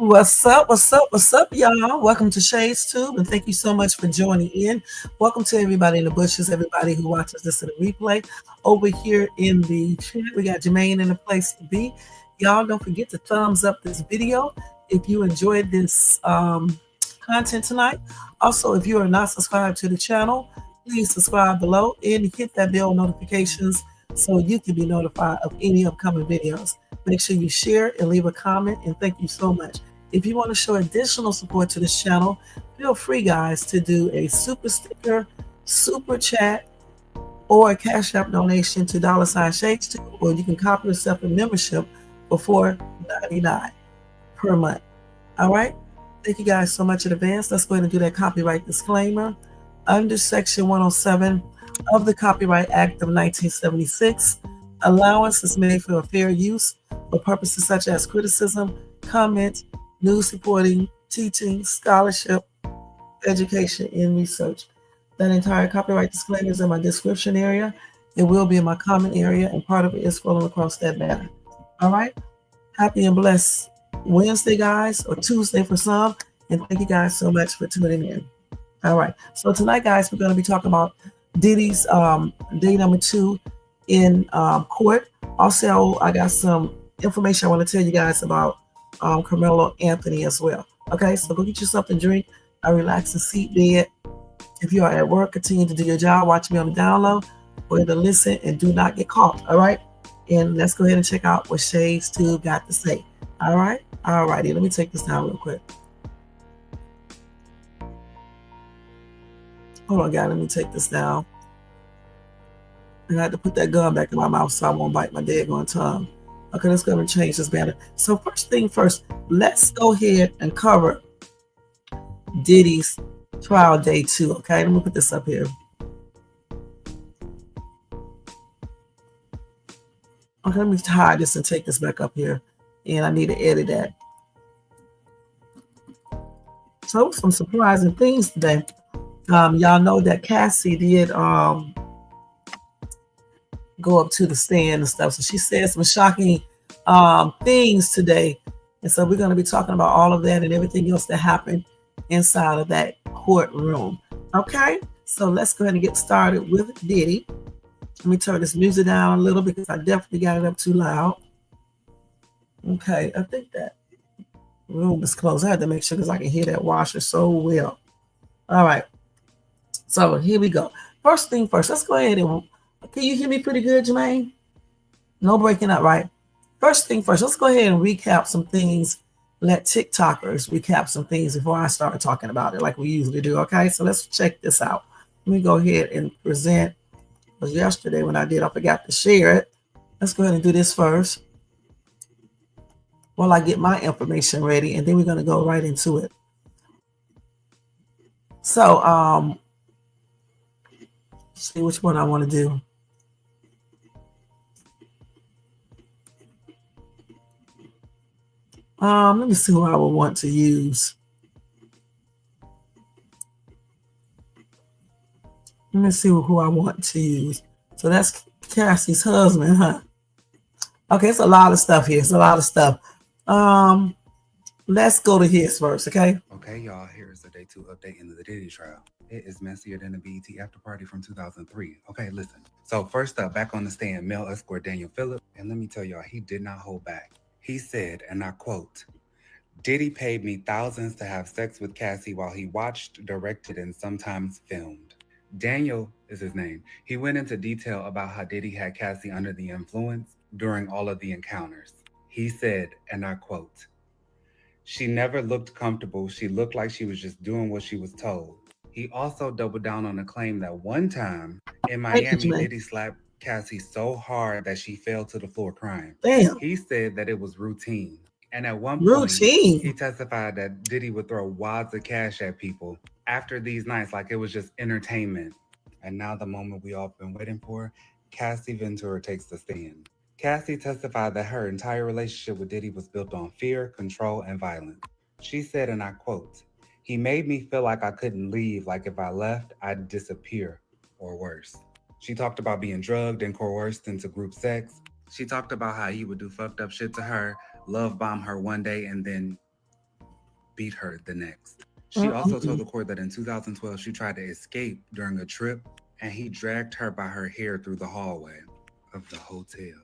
What's up? What's up? What's up, y'all? Welcome to Shades Tube, and thank you so much for joining in. Welcome to everybody in the bushes, everybody who watches this in the replay. Over here in the chat, we got Jermaine in the place to be. Y'all don't forget to thumbs up this video if you enjoyed this content tonight. Also, if you are not subscribed to the channel, please subscribe below and hit that bell notifications so you can be notified of any upcoming videos. Make sure you share and leave a comment, and thank you so much. If you want to show additional support to this channel, feel free, guys, to do a super sticker, super chat, or a Cash App donation to $Shades2, or you can copy yourself a membership for $4.99 per month. All right? Thank you guys so much in advance. Let's go ahead and do that copyright disclaimer. Under Section 107 of the Copyright Act of 1976, allowance is made for fair use for purposes such as criticism, comment, news reporting, teaching, scholarship, education, and research. That entire copyright disclaimer is in my description area. It will be in my comment area, and part of it is scrolling across that banner. All right? Happy and blessed Wednesday, guys, or Tuesday for some, and thank you guys so much for tuning in. All right. So tonight, guys, we're going to be talking about Diddy's day number 2 in court. Also, I got some information I want to tell you guys about Carmelo as well. Okay, so go get you something to drink, a relaxing seat bed. If you are at work, continue to do your job. Watch me on the download, or to listen and do not get caught. All right, and let's go ahead and check out what Shades 2 got to say. All right, all righty. Let me take this down real quick. Hold on, guys. Let me take this down. I had to put that gun back in my mouth so I won't bite my daggone tongue. Okay, let's go ahead and change this banner. So first thing first, let's go ahead and cover Diddy's trial day 2. Okay, let me put this up here. Okay, let me hide this and take this back up here. And I need to edit that. So some surprising things today. Y'all know that Cassie did go up to the stand and stuff. So she said some shocking things today. And so we're going to be talking about all of that and everything else that happened inside of that courtroom. Okay, so let's go ahead and get started with Diddy. Let me turn this music down a little because I definitely got it up too loud. Okay, I think that room is closed. I had to make sure because I can hear that washer so well. All right, so here we go. First thing first, let's go ahead and, can you hear me pretty good, Jermaine? No breaking up, right? First thing first, let's go ahead and recap some things. Let TikTokers recap some things before I start talking about it like we usually do, okay? So let's check this out. Let me go ahead and present. It was yesterday when I did, I forgot to share it. Let's go ahead and do this first while I get my information ready, and then we're going to go right into it. So, see which one I want to do. Let me see who I would want to use. Let me see who I want to use. So that's Cassie's husband, huh? Okay, it's a lot of stuff here. It's a lot of stuff. Let's go to his first, okay? Okay, y'all, here's the day 2 update into the Diddy trial. It is messier than the BET after party from 2003. Okay, listen. So first up, back on the stand, male escort Daniel Phillip. And let me tell y'all, he did not hold back. He said, and I quote, "Diddy paid me thousands to have sex with Cassie while he watched, directed, and sometimes filmed." Daniel is his name. He went into detail about how Diddy had Cassie under the influence during all of the encounters. He said, and I quote, "She never looked comfortable. She looked like she was just doing what she was told." He also doubled down on the claim that one time in Miami, Diddy slapped Cassie so hard that she fell to the floor crying. Damn. He said that it was routine. And at one point, he testified that Diddy would throw wads of cash at people after these nights like it was just entertainment. And now the moment we all been waiting for, Cassie Ventura takes the stand. Cassie testified that her entire relationship with Diddy was built on fear, control, and violence. She said, and I quote, "He made me feel like I couldn't leave, like if I left, I'd disappear, or worse." She talked about being drugged and coerced into group sex. She talked about how he would do fucked up shit to her, love bomb her one day, and then beat her the next. She also told the court that in 2012 she tried to escape during a trip and he dragged her by her hair through the hallway of the hotel.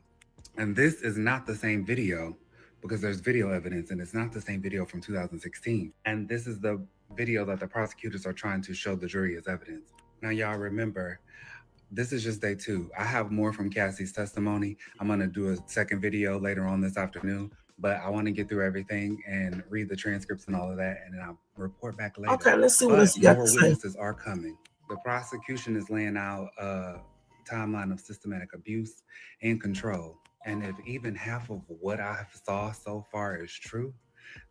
And this is not the same video because there's video evidence and it's not the same video from 2016. And this is the video that the prosecutors are trying to show the jury as evidence. Now, y'all remember, this is just day 2. I have more from Cassie's testimony. I'm going to do a second video later on this afternoon, but I want to get through everything and read the transcripts and all of that, and then I'll report back later. Okay, let's see what else you got to say. More witnesses are coming. The prosecution is laying out a timeline of systematic abuse and control. And if even half of what I saw so far is true,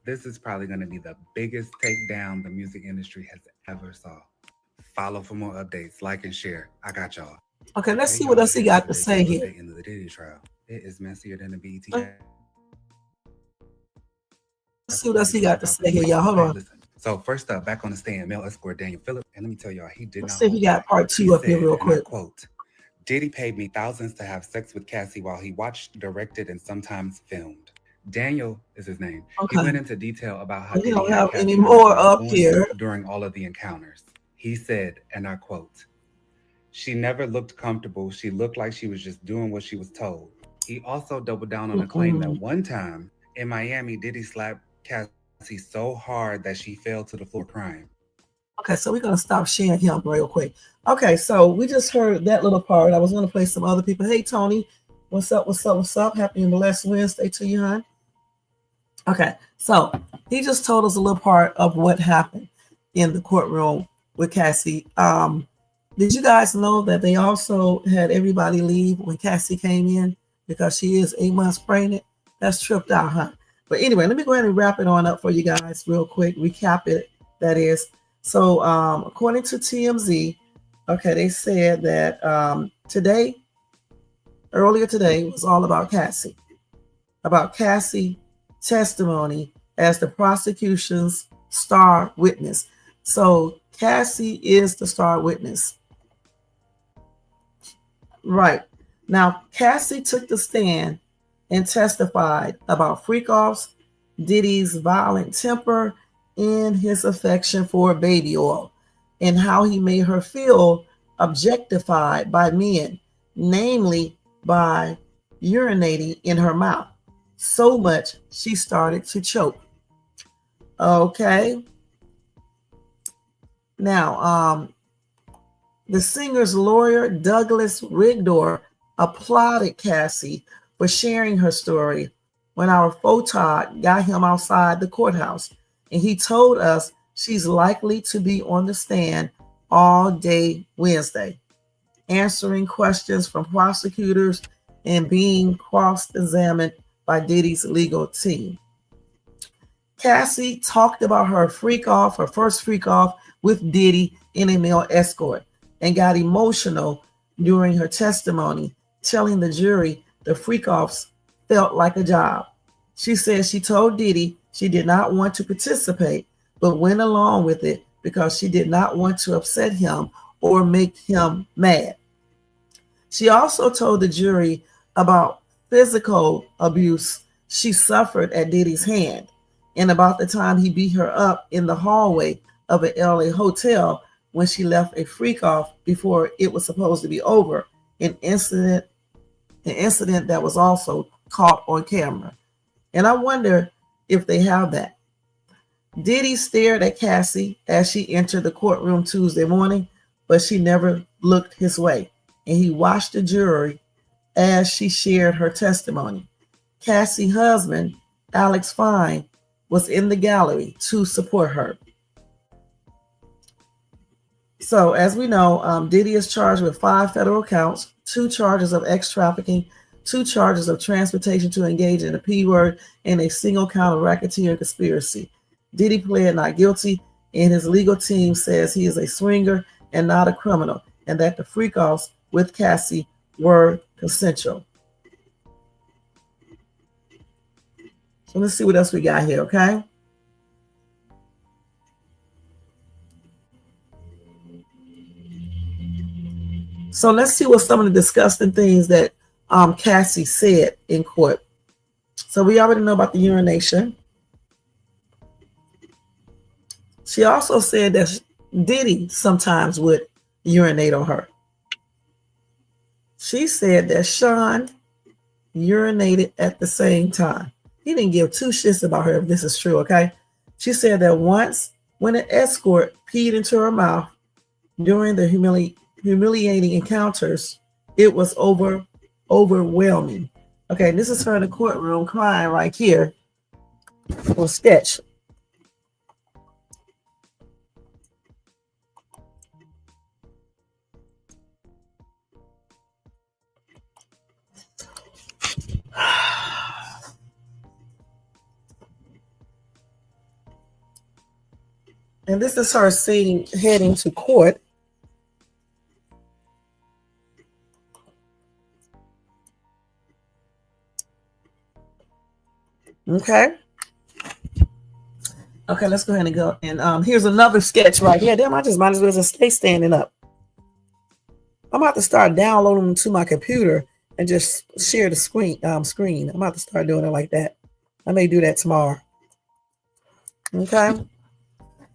this is probably going to be the biggest takedown the music industry has ever saw. Follow for more updates, like and share. I got y'all. Okay, let's see what else he got to say here. In the Diddy trial, it is messier than the BET. Let's see what else he got to say here, y'all. Hold on. Listen. So first up, back on the stand, male escort Daniel Phillip, and let me tell y'all, he did Let's not. see if he got part 2 up here real quick. Quote: Diddy paid me thousands to have sex with Cassie while he watched, directed, and sometimes filmed. Daniel is his name. Okay. He went into detail about how we Diddy don't had have Cassie any more up here during all of the encounters. He said, and I quote, "She never looked comfortable. She looked like she was just doing what she was told." He also doubled down on the claim that one time in Miami, Diddy slapped Cassie so hard that she fell to the floor crying. Okay, so we're going to stop sharing him real quick. Okay, so we just heard that little part. I was going to play some other people. Hey, Tony, what's up, what's up, what's up? Happy and blessed Wednesday to you, hon. Okay, so he just told us a little part of what happened in the courtroom with Cassie. Did you guys know that they also had everybody leave when Cassie came in because she is 8 months pregnant? That's tripped out, huh? But anyway, let me go ahead and wrap it on up for you guys real quick. Recap it, that is. So according to TMZ, okay, they said that earlier today was all about Cassie testimony as the prosecution's star witness. So Cassie is the star witness. Right. Now, Cassie took the stand and testified about freak-offs, Diddy's violent temper, and his affection for baby oil, and how he made her feel objectified by men, namely by urinating in her mouth so much she started to choke. Okay. Now, the singer's lawyer, Douglas Rigdor, applauded Cassie for sharing her story when our photog got him outside the courthouse. And he told us she's likely to be on the stand all day Wednesday, answering questions from prosecutors and being cross-examined by Diddy's legal team. Cassie talked about her first freak off with Diddy in a male escort, and got emotional during her testimony, telling the jury the freak offs felt like a job. She said she told Diddy she did not want to participate, but went along with it because she did not want to upset him or make him mad. She also told the jury about physical abuse she suffered at Diddy's hand, and about the time he beat her up in the hallway of an LA hotel when she left a freak off before it was supposed to be over, an incident that was also caught on camera. And I wonder if they have that. Diddy stared at Cassie as she entered the courtroom Tuesday morning, but she never looked his way, and he watched the jury as she shared her testimony. Cassie's husband, Alex Fine, was in the gallery to support her. So, as we know, Diddy is charged with 5 federal counts, 2 charges of ex-trafficking, 2 charges of transportation to engage in a P word, and a single count of racketeering conspiracy. Diddy pled not guilty, and his legal team says he is a swinger and not a criminal, and that the freak-offs with Cassie were consensual. So let's see what else we got here, okay? So let's see what some of the disgusting things that Cassie said in court. So we already know about the urination. She also said that Diddy sometimes would urinate on her. She said that Sean urinated at the same time. He didn't give two shits about her if this is true, okay? She said that once when an escort peed into her mouth during the humiliating encounters, it was overwhelming. Okay, this is her in the courtroom crying right here on sketch. And this is her heading to court. Okay. Okay, let's go ahead and go. And here's another sketch right here. Damn, I just might as well just stay standing up. I'm about to start downloading them to my computer and just share the screen. I'm about to start doing it like that. I may do that tomorrow. Okay.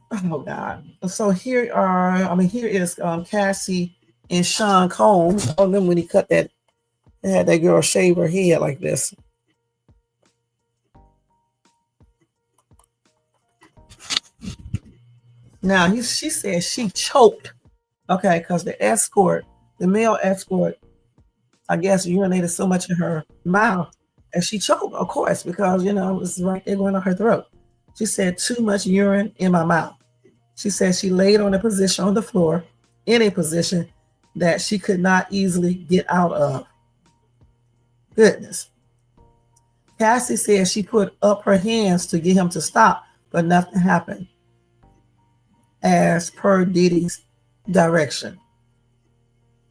Oh God. So here is Cassie and Sean Combs. Oh, them when he cut that, they had that girl shave her head like this. Now she said she choked. Okay, because the male escort, I guess urinated so much in her mouth and she choked, of course, because it was right there going on her throat. She said too much urine in my mouth. She said she laid on a position on the floor, in a position that she could not easily get out of. Goodness. Cassie said she put up her hands to get him to stop, but nothing happened as per Diddy's direction.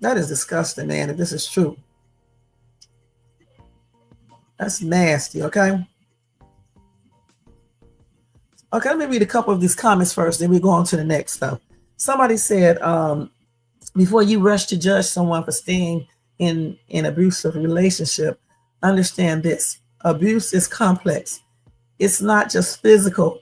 That is disgusting, man, if this is true. That's nasty, okay? Okay, let me read a couple of these comments first, then we go on to the next stuff. Somebody said, before you rush to judge someone for staying in an abusive relationship, understand this. Abuse is complex. It's not just physical.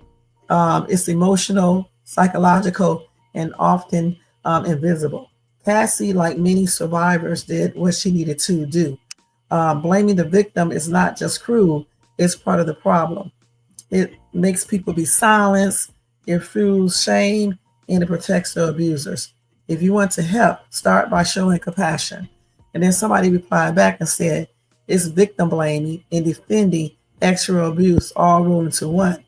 It's emotional, psychological, and often invisible. Cassie, like many survivors, did what she needed to do. Blaming the victim is not just cruel, it's part of the problem. It makes people be silenced, it fuels shame, and it protects the abusers. If you want to help, start by showing compassion. And then somebody replied back and said, it's victim blaming and defending extra abuse all rolled into one.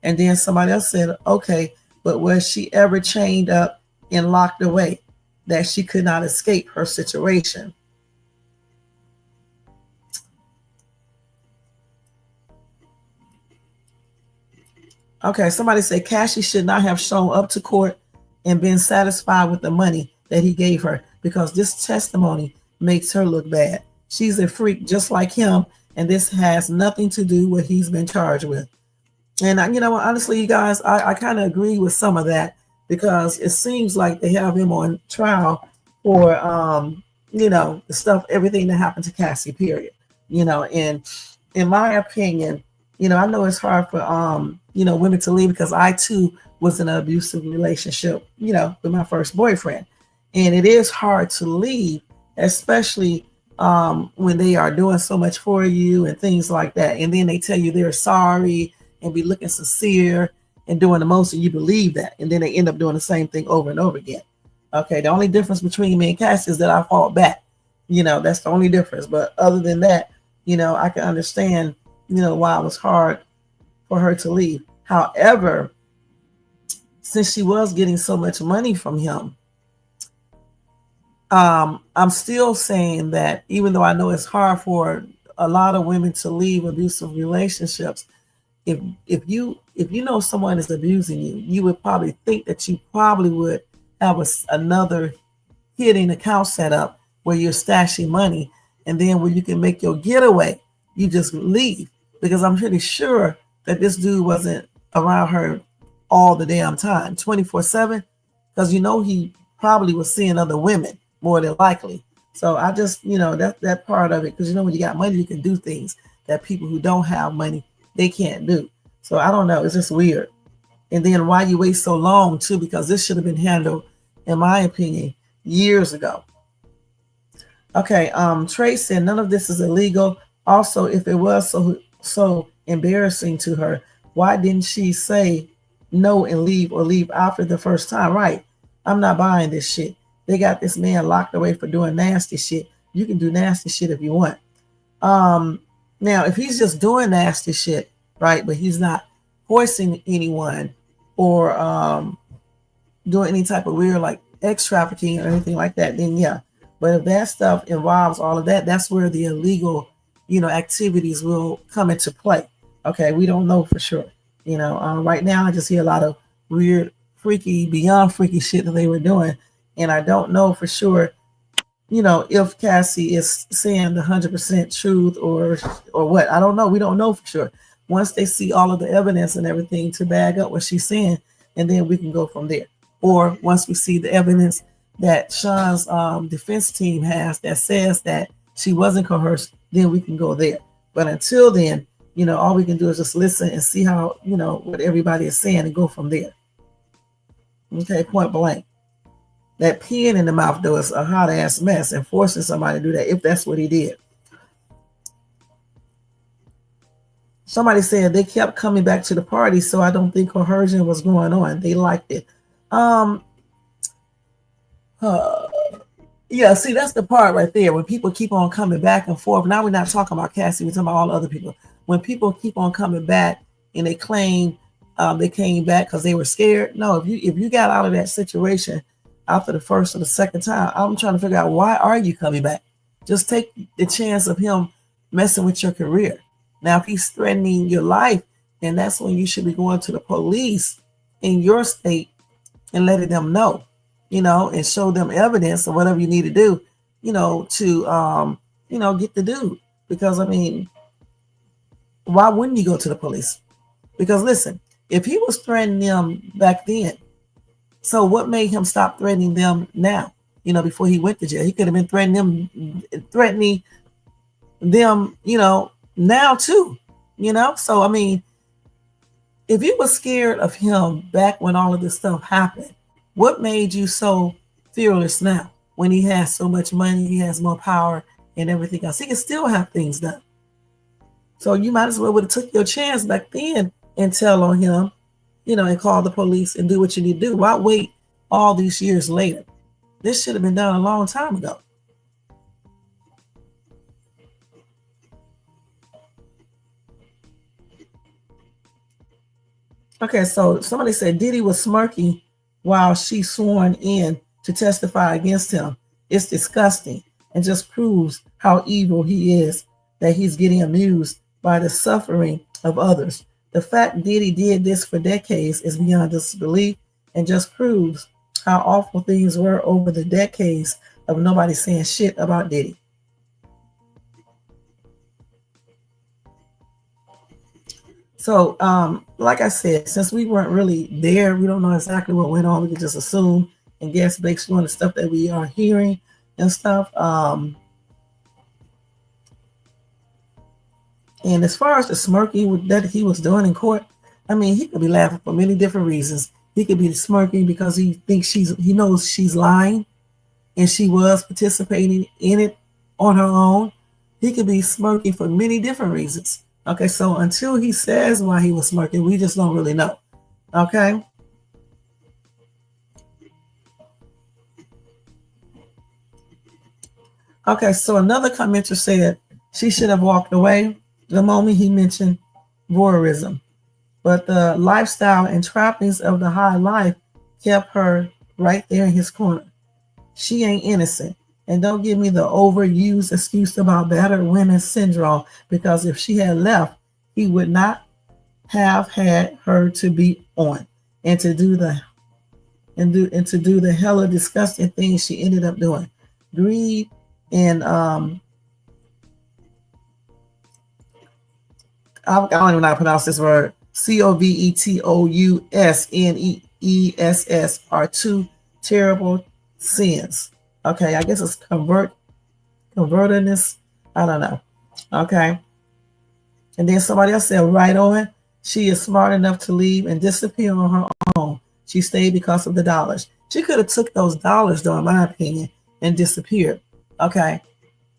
And then somebody else said, okay, but was she ever chained up and locked away that she could not escape her situation? Okay, somebody said Cassie should not have shown up to court and been satisfied with the money that he gave her because this testimony makes her look bad. She's a freak just like him, and this has nothing to do with what he's been charged with. And honestly, you guys, I kind of agree with some of that because it seems like they have him on trial for the stuff, everything that happened to Cassie, period. And in my opinion, I know it's hard for women to leave because I too was in an abusive relationship, with my first boyfriend. And it is hard to leave, especially when they are doing so much for you and things like that. And then they tell you they're sorry and be looking sincere and doing the most, and you believe that. And then they end up doing the same thing over and over again. Okay, the only difference between me and Cassie is that I fought back. That's the only difference. But other than that, I can understand, why it was hard for her to leave. However, since she was getting so much money from him, I'm still saying that even though I know it's hard for a lot of women to leave abusive relationships, if you know someone is abusing you, you would probably think that you probably would have another hidden account set up where you're stashing money, and then when you can make your getaway, you just leave. Because I'm pretty sure that this dude wasn't around her all the damn time, 24/7, because he probably was seeing other women more than likely. So I just, that part of it, because when you got money, you can do things that people who don't have money, they can't do. So I don't know. It's just weird. And then why you wait so long too, because this should have been handled, in my opinion, years ago. Okay, Trey said none of this is illegal. Also, if it was so embarrassing to her, why didn't she say no and leave, or leave after the first time? Right. I'm not buying this shit. They got this man locked away for doing nasty shit. You can do nasty shit if you want. Now, if he's just doing nasty shit, right, but he's not forcing anyone or doing any type of weird like X trafficking or anything like that, then yeah. But if that stuff involves all of that, that's where the illegal, activities will come into play. Okay, we don't know for sure. Right now I just hear a lot of weird, freaky, beyond freaky shit that they were doing, and I don't know for sure. If Cassie is saying the 100% truth or what. I don't know. We don't know for sure. Once they see all of the evidence and everything to back up what she's saying, and then we can go from there. Or once we see the evidence that Sean's defense team has that says that she wasn't coerced, then we can go there. But until then, all we can do is just listen and see how, what everybody is saying and go from there. Okay, point blank. That pen in the mouth, though, is a hot ass mess, and forcing somebody to do that if that's what he did. Somebody said they kept coming back to the party, so I don't think coercion was going on. They liked it. Yeah, see, that's the part right there. When people keep on coming back and forth. Now we're not talking about Cassie, we're talking about all the other people. When people keep on coming back and they claim they came back because they were scared. No, if you got out of that situation after the first or the second time, I'm trying to figure out, why are you coming back? Just take the chance of him messing with your career. Now, if he's threatening your life, then that's when you should be going to the police in your state and letting them know, and show them evidence or whatever you need to do, to, get the dude. Because, why wouldn't you go to the police? Because listen, if he was threatening them back then, so what made him stop threatening them now? Before he went to jail, he could have been threatening them, now too, So, if you were scared of him back when all of this stuff happened, what made you so fearless now when he has so much money, he has more power and everything else? He can still have things done. So you might as well would have took your chance back then and tell on him, and call the police and do what you need to do. Why wait all these years later? This should have been done a long time ago. Okay, so somebody said Diddy was smirking while she sworn in to testify against him. It's disgusting and just proves how evil he is, that he's getting amused by the suffering of others. The fact Diddy did this for decades is beyond disbelief and just proves how awful things were over the decades of nobody saying shit about Diddy. So, like I said, since we weren't really there, we don't know exactly what went on. We can just assume and guess based on the stuff that we are hearing and stuff. And as far as the smirking that he was doing in court, he could be laughing for many different reasons. He could be smirking because he thinks he knows she's lying and she was participating in it on her own. He could be smirking for many different reasons. Okay, so until he says why he was smirking, we just don't really know. Okay. Okay, so another commenter said she should have walked away the moment he mentioned voyeurism, but the lifestyle and trappings of the high life kept her right there in his corner. She ain't innocent. And don't give me the overused excuse about battered women syndrome, because if she had left, he would not have had her to be on and to do the hella disgusting things she ended up doing. Greed and I don't even know how to pronounce this word. Covetous are two terrible sins. Okay, I guess it's convertedness. I don't know. Okay. And then somebody else said, right on. She is smart enough to leave and disappear on her own. She stayed because of the dollars. She could have took those dollars, though, in my opinion, and disappeared. Okay.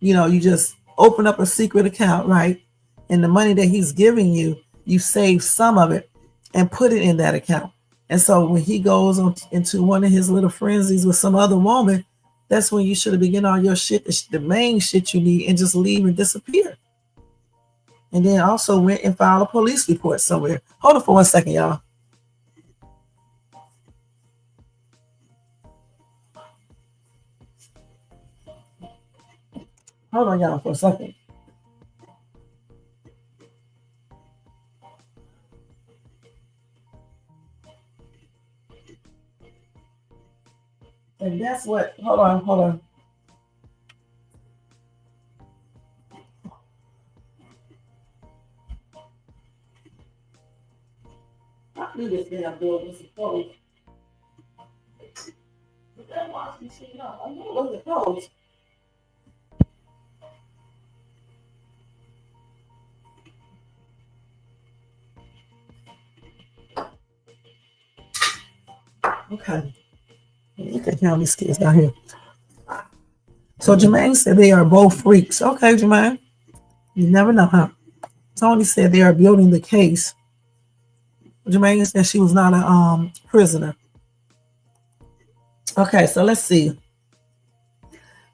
You just open up a secret account, right? And the money that he's giving you, you save some of it and put it in that account. And so when he goes on into one of his little frenzies with some other woman, that's when you should have begun all your shit, the main shit you need, and just leave and disappear. And then also went and filed a police report somewhere. Hold on for 1 second, y'all. Hold on, y'all, for a second. And that's what, hold on. I knew this damn door was closed. But that washing machine up. I knew it wasn't closed. Okay. You can hear these kids down here. So Jermaine said they are both freaks. Okay, Jermaine. You never know, huh? Tony said they are building the case. Jermaine said she was not a prisoner. Okay, so let's see.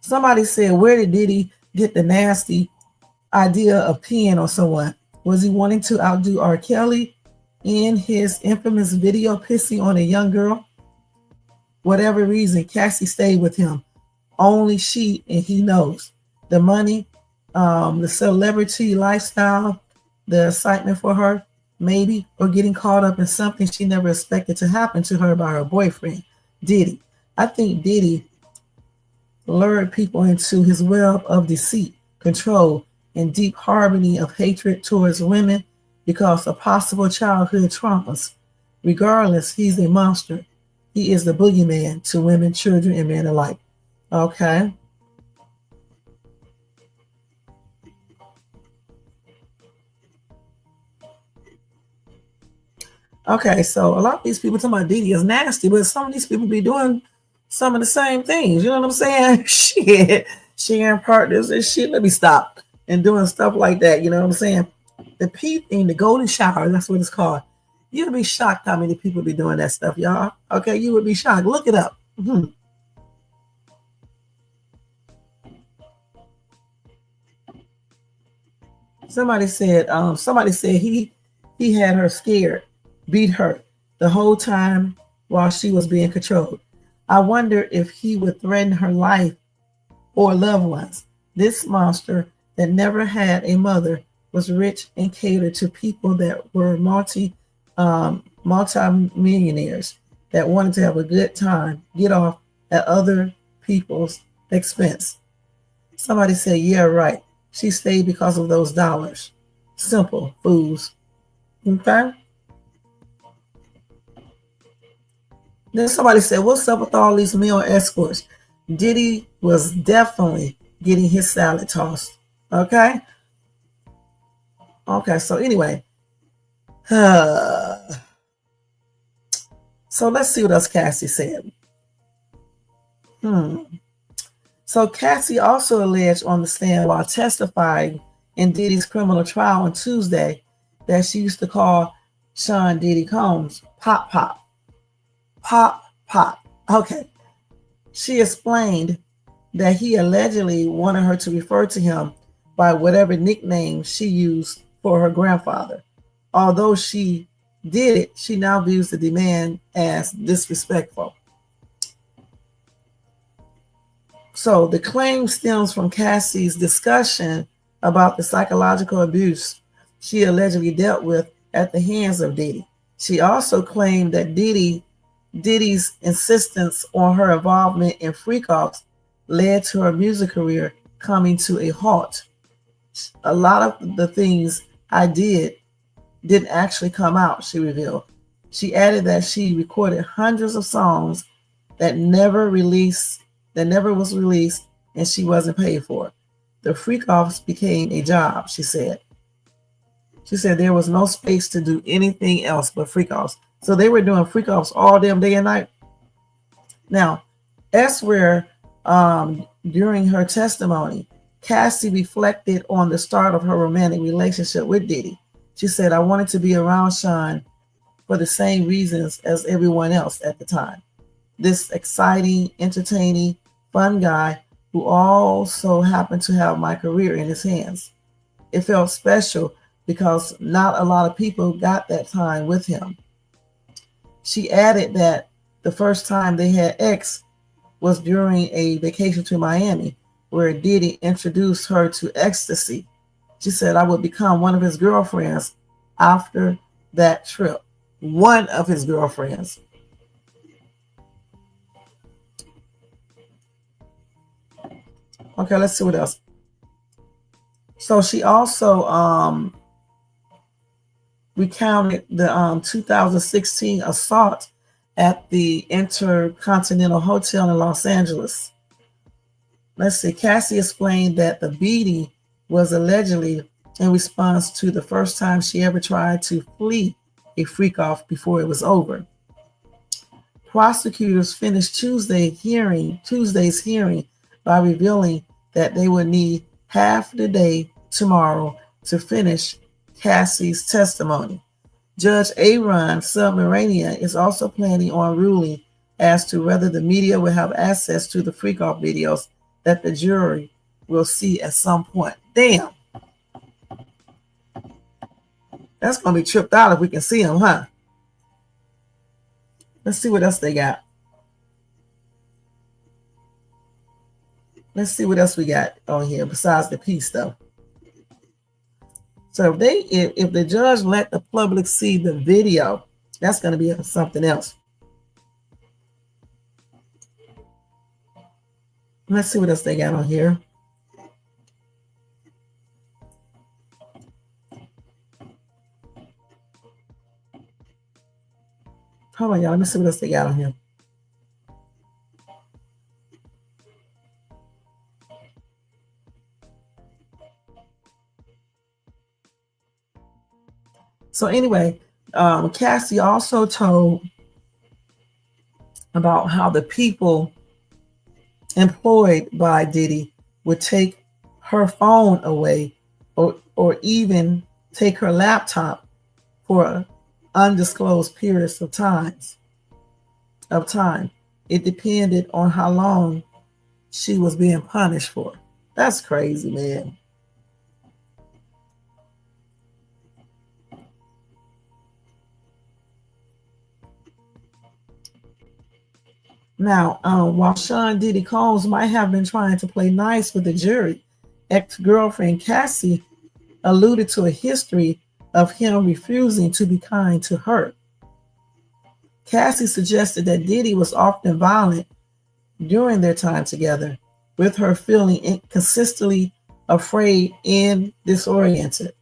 Somebody said, where did Diddy get the nasty idea of peeing on someone? Was he wanting to outdo R. Kelly in his infamous video pissing on a young girl? Whatever reason, Cassie stayed with him. Only she and he knows. The money, the celebrity lifestyle, the excitement for her, maybe, or getting caught up in something she never expected to happen to her by her boyfriend, Diddy. I think Diddy lured people into his web of deceit, control, and deep harmony of hatred towards women because of possible childhood traumas. Regardless, he's a monster. He is the boogeyman to women, children, and men alike. Okay. Okay, so a lot of these people talking about Diddy is nasty, but some of these people be doing some of the same things. You know what I'm saying? Shit, sharing partners and shit. Let me stop and doing stuff like that. You know what I'm saying? The pee thing, the golden shower, that's what it's called. You'd be shocked how many people be doing that stuff, y'all. Okay, you would be shocked. Look it up. Somebody said he had her scared, beat her the whole time while she was being controlled. I wonder if he would threaten her life or loved ones. This monster that never had a mother was rich and catered to people that were multi-millionaires that wanted to have a good time, get off at other people's expense. Somebody said, yeah, right. She stayed because of those dollars. Simple, fools. Okay? Then somebody said, what's up with all these male escorts? Diddy was definitely getting his salad tossed. Okay? Okay, so anyway. So let's see what else Cassie said. So Cassie also alleged on the stand while testifying in Diddy's criminal trial on Tuesday that she used to call Sean Diddy Combs Pop Pop. Pop Pop. Okay. She explained that he allegedly wanted her to refer to him by whatever nickname she used for her grandfather. Although she did it, she now views the demand as disrespectful. So the claim stems from Cassie's discussion about the psychological abuse she allegedly dealt with at the hands of Diddy. She also claimed that Diddy's insistence on her involvement in freak-offs led to her music career coming to a halt. A lot of the things I didn't actually come out, she revealed. She added that she recorded hundreds of songs that never was released, and she wasn't paid for. The freak offs became a job, she said. She said there was no space to do anything else but freak offs. So they were doing freak offs all damn day and night. Now, elsewhere, during her testimony, Cassie reflected on the start of her romantic relationship with Diddy. She said, I wanted to be around Sean for the same reasons as everyone else at the time. This exciting, entertaining, fun guy who also happened to have my career in his hands. It felt special because not a lot of people got that time with him. She added that the first time they had X was during a vacation to Miami, where Diddy introduced her to ecstasy. She said, I would become one of his girlfriends after that trip. One of his girlfriends. Okay, let's see what else. So she also recounted the 2016 assault at the Intercontinental Hotel in Los Angeles. Let's see. Cassie explained that the beating was allegedly in response to the first time she ever tried to flee a freak off before it was over. Prosecutors finished Tuesday's hearing by revealing that they would need half the day tomorrow to finish Cassie's testimony. Judge Aaron Submaranian is also planning on ruling as to whether the media will have access to the freak-off videos that the jury will see at some point. Damn. That's going to be tripped out if we can see them, huh? Let's see what else they got. Let's see what else we got on here besides the piece, though. So if the judge let the public see the video, that's going to be something else. Let's see what else they got on here. Hold on, y'all. Let me see what else they got on here. So anyway, Cassie also told about how the people employed by Diddy would take her phone away or even take her laptop for undisclosed periods of time. It depended on how long she was being punished for. That's crazy, man. Now, while Sean Diddy Combs might have been trying to play nice with the jury, ex-girlfriend Cassie alluded to a history of him refusing to be kind to her. Cassie suggested that Diddy was often violent during their time together, with her feeling consistently afraid and disoriented.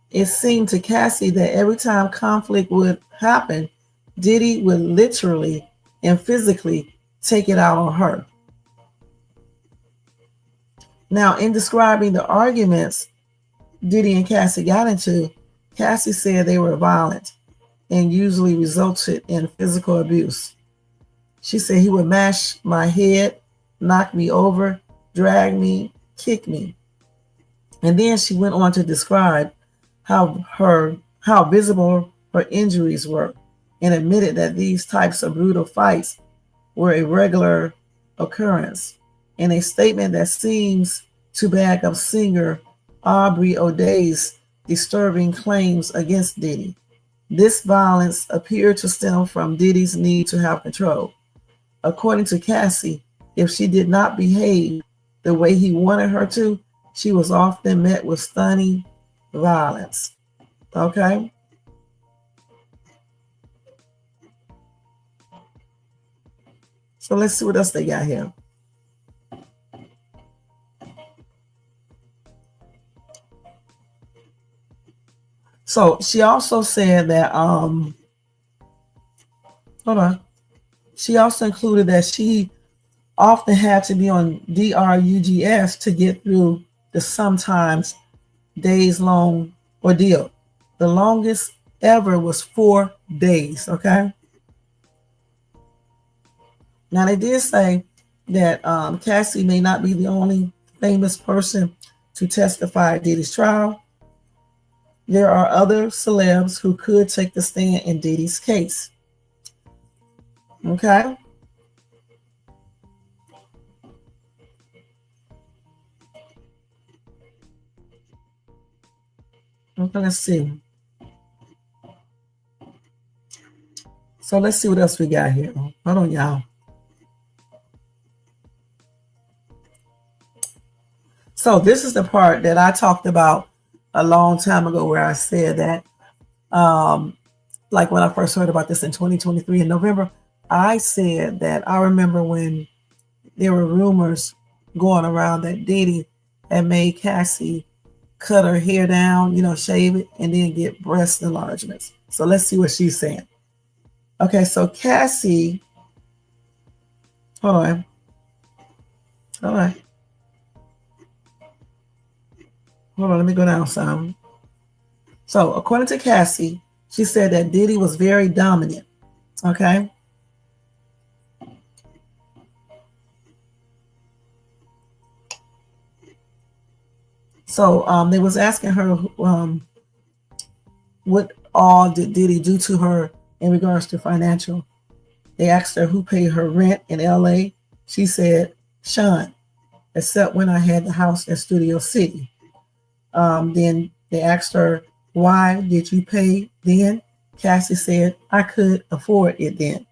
It seemed to Cassie that every time conflict would happen, Diddy would literally and physically take it out on her. Now, in describing the arguments Diddy and Cassie got into, Cassie said they were violent and usually resulted in physical abuse. She said he would mash my head, knock me over, drag me, kick me. And then she went on to describe how visible her injuries were, and admitted that these types of brutal fights were a regular occurrence. In a statement that seems to back up singer Aubrey O'Day's disturbing claims against Diddy, this violence appeared to stem from Diddy's need to have control. According to Cassie, if she did not behave the way he wanted her to, she was often met with stunning violence. Okay? So let's see what else they got here. So she also said that, hold on. She also included that she often had to be on DRUGS to get through the sometimes days-long ordeal. The longest ever was 4 days. Okay. Now they did say that Cassie may not be the only famous person to testify at Diddy's trial. There are other celebs who could take the stand in Diddy's case. Okay. Okay, let's see. So let's see what else we got here. Hold on, y'all. So this is the part that I talked about a long time ago where I said that, like when I first heard about this in 2023 in November, I said that I remember when there were rumors going around that Diddy had made Cassie cut her hair down, shave it, and then get breast enlargements. So let's see what she's saying. Okay, so Cassie, hold on. All right. Hold on, let me go down some. So according to Cassie, she said that Diddy was very dominant. Okay. So they was asking her what all did Diddy do to her in regards to financial. They asked her who paid her rent in LA. She said, Sean, except when I had the house in Studio City. Then they asked her, why did you pay then? Cassie said, I could afford it then.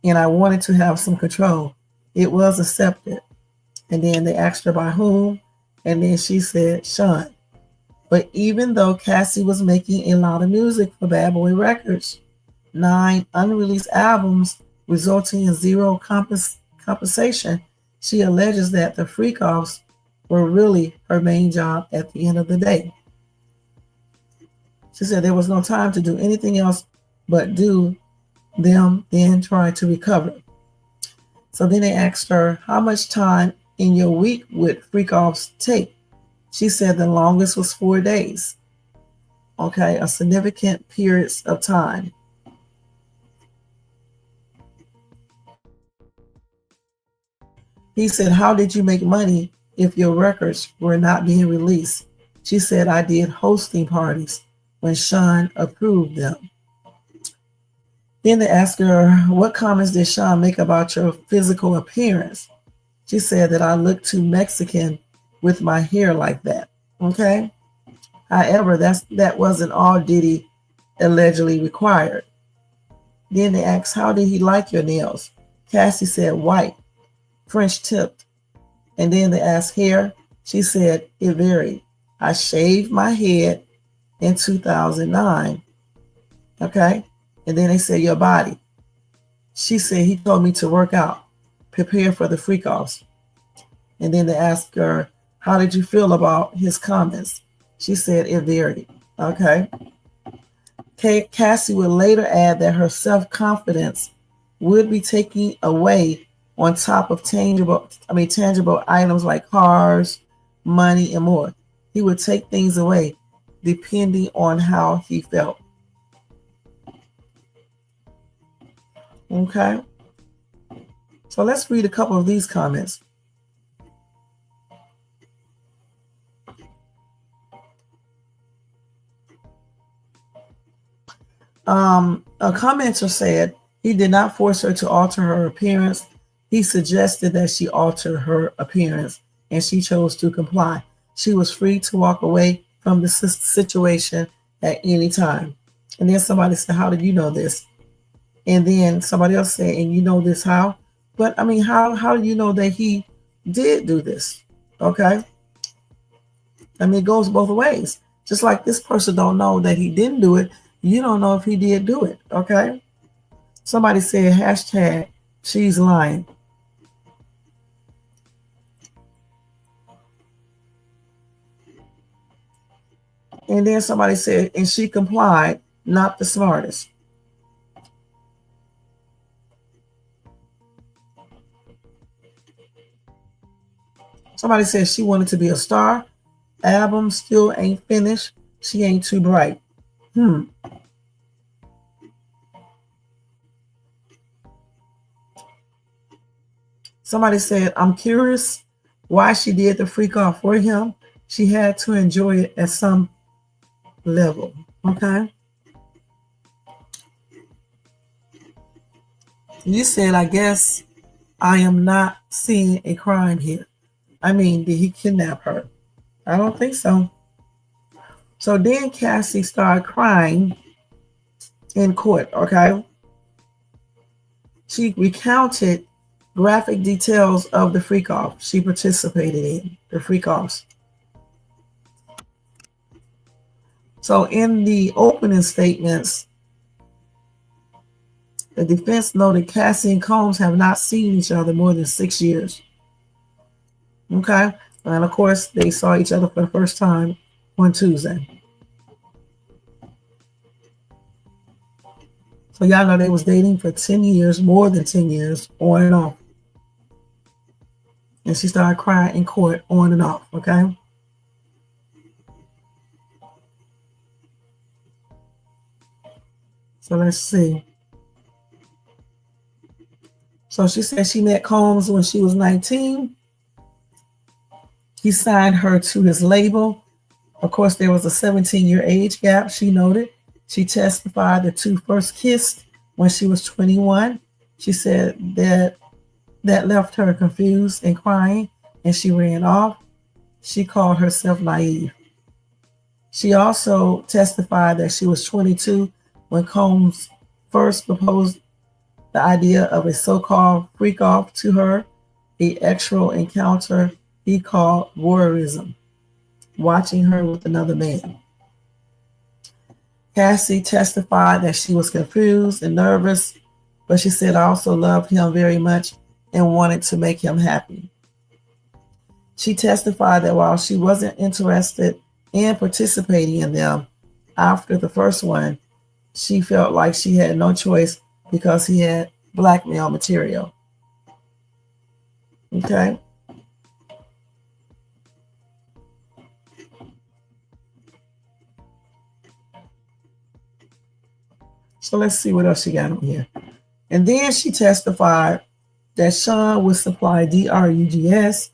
And I wanted to have some control. It was accepted. And then they asked her by whom. And then she said, Sean. But even though Cassie was making a lot of music for Bad Boy Records, 9 unreleased albums resulting in zero compensation, she alleges that the freak-offs were really her main job at the end of the day. She said there was no time to do anything else but do them, then try to recover. So then they asked her, how much time in your week would freak-offs take? She said the longest was 4 days. Okay, a significant periods of time. He said, how did you make money if your records were not being released? She said, I did hosting parties when Sean approved them. Then they asked her, what comments did Sean make about your physical appearance? She said that I look too Mexican with my hair like that. Okay. However, that wasn't all Diddy allegedly required. Then they asked, how did he like your nails? Cassie said white, French tipped. And then they asked hair. She said it varied. I shaved my head in 2009. Okay. And then they said your body. She said he told me to work out, prepare for the freak-offs. And then they asked her, how did you feel about his comments? She said it varied. Okay. Cassie would later add that her self-confidence would be taken away on top of tangible items like cars, money, and more. He would take things away depending on how he felt. Okay. So let's read a couple of these comments. A commenter said he did not force her to alter her appearance. He suggested that she alter her appearance, and she chose to comply. She was free to walk away from the situation at any time. And then somebody said, how did you know this? And then somebody else said, and you know this how? But I mean, how do you know that he did do this? Okay. I mean, it goes both ways. Just like this person don't know that he didn't do it, you don't know if he did do it. Okay. Somebody said hashtag she's lying. And then somebody said, and she complied, not the smartest. Somebody said she wanted to be a star. Album still ain't finished. She ain't too bright. Somebody said, I'm curious why she did the freak off for him. She had to enjoy it at some level. Okay. You said, I guess I am not seeing a crime here. I mean, did he kidnap her? I don't think so. So then Cassie started crying in court. Okay. She recounted graphic details of the freak off she participated in, the freak offs. So in the opening statements, the defense noted Cassie and Combs have not seen each other more than 6 years. Okay. And of course, they saw each other for the first time on Tuesday. So y'all know they was dating for 10 years, more than 10 years, on and off. And she started crying in court on and off. Okay. So let's see. So she said she met Combs when she was 19. He signed her to his label. Of course, there was a 17-year age gap, she noted. She testified the two first kissed when she was 21. She said that left her confused and crying, and she ran off. She called herself naive. She also testified that she was 22 when Combs first proposed the idea of a so-called freak off to her, the actual encounter he called voyeurism, watching her with another man. Cassie testified that she was confused and nervous, but she said I also loved him very much and wanted to make him happy. She testified that while she wasn't interested in participating in them after the first one, she felt like she had no choice because he had blackmail material. Okay. So let's see what else she got on here. And then she testified that Sean would supply drugs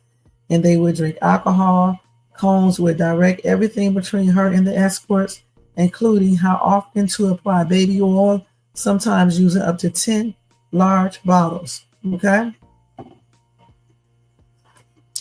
and they would drink alcohol. Combs would direct everything between her and the escorts, including how often to apply baby oil, sometimes using up to 10 large bottles. Okay.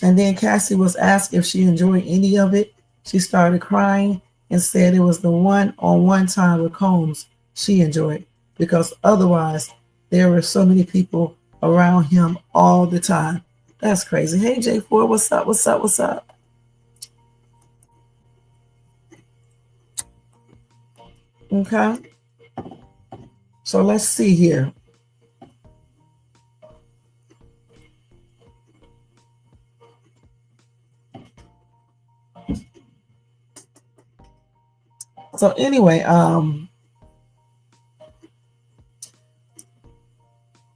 And then Cassie was asked if she enjoyed any of it. She started crying and said it was the one-on-one time with Combs she enjoyed because otherwise there were so many people around him all the time. That's crazy. Hey, J4, what's up? What's up? What's up? Okay. So let's see here. So anyway,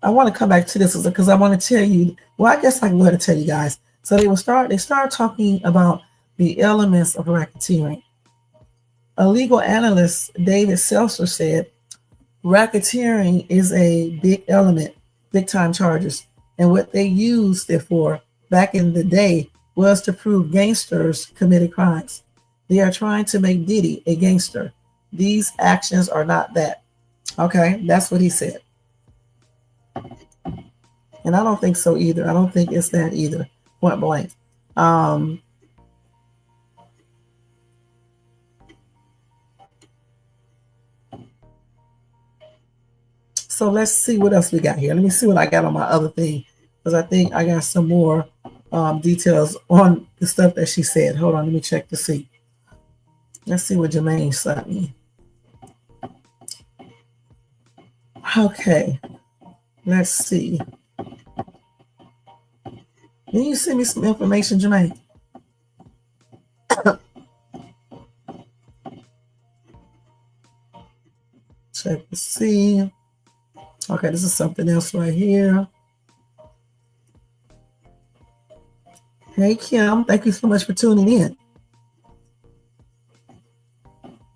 I want to come back to this because I want to tell you. Well, I guess I can go ahead and tell you guys. So they start talking about the elements of racketeering. A legal analyst, David Seltzer, said racketeering is a big element, big time charges, and what they used it for back in the day was to prove gangsters committed crimes. They are trying to make Diddy a gangster. These actions are not that. Okay, that's what he said. And I don't think so either. I don't think it's that either. Point blank. So let's see what else we got here. Let me see what I got on my other thing because I think I got some more details on the stuff that she said. Hold on, let me check to see. Let's see what Jermaine sent me. Okay, let's see. Can you send me some information, Jermaine? Check to see. Okay, this is something else right here. Hey, Kim, thank you so much for tuning in.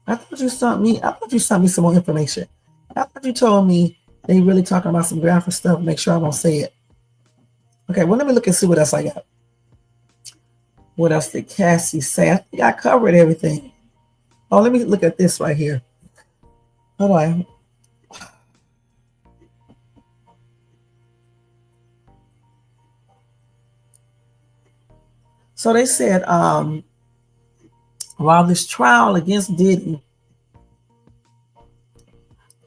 I thought you sent me. I thought you sent me some more information. I thought you told me they really talking about some graphic stuff. Make sure I don't say it. Okay, well let me look and see what else I got. What else did Cassie say? I think I covered everything. Oh, let me look at this right here. Hold on. So they said, while this trial against Diddy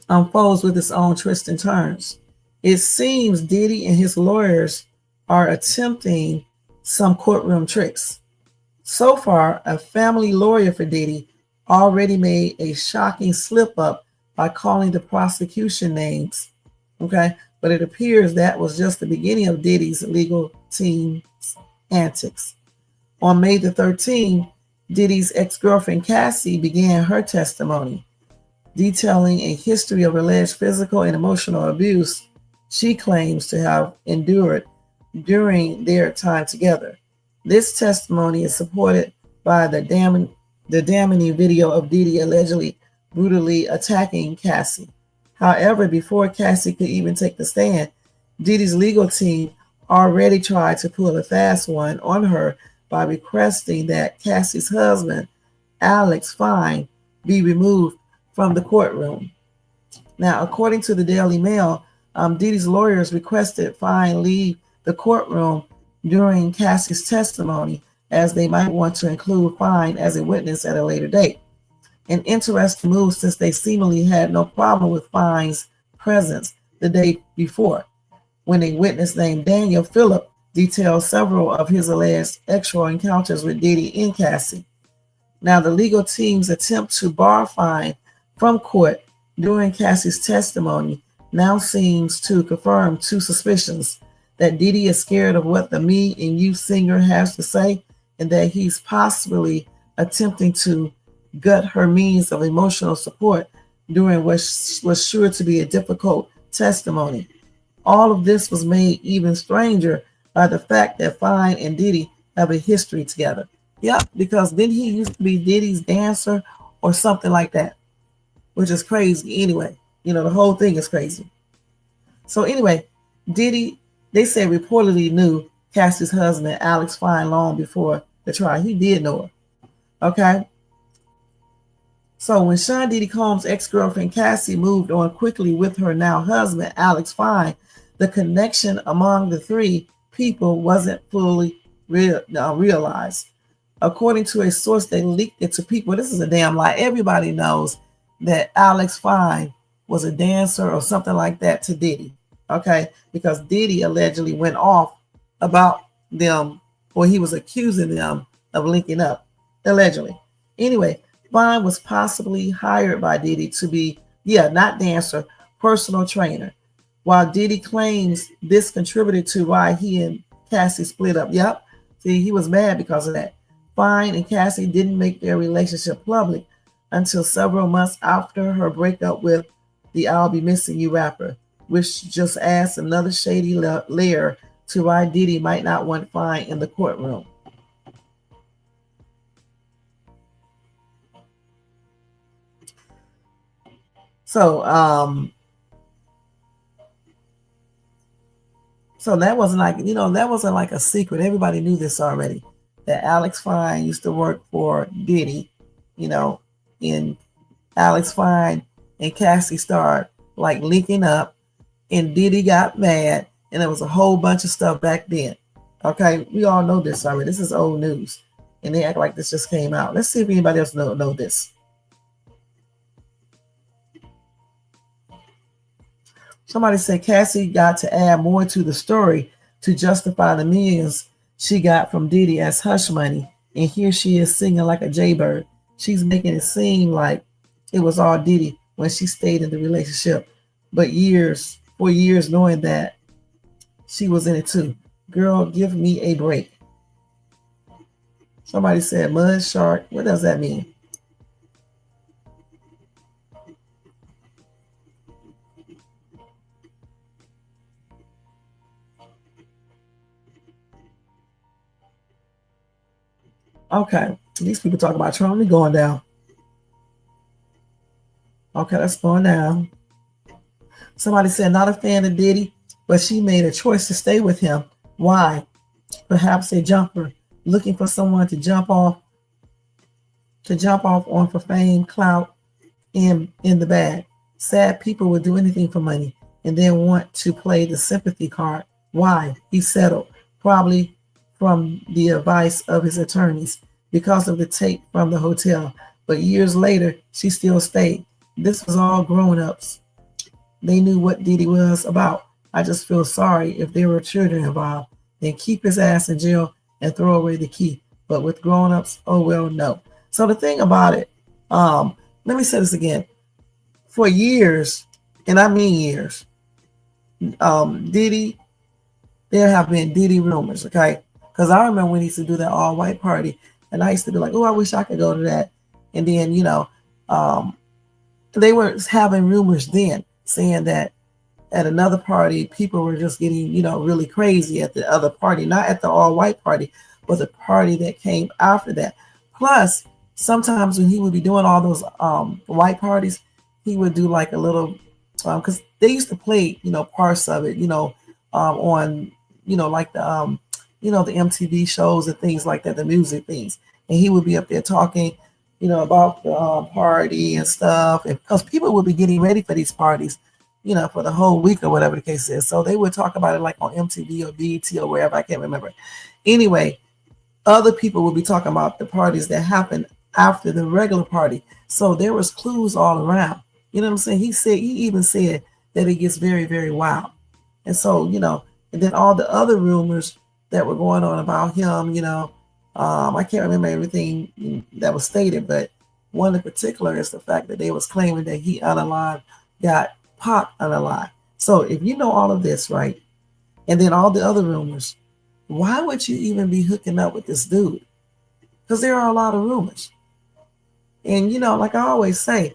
unfolds with its own twists and turns, it seems Diddy and his lawyers are attempting some courtroom tricks. So far, a family lawyer for Diddy already made a shocking slip up by calling the prosecution names. Okay, but it appears that was just the beginning of Diddy's legal team's antics. On May the 13th, Diddy's ex-girlfriend Cassie began her testimony, detailing a history of alleged physical and emotional abuse she claims to have endured during their time together. This testimony is supported by the damning video of Diddy allegedly brutally attacking Cassie. However, before Cassie could even take the stand, Diddy's legal team already tried to pull a fast one on her by requesting that Cassie's husband, Alex Fine, be removed from the courtroom. Now, according to the Daily Mail, Diddy's lawyers requested Fine leave the courtroom during Cassie's testimony, as they might want to include Fine as a witness at a later date. An interesting move, since they seemingly had no problem with Fine's presence the day before, when a witness named Daniel Phillip detailed several of his alleged sexual encounters with Diddy and Cassie. Now, the legal team's attempt to bar Fine from court during Cassie's testimony now seems to confirm two suspicions: that Diddy is scared of what the Me and You singer has to say, and that he's possibly attempting to gut her means of emotional support during what was sure to be a difficult testimony. All of this was made even stranger by the fact that Fine and Diddy have a history together. Yep, because then he used to be Diddy's dancer or something like that, which is crazy anyway. The whole thing is crazy. So anyway, Diddy, they say, reportedly knew Cassie's husband, Alex Fine, long before the trial. He did know her. Okay. So when Sean Diddy Combs' ex-girlfriend Cassie moved on quickly with her now husband, Alex Fine, the connection among the three people wasn't fully realized. According to a source, they leaked it to people. This is a damn lie. Everybody knows that Alex Fine was a dancer or something like that to Diddy. Okay, because Diddy allegedly went off about them, or he was accusing them of linking up, allegedly. Anyway, Fine was possibly hired by Diddy to be, not dancer, personal trainer. While Diddy claims this contributed to why he and Cassie split up. Yep. See, he was mad because of that. Fine and Cassie didn't make their relationship public until several months after her breakup with the I'll Be Missing You rapper, which just adds another shady layer to why Diddy might not want Fine in the courtroom. So, so that wasn't like a secret. Everybody knew this already. That Alex Fine used to work for Diddy, and Alex Fine and Cassie started like linking up, and Diddy got mad, and there was a whole bunch of stuff back then. Okay, we all know this already. This is old news, and they act like this just came out. Let's see if anybody else know this. Somebody said Cassie got to add more to the story to justify the millions she got from Diddy as hush money, and here she is singing like a jaybird. She's making it seem like it was all Diddy when she stayed in the relationship, but for years knowing that she was in it too. Girl, give me a break. Somebody said mud shark. What does that mean? Okay, these people talk about Trump going down. Okay, let's go down. Somebody said, not a fan of Diddy, but she made a choice to stay with him. Why? Perhaps a jumper, looking for someone to jump off on for fame, clout, in the bag. Sad people would do anything for money and then want to play the sympathy card. Why? He settled, probably from the advice of his attorneys, because of the tape from the hotel. But years later, she still stayed. This was all grown ups. They knew what Diddy was about. I just feel sorry if there were children involved. Then keep his ass in jail and throw away the key. But with grown ups, oh well, no. So the thing about it, let me say this again. For years, and I mean years, Diddy, there have been Diddy rumors, okay? Because I remember when he used to do that all white party, and I used to be like, oh, I wish I could go to that. And then, um, they were having rumors then saying that at another party, people were just getting, really crazy at the other party, not at the all white party, but the party that came after that. Plus, sometimes when he would be doing all those white parties, he would do like a little, because they used to play, parts of it, on, like the MTV shows and things like that, the music things. And he would be up there talking, about the party and stuff. And because people would be getting ready for these parties, for the whole week or whatever the case is. So they would talk about it like on MTV or BET or wherever, I can't remember. Anyway, other people would be talking about the parties that happened after the regular party. So there was clues all around. You know what I'm saying? He even said that it gets very, very wild. And so, and then all the other rumors that were going on about him, I can't remember everything that was stated, but one in particular is the fact that they was claiming that he unalive got Pac unalive. So if you know all of this, right, and then all the other rumors, why would you even be hooking up with this dude? Because there are a lot of rumors. And, like I always say,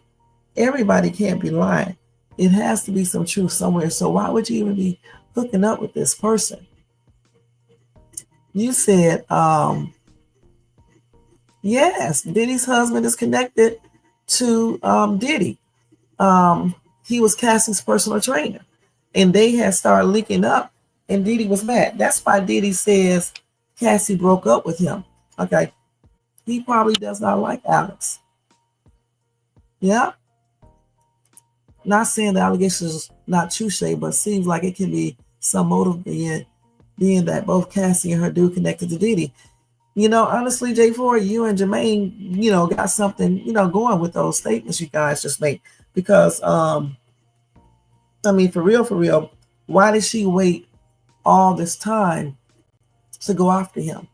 everybody can't be lying. It has to be some truth somewhere. So why would you even be hooking up with this person? You said, yes, Diddy's husband is connected to Diddy. He was Cassie's personal trainer. And they had started linking up, and Diddy was mad. That's why Diddy says Cassie broke up with him. Okay. He probably does not like Alex. Yeah. Not saying the allegations is not true, Shay, but seems like it can be some motive being that both Cassie and her dude connected to Diddy. Honestly, J4, you and Jermaine, got something, going with those statements you guys just made. Because, for real, why did she wait all this time to go after him?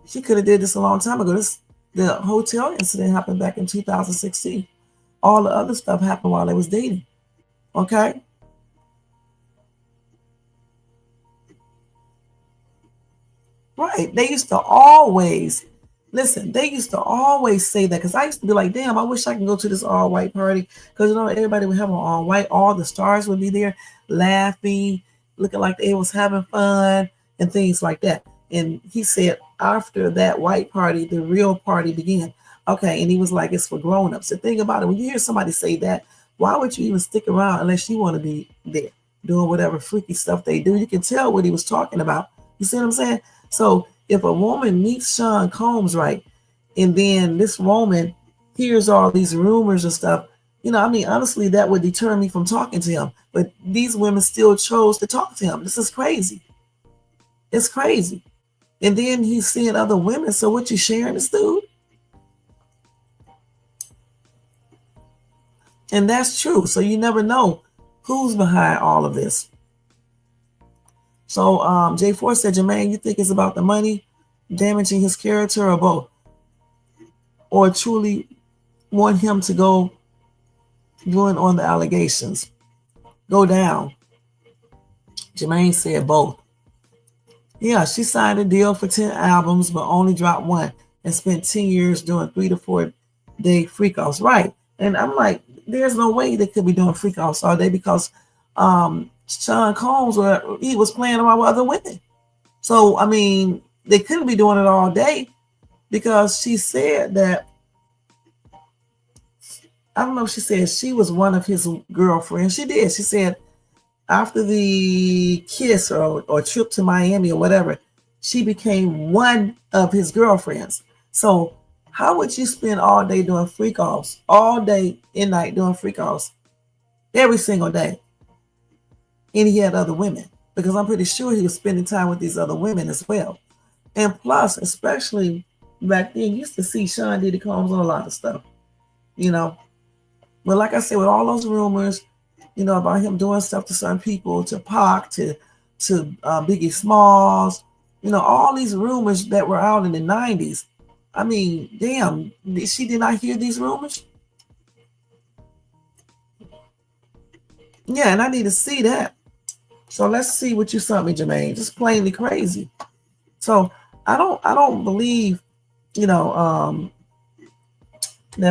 She could have did this a long time ago. The hotel incident happened back in 2016. All the other stuff happened while they was dating. Okay? Right. They used to always say that, because I used to be like, damn, I wish I could go to this all white party, because everybody would have on all white, all the stars would be there laughing, looking like they was having fun and things like that. And he said after that white party, the real party began. Okay, and he was like, it's for grown-ups. The thing about it, when you hear somebody say that, why would you even stick around unless you want to be there doing whatever freaky stuff they do? You can tell what he was talking about. You see what I'm saying? So if a woman meets Sean Combs, right, and then this woman hears all these rumors and stuff, honestly, that would deter me from talking to him. But these women still chose to talk to him. This is crazy. It's crazy. And then he's seeing other women. So what, you sharing this dude? And that's true. So you never know who's behind all of this. So J4 said, Jermaine, you think it's about the money, damaging his character, or both? Or truly want him to go going on the allegations? Go down. Jermaine said both. Yeah, she signed a deal for 10 albums, but only dropped one, and spent 10 years doing 3 to 4 day freak-offs. Right. And I'm like, there's no way they could be doing freak-offs all day, because Sean Combs, he was playing around with other women. So, they couldn't be doing it all day, because she said that I don't know if she said she was one of his girlfriends. She did. She said after the kiss or trip to Miami or whatever, she became one of his girlfriends. So how would you spend all day doing freak offs, all day and night doing freak offs, every single day? And he had other women, because I'm pretty sure he was spending time with these other women as well. And plus, especially back then, you used to see Sean Diddy Combs on a lot of stuff, you know. But like I said, with all those rumors, about him doing stuff to certain people, to Pac, to Biggie Smalls, all these rumors that were out in the 90s. I mean, damn, she did not hear these rumors? Yeah, and I need to see that. So let's see what you sent me, Jermaine. Just plainly crazy. So I don't believe, there's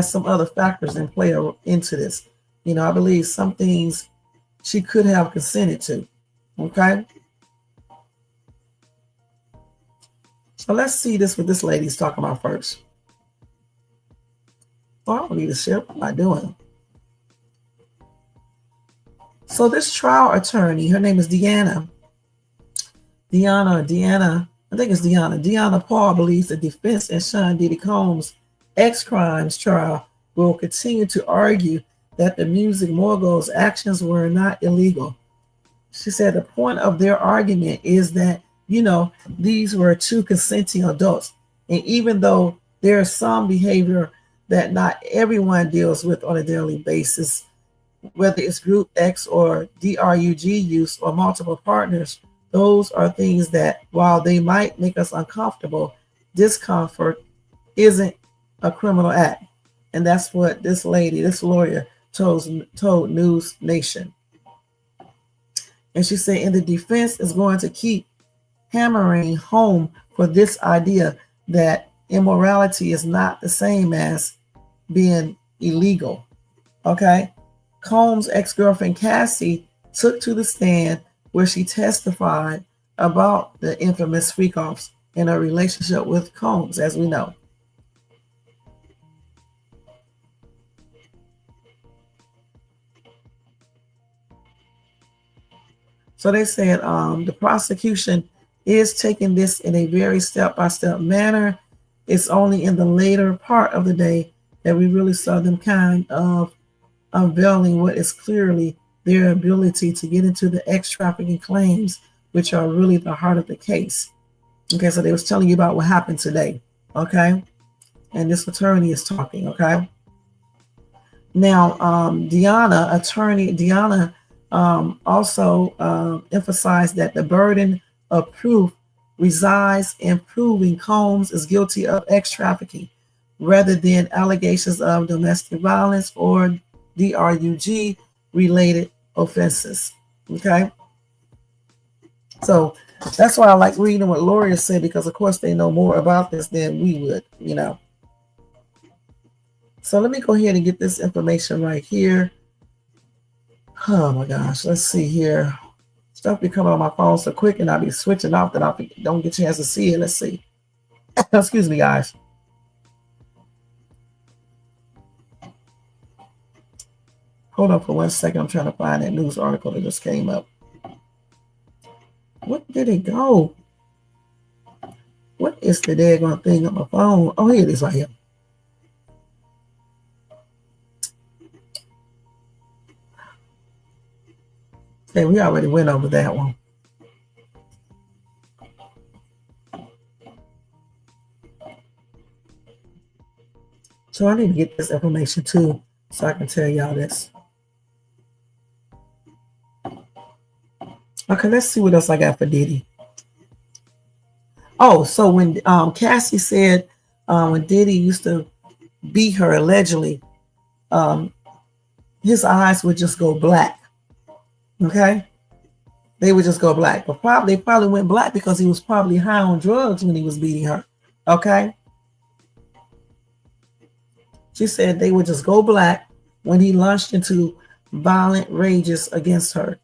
some other factors in play into this. I believe some things she could have consented to. Okay. So let's see what this lady's talking about first. Well, I don't need to share. What am I doing? So this trial attorney, her name is Deanna. I think it's Deanna. Deanna Paul believes the defense in Sean Diddy Combs' ex-crimes trial will continue to argue that the music mogul's actions were not illegal. She said the point of their argument is that, these were two consenting adults. And even though there is some behavior that not everyone deals with on a daily basis, whether it's group X or DRUG use or multiple partners, those are things that, while they might make us uncomfortable, discomfort isn't a criminal act. And that's what this lawyer, told News Nation. And she said, and the defense is going to keep hammering home for this idea that immorality is not the same as being illegal. Okay. Combs' ex-girlfriend Cassie took to the stand where she testified about the infamous freak-offs in her relationship with Combs, as we know. So they said the prosecution is taking this in a very step-by-step manner. It's only in the later part of the day that we really saw them kind of unveiling what is clearly their ability to get into the ex-trafficking claims, which are really the heart of the case. Okay, so they was telling you about what happened today. Okay, and this attorney is talking. Okay, now attorney Deanna also emphasized that the burden of proof resides in proving Combs is guilty of ex-trafficking rather than allegations of domestic violence or DRUG related offenses. Okay, so that's why I like reading what lawyers say, because of course they know more about this than we would, So let me go ahead and get this information right here. Oh my gosh, let's see here. Stuff be coming on my phone so quick, and I'll be switching off that I don't get a chance to see it. Let's see. Excuse me, guys. Hold on for 1 second. I'm trying to find that news article that just came up. What did it go? What is the daggone thing on my phone? Oh, here it is right here. Okay, we already went over that one. So I need to get this information too, so I can tell y'all this. Okay, let's see what else I got for Diddy. Oh, so when Cassie said when Diddy used to beat her allegedly, his eyes would just go black. Okay, they would just go black. But they probably went black because he was probably high on drugs when he was beating her. Okay, she said they would just go black when he launched into violent rages against her.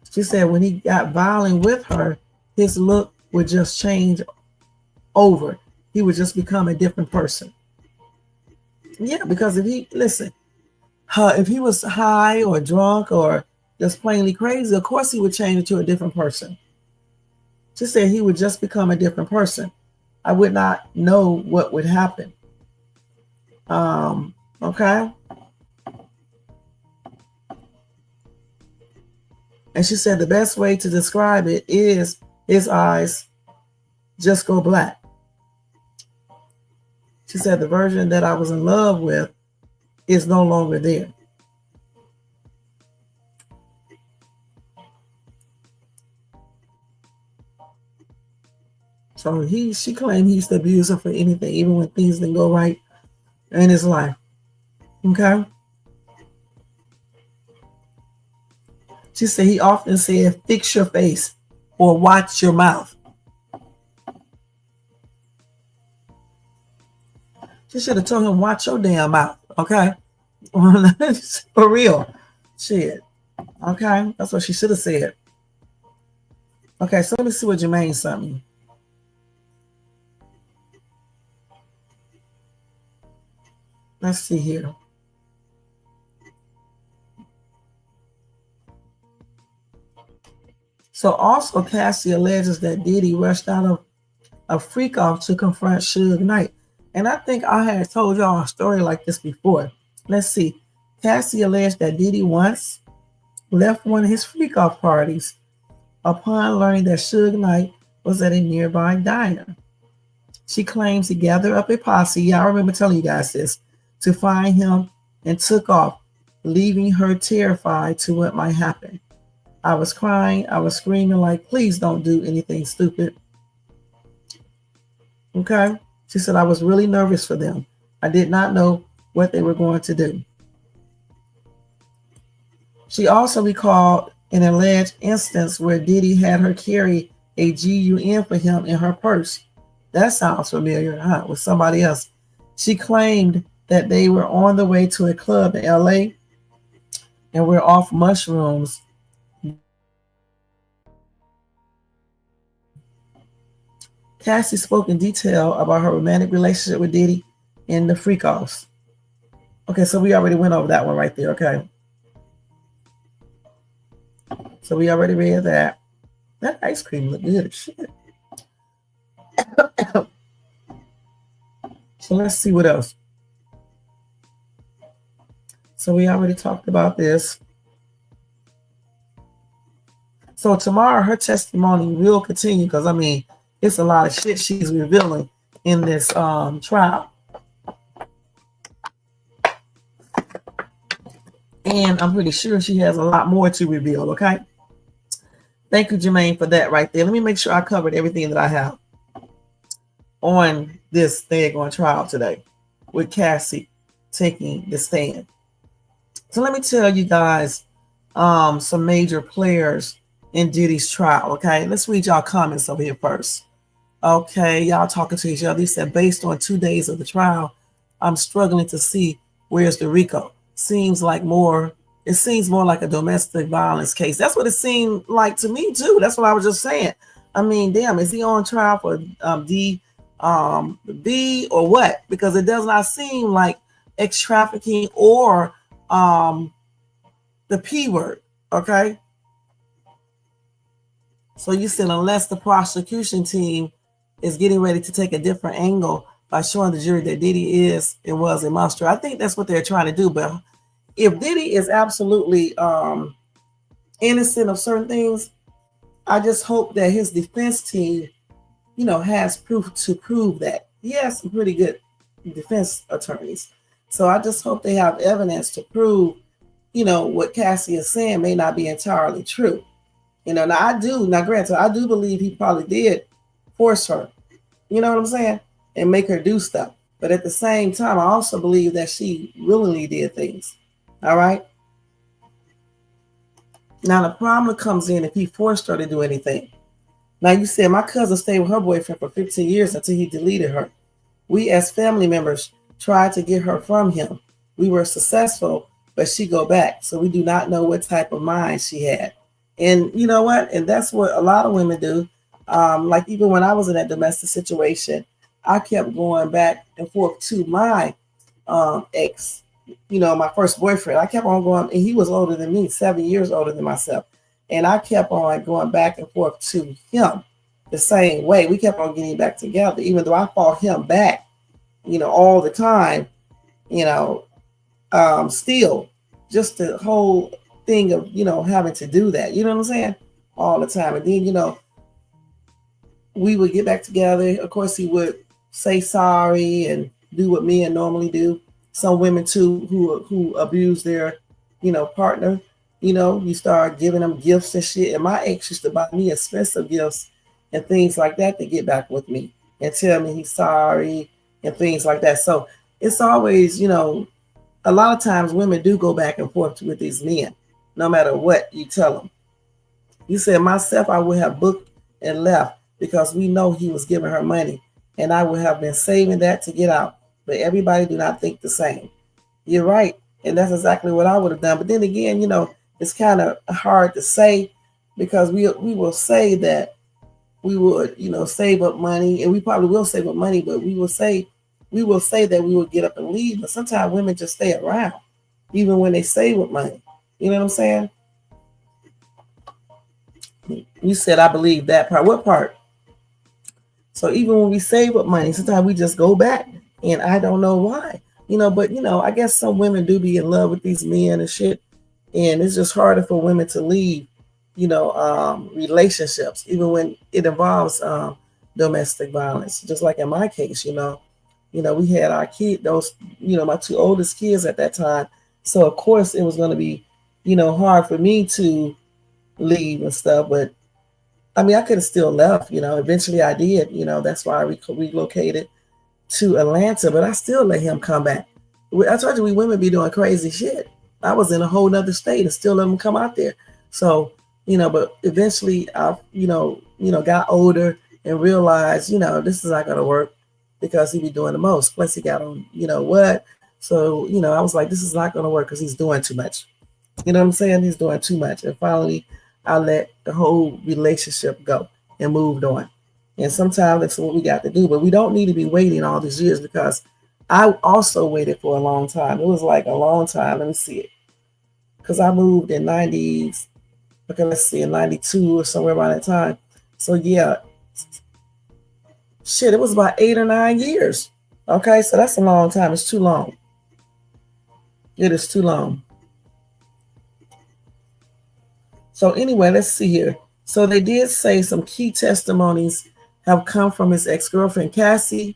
She said when he got violent with her, his look would just change over. He would just become a different person. Yeah, because if he was high or drunk or just plainly crazy, of course he would change into a different person. She said he would just become a different person. I would not know what would happen. Okay. And she said the best way to describe it is his eyes just go black. She said the version that I was in love with is no longer there. So she claimed he used to abuse her for anything, even when things didn't go right in his life. Okay. She said he often said, fix your face or watch your mouth. She should have told him, watch your damn mouth. Okay. For real. Shit. Okay. That's what she should have said. Okay. So let me see what Jermaine sent me. Let's see here. So also Cassie alleges that Diddy rushed out of a freak off to confront Suge Knight. And I think I had told y'all a story like this before. Let's see. Cassie alleged that Diddy once left one of his freak off parties upon learning that Suge Knight was at a nearby diner. She claims he gathered up a posse, I remember telling you guys this, to find him and took off, leaving her terrified to what might happen. I was crying, I was screaming like, please don't do anything stupid. Okay? She said, I was really nervous for them. I did not know what they were going to do. She also recalled an alleged instance where Diddy had her carry a GUN for him in her purse. That sounds familiar, huh? With somebody else. She claimed that they were on the way to a club in LA and were off mushrooms. Cassie spoke in detail about her romantic relationship with Diddy and the freak offs. Okay, so we already went over that one right there, okay? So we already read that. That ice cream looked good as shit. So let's see what else. So we already talked about this. So tomorrow her testimony will continue because I mean it's a lot of shit she's revealing in this trial. And I'm pretty sure she has a lot more to reveal, okay? Thank you, Jermaine, for that right there. Let me make sure I covered everything that I have on this daggone trial today with Cassie taking the stand. So let me tell you guys some major players in Diddy's trial, okay? Let's read y'all comments over here first. Okay, y'all talking to each other. He said, based on 2 days of the trial, I'm struggling to see where's the RICO. It seems more like a domestic violence case. That's what it seemed like to me too. That's what I was just saying. I mean, damn, is he on trial for D B or what? Because it does not seem like ex trafficking or the P word. Okay. So you said unless the prosecution team is getting ready to take a different angle by showing the jury that Diddy is and was a monster. I think that's what they're trying to do. But if Diddy is absolutely innocent of certain things, I just hope that his defense team, has proof to prove that. He has some pretty good defense attorneys. So I just hope they have evidence to prove, what Cassie is saying may not be entirely true. Now granted, I do believe he probably did force her, you know what I'm saying? And make her do stuff. But at the same time, I also believe that she willingly did things. All right. Now the problem comes in if he forced her to do anything. Now you said my cousin stayed with her boyfriend for 15 years until he deleted her. We as family members tried to get her from him. We were successful, but she go back. So we do not know what type of mind she had. And you know what? And that's what a lot of women do. Like even when I was in that domestic situation, I kept going back and forth to my ex, my first boyfriend. I kept on going, and he was older than me, 7 years older than myself. And I kept on going back and forth to him the same way. We kept on getting back together, even though I fought him back, all the time, you know, still just the whole thing of, having to do that, you know what I'm saying? All the time. And then, we would get back together. Of course, he would say sorry and do what men normally do. Some women too who abuse their, partner. You start giving them gifts and shit. And my ex used to buy me expensive gifts and things like that to get back with me and tell me he's sorry and things like that. So it's always, a lot of times women do go back and forth with these men, no matter what you tell them. You said myself, I would have booked and left because we know he was giving her money, and I would have been saving that to get out. But everybody do not think the same. You're right, and that's exactly what I would have done. But then again, it's kind of hard to say because we will say that we would, save up money, and we probably will save up money, but we will say that we will get up and leave. But sometimes women just stay around, even when they save up money. You know what I'm saying? You said I believe that part. What part? So even when we save up money, sometimes we just go back, and I don't know why. But I guess some women do be in love with these men and shit, and it's just harder for women to leave, relationships, even when it involves domestic violence. Just like in my case, we had our kid, those, my two oldest kids at that time. So of course it was going to be, hard for me to leave and stuff. But I mean, I could have still left, eventually I did, that's why I relocated to Atlanta, but I still let him come back. I told you we women be doing crazy shit. I was in a whole nother state and still let him come out there. So, but eventually I, got older and realized, this is not going to work because he be doing the most. Plus he got on, what? So, I was like, this is not going to work because he's doing too much. You know what I'm saying? He's doing too much. And finally, I let the whole relationship go and moved on. And sometimes that's what we got to do. But we don't need to be waiting all these years because I also waited for a long time. It was like a long time. Let me see it. Because I moved in 90s. Okay, let's see, in 92 or somewhere around that time. So yeah, shit, it was about 8 or 9 years. Okay, so that's a long time. It's too long. It is too long. So anyway, let's see here. So they did say some key testimonies have come from his ex-girlfriend, Cassie,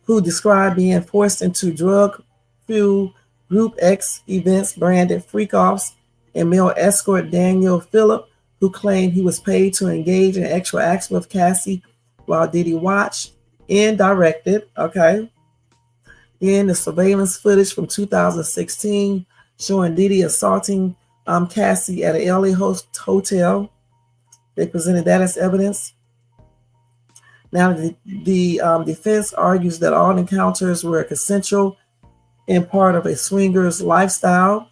who described being forced into drug-fueled Group X events branded freak-offs, and male escort Daniel Phillip, who claimed he was paid to engage in actual acts with Cassie while Diddy watched and directed. Okay. Then the surveillance footage from 2016 showing Diddy assaulting Cassie at an LA hotel. They presented that as evidence. Now, the defense argues that all encounters were consensual and part of a swinger's lifestyle.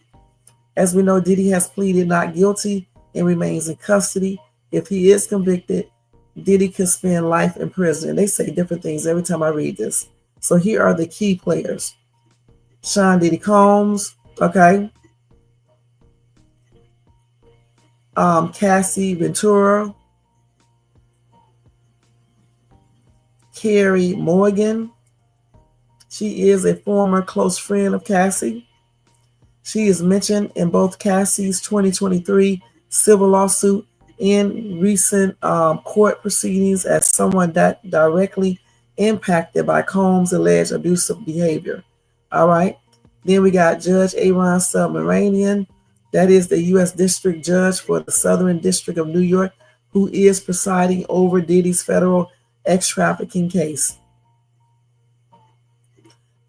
As we know, Diddy has pleaded not guilty and remains in custody. If he is convicted, Diddy could spend life in prison. And they say different things every time I read this. So here are the key players. Sean Diddy Combs, okay. Cassie Ventura, Carrie Morgan. She is a former close friend of Cassie. She is mentioned in both Cassie's 2023 civil lawsuit and recent court proceedings as someone that directly impacted by Combs' alleged abusive behavior. All right. Then we got Judge Aaron Submaranian. That is the U.S. District Judge for the Southern District of New York, who is presiding over Diddy's federal ex-trafficking case.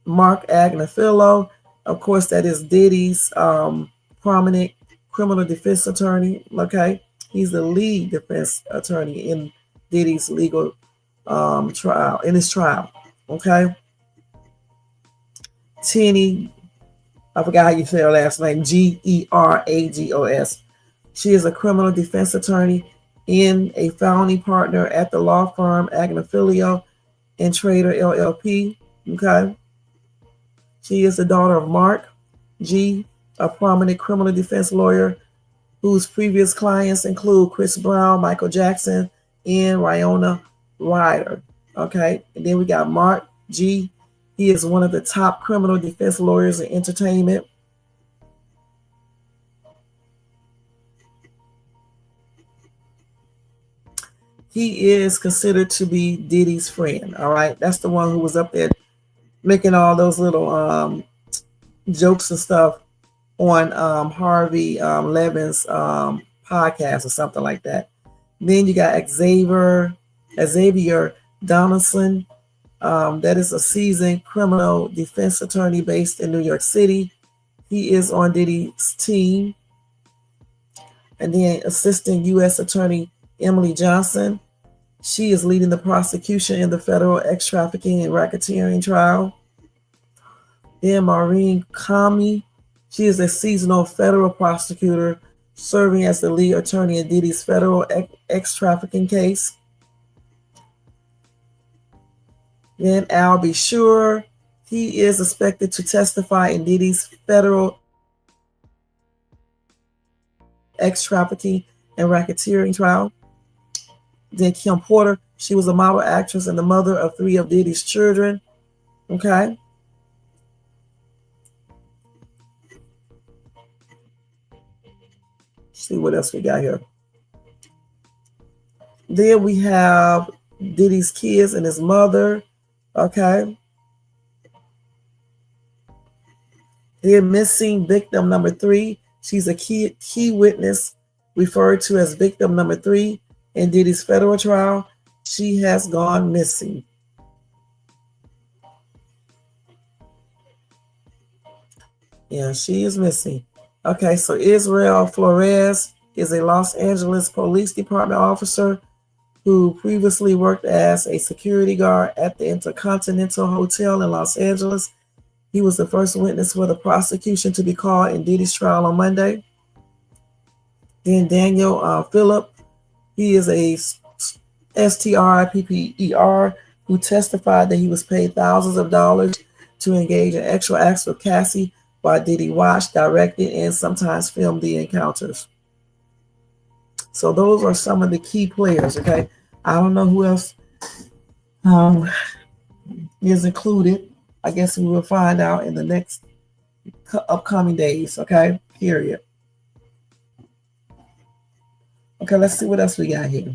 Mark Agnafilo, of course, that is Diddy's prominent criminal defense attorney. Okay, he's the lead defense attorney in Diddy's legal trial, in his trial. Okay, Tenny, I forgot how you say her last name, Geragos. She is a criminal defense attorney and a founding partner at the law firm Agnafilo and Trader LLP. Okay. She is the daughter of Mark G., a prominent criminal defense lawyer whose previous clients include Chris Brown, Michael Jackson, and Riona Ryder. Okay, and then we got Mark G. He is one of the top criminal defense lawyers in entertainment. He is considered to be Diddy's friend. All right, that's the one who was up there making all those little jokes and stuff on Harvey Levin's podcast or something like that. Then you got Xavier Donaldson. That is a seasoned criminal defense attorney based in New York City. He is on Diddy's team. And then Assistant U.S. Attorney Emily Johnson. She is leading the prosecution in the federal ex-trafficking and racketeering trial. Then Maureen Comey. She is a seasonal federal prosecutor serving as the lead attorney in Diddy's federal ex-trafficking case. Then Al B. Sure. He is expected to testify in Diddy's federal ex-trafficking and racketeering trial. Then Kim Porter. She was a model actress and the mother of 3 of Diddy's children. Okay. See what else we got here. Then we have Diddy's kids and his mother. Okay. Then missing victim number 3. She's a key witness referred to as victim number 3 in Diddy's federal trial. She has gone missing. Yeah, she is missing. Okay, so Israel Flores is a Los Angeles Police Department officer who previously worked as a security guard at the Intercontinental Hotel in Los Angeles. He was the first witness for the prosecution to be called in Diddy's trial on Monday. Then Daniel Phillip, he is a STRIPPER who testified that he was paid thousands of dollars to engage in extra acts with Cassie while Diddy watched, directed, and sometimes filmed the encounters. So those are some of the key players, okay? I don't know who else is included. I guess we will find out in the next upcoming days, okay? Period. Okay, let's see what else we got here.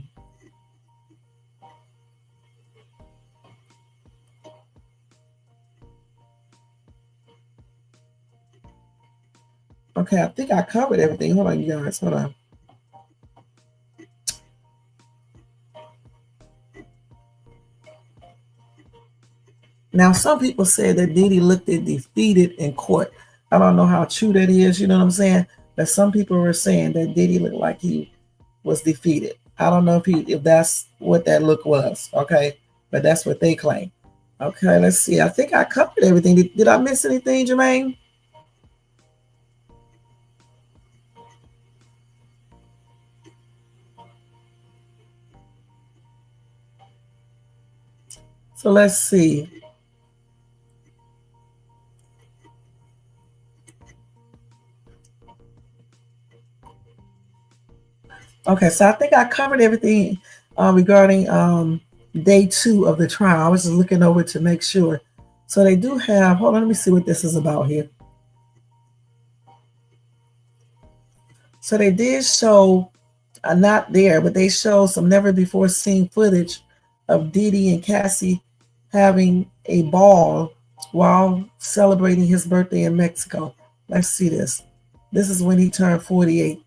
Okay, I think I covered everything. Hold on, you guys. Hold on. Now, some people said that Diddy looked defeated in court. I don't know how true that is, you know what I'm saying? But some people were saying that Diddy looked like he was defeated. I don't know if that's what that look was, okay? But that's what they claim. Okay, let's see. I think I covered everything. Did I miss anything, Jermaine? So let's see. Okay, so I think I covered everything regarding day 2 of the trial. I was just looking over to make sure. So they do have, hold on, let me see what this is about here. So they did show, not there, but they showed some never before seen footage of Diddy and Cassie having a ball while celebrating his birthday in Mexico. Let's see this. This is when he turned 48.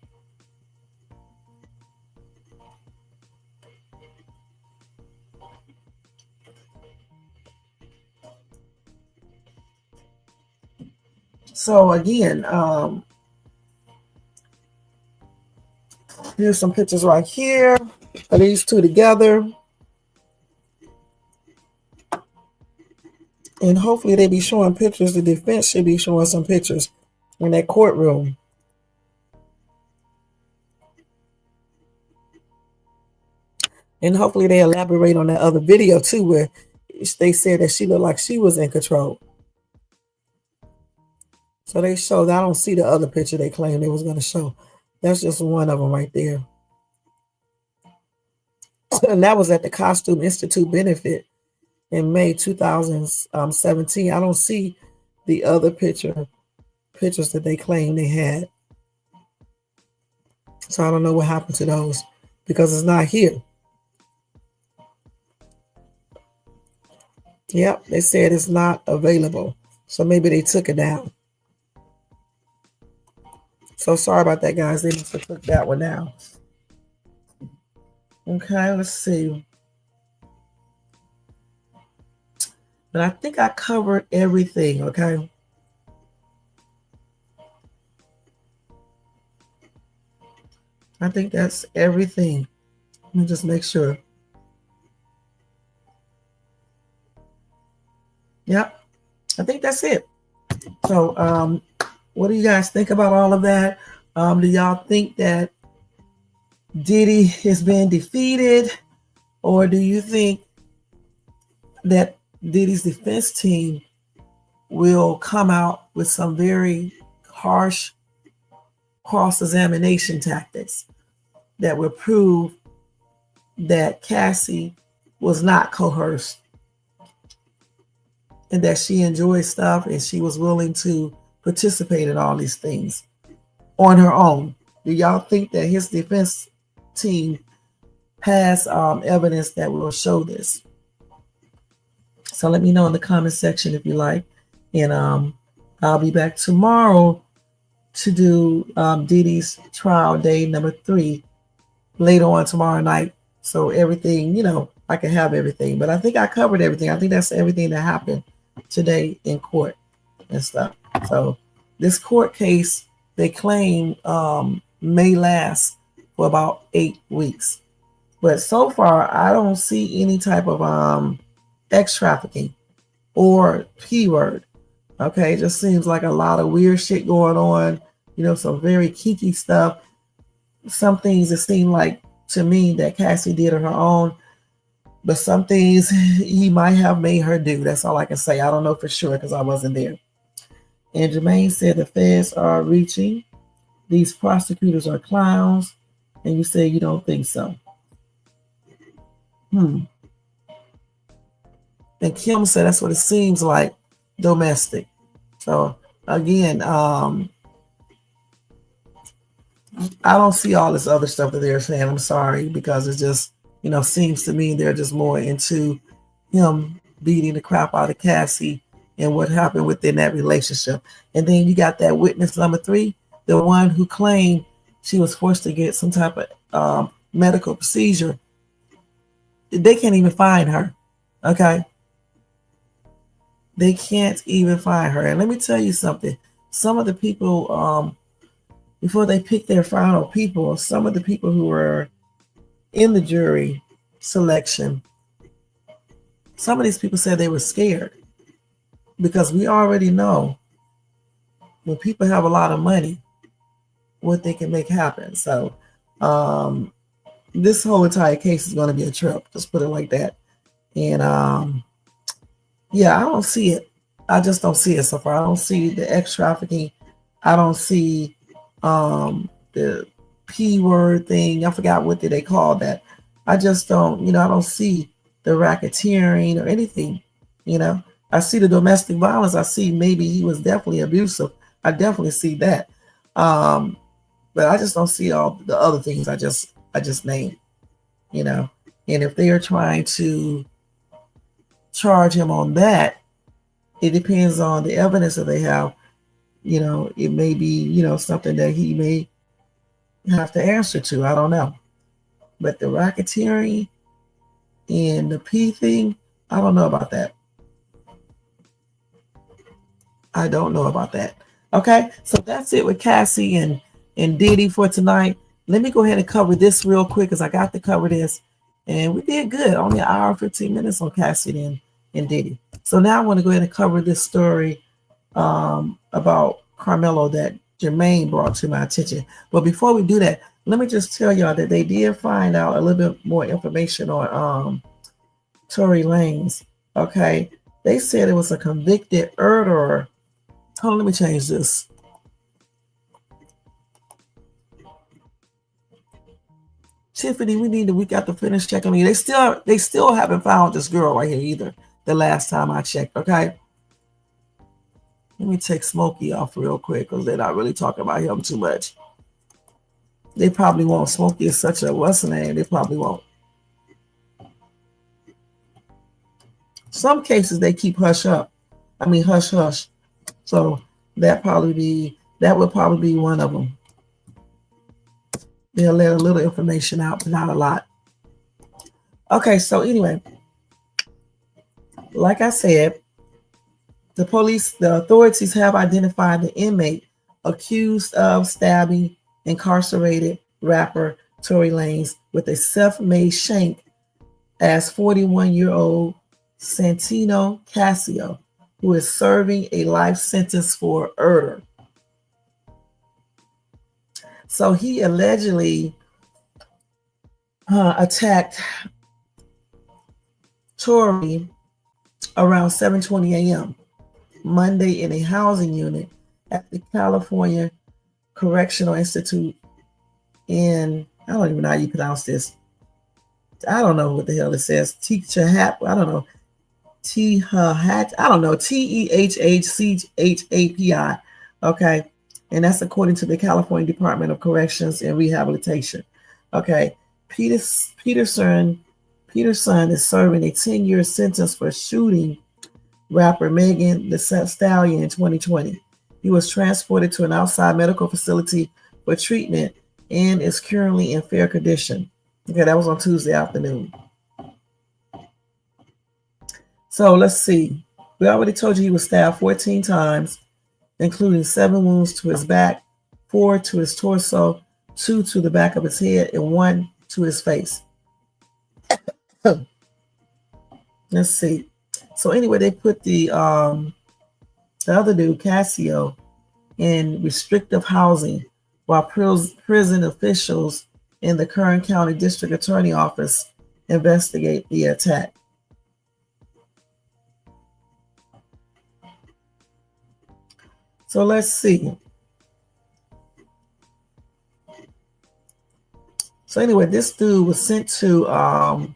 So again, here's some pictures right here of these two together. And hopefully they be showing pictures. The defense should be showing some pictures in that courtroom. And hopefully they elaborate on that other video too, where they said that she looked like she was in control. So they showed, I don't see the other picture they claimed they was going to show. That's just one of them right there. And that was at the Costume Institute benefit in May 2017. I don't see the other pictures that they claim they had. So I don't know what happened to those because it's not here. Yep, they said it's not available. So maybe they took it down. So sorry about that, guys. They must have took that one down. Okay, let's see. But I think I covered everything, okay? I think that's everything. Let me just make sure. Yep, I think that's it. So, what do you guys think about all of that? Do y'all think that Diddy is being defeated? Or do you think that Diddy's defense team will come out with some very harsh cross-examination tactics that will prove that Cassie was not coerced and that she enjoyed stuff and she was willing to participate in all these things on her own? Do y'all think that his defense team has evidence that will show this? So let me know in the comment section if you like. And I'll be back tomorrow to do Diddy's trial day number 3 later on tomorrow night. So everything, I can have everything. But I think I covered everything. I think that's everything that happened today in court and stuff. So this court case, they claim may last for about 8 weeks. But so far, I don't see any type of X trafficking or P word. Okay, it just seems like a lot of weird shit going on. Some very kinky stuff. Some things it seemed like to me that Cassie did on her own, but some things he might have made her do. That's all I can say. I don't know for sure because I wasn't there. And Jermaine said the feds are reaching. These prosecutors are clowns. And you say you don't think so. And Kim said that's what it seems like, domestic. So again, I don't see all this other stuff that they're saying. I'm sorry, because it just, seems to me they're just more into him beating the crap out of Cassie and what happened within that relationship. And then you got that witness number 3, the one who claimed she was forced to get some type of medical procedure. They can't even find her. Okay. They can't even find her. And let me tell you something. Some of the people, before they pick their final people, some of the people who were in the jury selection, some of these people said they were scared because we already know when people have a lot of money, what they can make happen. So this whole entire case is going to be a trip. Just put it like that. And yeah, I don't see it. I just don't see it so far. I don't see the X trafficking. I don't see the P word thing. I forgot what did they call that. I just don't, I don't see the racketeering or anything. I see the domestic violence. I see maybe he was definitely abusive. I definitely see that. But I just don't see all the other things I just named, and if they are trying to charge him on that, it depends on the evidence that they have. It may be, something that he may have to answer to. I don't know. But the racketeering and the P thing, I don't know about that. I don't know about that. Okay, so that's it with Cassie and Diddy for tonight. Let me go ahead and cover this real quick because I got to cover this. And we did good. Only an hour and 15 minutes on Cassie and Diddy. So now I want to go ahead and cover this story about Carmelo that Jermaine brought to my attention. But before we do that, let me just tell y'all that they did find out a little bit more information on Tory Lanez. Okay. They said it was a convicted murderer Hold on, let me change this. Tiffany, we got to finish checking me. They still haven't found this girl right here either. The last time I checked, okay? Let me take Smokey off real quick because they're not really talking about him too much. They probably won't. Smokey is such a what's the name? They probably won't. Some cases they keep hush up. I mean hush hush. So that would probably be one of them. They'll let a little information out, but not a lot. Okay, so anyway, like I said, the authorities have identified the inmate accused of stabbing incarcerated rapper Tory Lanez with a self-made shank as 41-year-old Santino Casio, who is serving a life sentence for murder. So he allegedly attacked Tory around 7:20 a.m. Monday in a housing unit at the California Correctional Institute in, I don't even know how you pronounce this. I don't know what the hell it says. Tehchapi. I don't know. Tehchapi. Okay. And that's according to the California Department of Corrections and Rehabilitation. Okay. Peterson is serving a 10-year sentence for shooting rapper Megan Thee Stallion in 2020. He was transported to an outside medical facility for treatment and is currently in fair condition. Okay, that was on Tuesday afternoon. So let's see. We already told you he was stabbed 14 times, including 7 wounds to his back, 4 to his torso, 2 to the back of his head, and 1 to his face. Let's see. So anyway, they put the other dude, Casio, in restrictive housing while prison officials in the Kern County District Attorney Office investigate the attack. So let's see. So anyway, this dude was sent to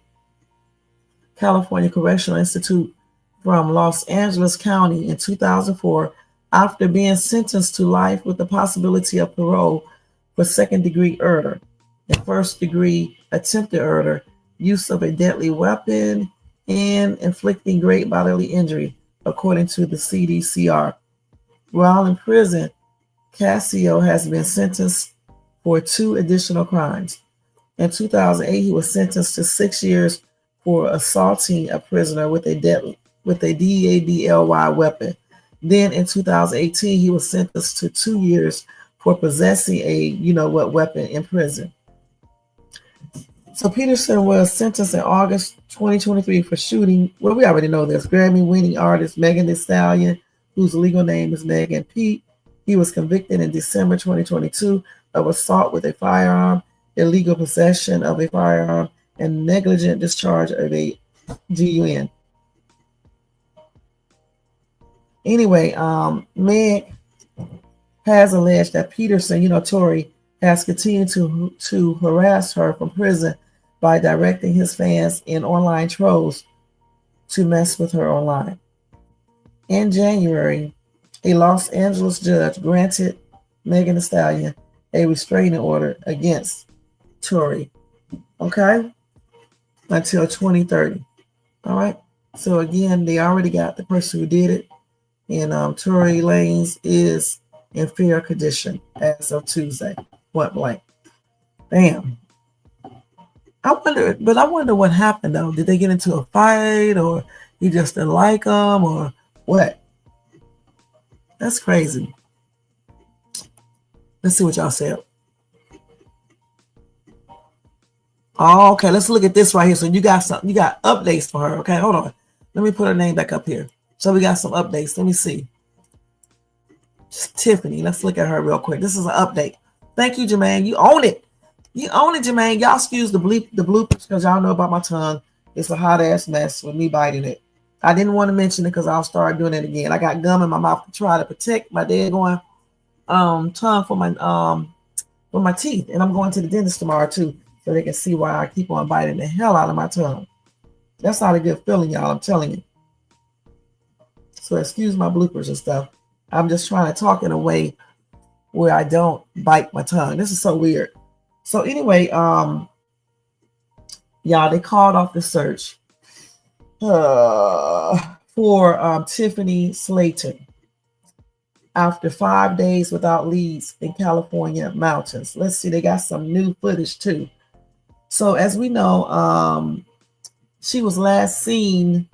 California Correctional Institute from Los Angeles County in 2004 after being sentenced to life with the possibility of parole for second-degree murder and first-degree attempted murder, use of a deadly weapon, and inflicting great bodily injury, according to the CDCR. While in prison, Casio has been sentenced for 2 additional crimes. In 2008, he was sentenced to 6 years for assaulting a prisoner with a DADLY weapon. Then in 2018, he was sentenced to 2 years for possessing a weapon in prison. So Peterson was sentenced in August 2023 for shooting, well, we already know this, Grammy-winning artist Megan Thee Stallion, whose legal name is Megan Pete. He was convicted in December 2022 of assault with a firearm, illegal possession of a firearm, and negligent discharge of a gun. Anyway, Meg has alleged that Peterson, Tory, has continued to harass her from prison by directing his fans and online trolls to mess with her online. In January, a Los Angeles judge granted Megan Thee Stallion a restraining order against Tory, okay, until 2030. All right. So again, they already got the person who did it, and Tory Lanez is in fair condition as of Tuesday. Point blank. Damn. I wonder what happened though. Did they get into a fight, or he just didn't like him, or what? That's crazy. Let's see what y'all said. Oh, okay, let's look at this right here. So you got updates for her. Okay, hold on. Let me put her name back up here. So we got some updates. Let me see. Tiffany, let's look at her real quick. This is an update. Thank you, Jermaine. You own it. You own it, Jermaine. Y'all excuse the bloopers because y'all know about my tongue. It's a hot ass mess with me biting it. I didn't want to mention it because I'll start doing it again. I got gum in my mouth to try to protect my daggone tongue for my teeth, and I'm going to the dentist tomorrow too, so they can see why I keep on biting the hell out of my tongue. That's not a good feeling, y'all. I'm telling you. So excuse my bloopers and stuff. I'm just trying to talk in a way where I don't bite my tongue. This is so weird. So anyway, y'all, they called off the search for Tiffany Slayton after 5 days without leads in California mountains. Let's see, they got some new footage too. So as we know, she was last seen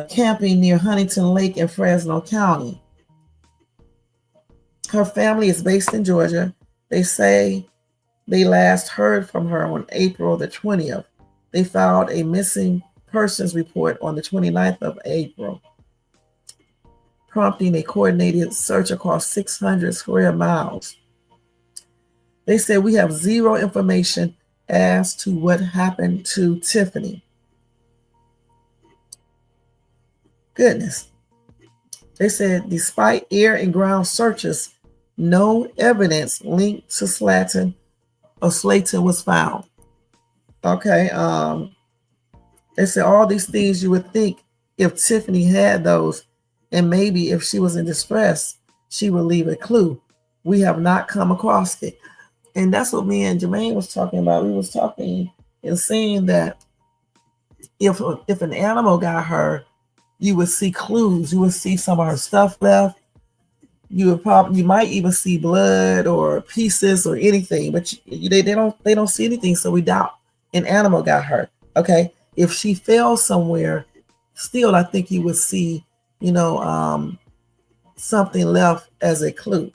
camping near Huntington Lake in Fresno County. Her family is based in Georgia. They say they last heard from her on April the 20th. They filed a missing persons report on the 29th of April, prompting a coordinated search across 600 square miles. They said we have zero information as to what happened to Tiffany. Goodness. They said despite air and ground searches, no evidence linked to Slayton was found. Okay. They said all these things you would think if Tiffany had those, and maybe if she was in distress, she would leave a clue. We have not come across it. And that's what me and Jermaine was talking about. We was talking and saying that if an animal got her, you would see clues. You would see some of her stuff left. You might even see blood or pieces or anything, but they don't see anything. So we doubt an animal got her. Okay, if she fell somewhere, still I think you would see, something left as a clue.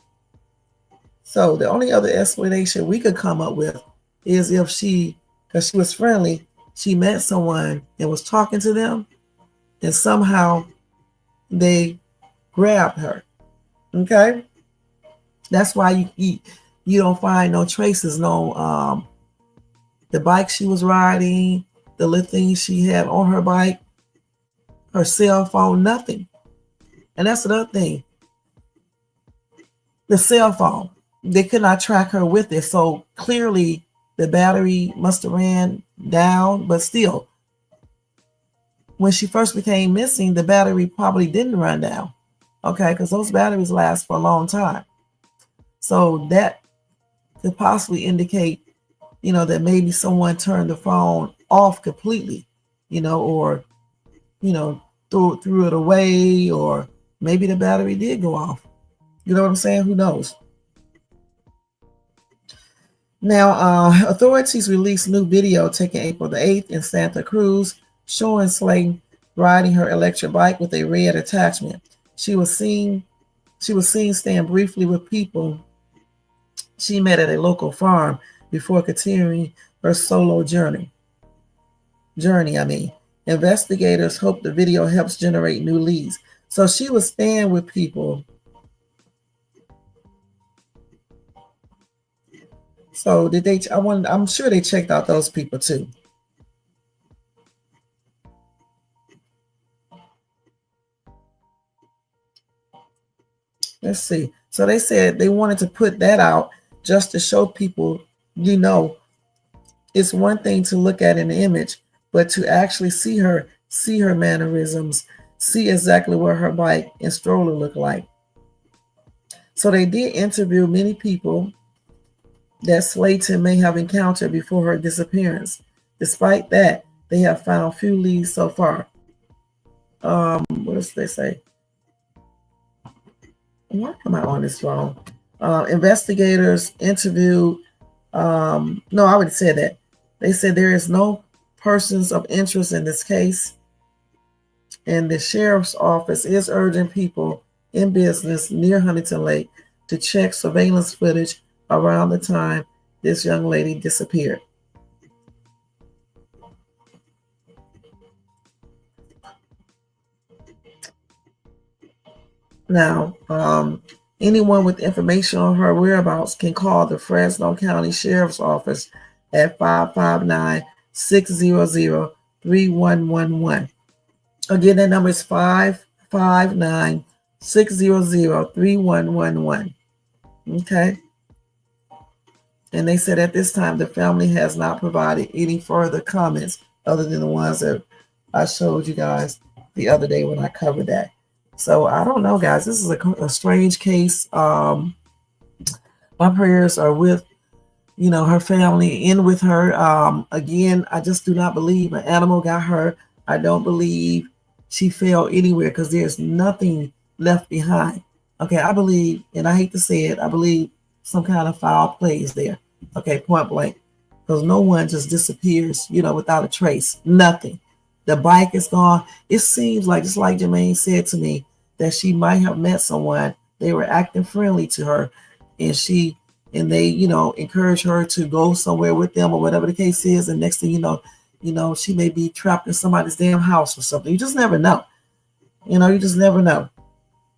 So the only other explanation we could come up with is if because she was friendly, she met someone and was talking to them, and somehow they grabbed her. Okay, that's why you don't find no traces, no the bike she was riding, the little things she had on her bike, her cell phone, nothing. And that's another thing. The cell phone, they could not track her with it, so clearly the battery must have ran down. But still, when she first became missing, the battery probably didn't run down. Okay, because those batteries last for a long time. So that could possibly indicate, that maybe someone turned the phone off completely, or, threw it away, or maybe the battery did go off. You know what I'm saying? Who knows? Now, authorities released new video taken April the 8th in Santa Cruz, showing Slayton riding her electric bike with a red attachment. She was seen staying briefly with people she met at a local farm before continuing her solo journey. Investigators hope the video helps generate new leads. So she was staying with people. So did they? I'm sure they checked out those people too. Let's see. So they said they wanted to put that out just to show people, it's one thing to look at an image, but to actually see her mannerisms, see exactly what her bike and stroller look like. So they did interview many people that Slayton may have encountered before her disappearance. Despite that, they have found few leads so far. What does they say? Why am I on this phone? Investigators interviewed. No, I already said that. They said there is no persons of interest in this case, and the sheriff's office is urging people in business near Huntington Lake to check surveillance footage around the time this young lady disappeared. Now, anyone with information on her whereabouts can call the Fresno County Sheriff's Office at 559-600-3111. Again, that number is 559-600-3111. Okay. And they said at this time, the family has not provided any further comments other than the ones that I showed you guys the other day when I covered that. So I don't know, guys. This is a strange case. My prayers are with, her family and with her. Again, I just do not believe an animal got her. I don't believe she fell anywhere because there's nothing left behind. Okay, I believe, and I hate to say it, I believe some kind of foul play is there. Okay, point blank. Because no one just disappears, without a trace. Nothing. The bike is gone. It seems like, just like Jermaine said to me, that she might have met someone. They were acting friendly to her, and they, encourage her to go somewhere with them or whatever the case is. And next thing you know, she may be trapped in somebody's damn house or something. You just never know. You just never know.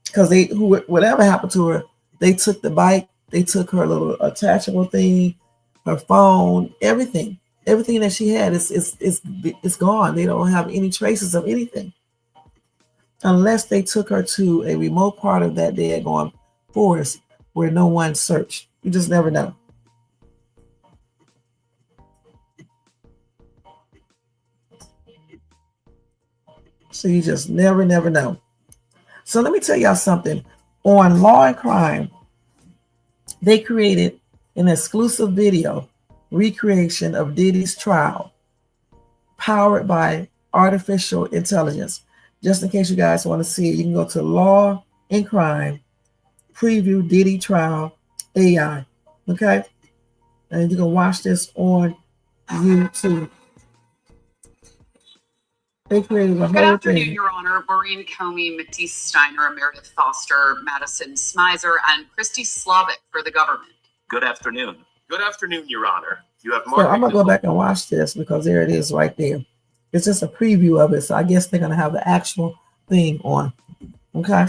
Because whatever happened to her, they took the bike, they took her little attachable thing, her phone, everything that she had is gone. They don't have any traces of anything, unless they took her to a remote part of that daggone forest where no one searched. You just never know. So you just never know. So let me tell y'all something. On Law and Crime, they created an exclusive video recreation of Diddy's trial, powered by artificial intelligence. Just in case you guys want to see it, you can go to Law and Crime, preview Diddy trial AI. Okay? And you can watch this on YouTube. They created a whole Good afternoon, thing. Your Honor. Maureen Comey, Matisse Steiner, Meredith Foster, Madison Smizer, and Christy Slavic for the government. Good afternoon. Good afternoon, Your Honor. You have So I'm going to go back and watch this because there it is right there. It's just a preview of it. So I guess they're going to have the actual thing on. Okay?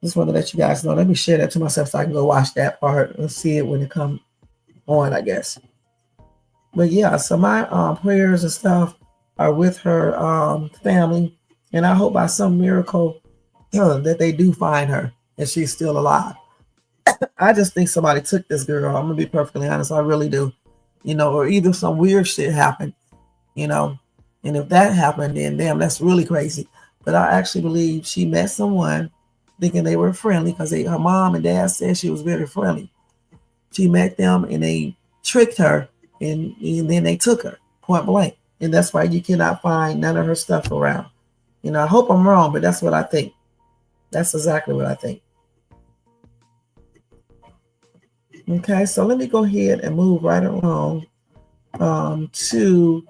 Just want to let you guys know. Let me share that to myself so I can go watch that part and see it when it comes on, I guess. But yeah, so my prayers and stuff are with her family. And I hope by some miracle that they do find her and she's still alive. I just think somebody took this girl. I'm going to be perfectly honest. I really do. Or either some weird shit happened, and if that happened, then damn, that's really crazy. But I actually believe she met someone thinking they were friendly because her mom and dad said she was very friendly. She met them and they tricked her and then they took her point blank. And that's why you cannot find none of her stuff around. I hope I'm wrong, but that's what I think. That's exactly what I think. Okay, so let me go ahead and move right along to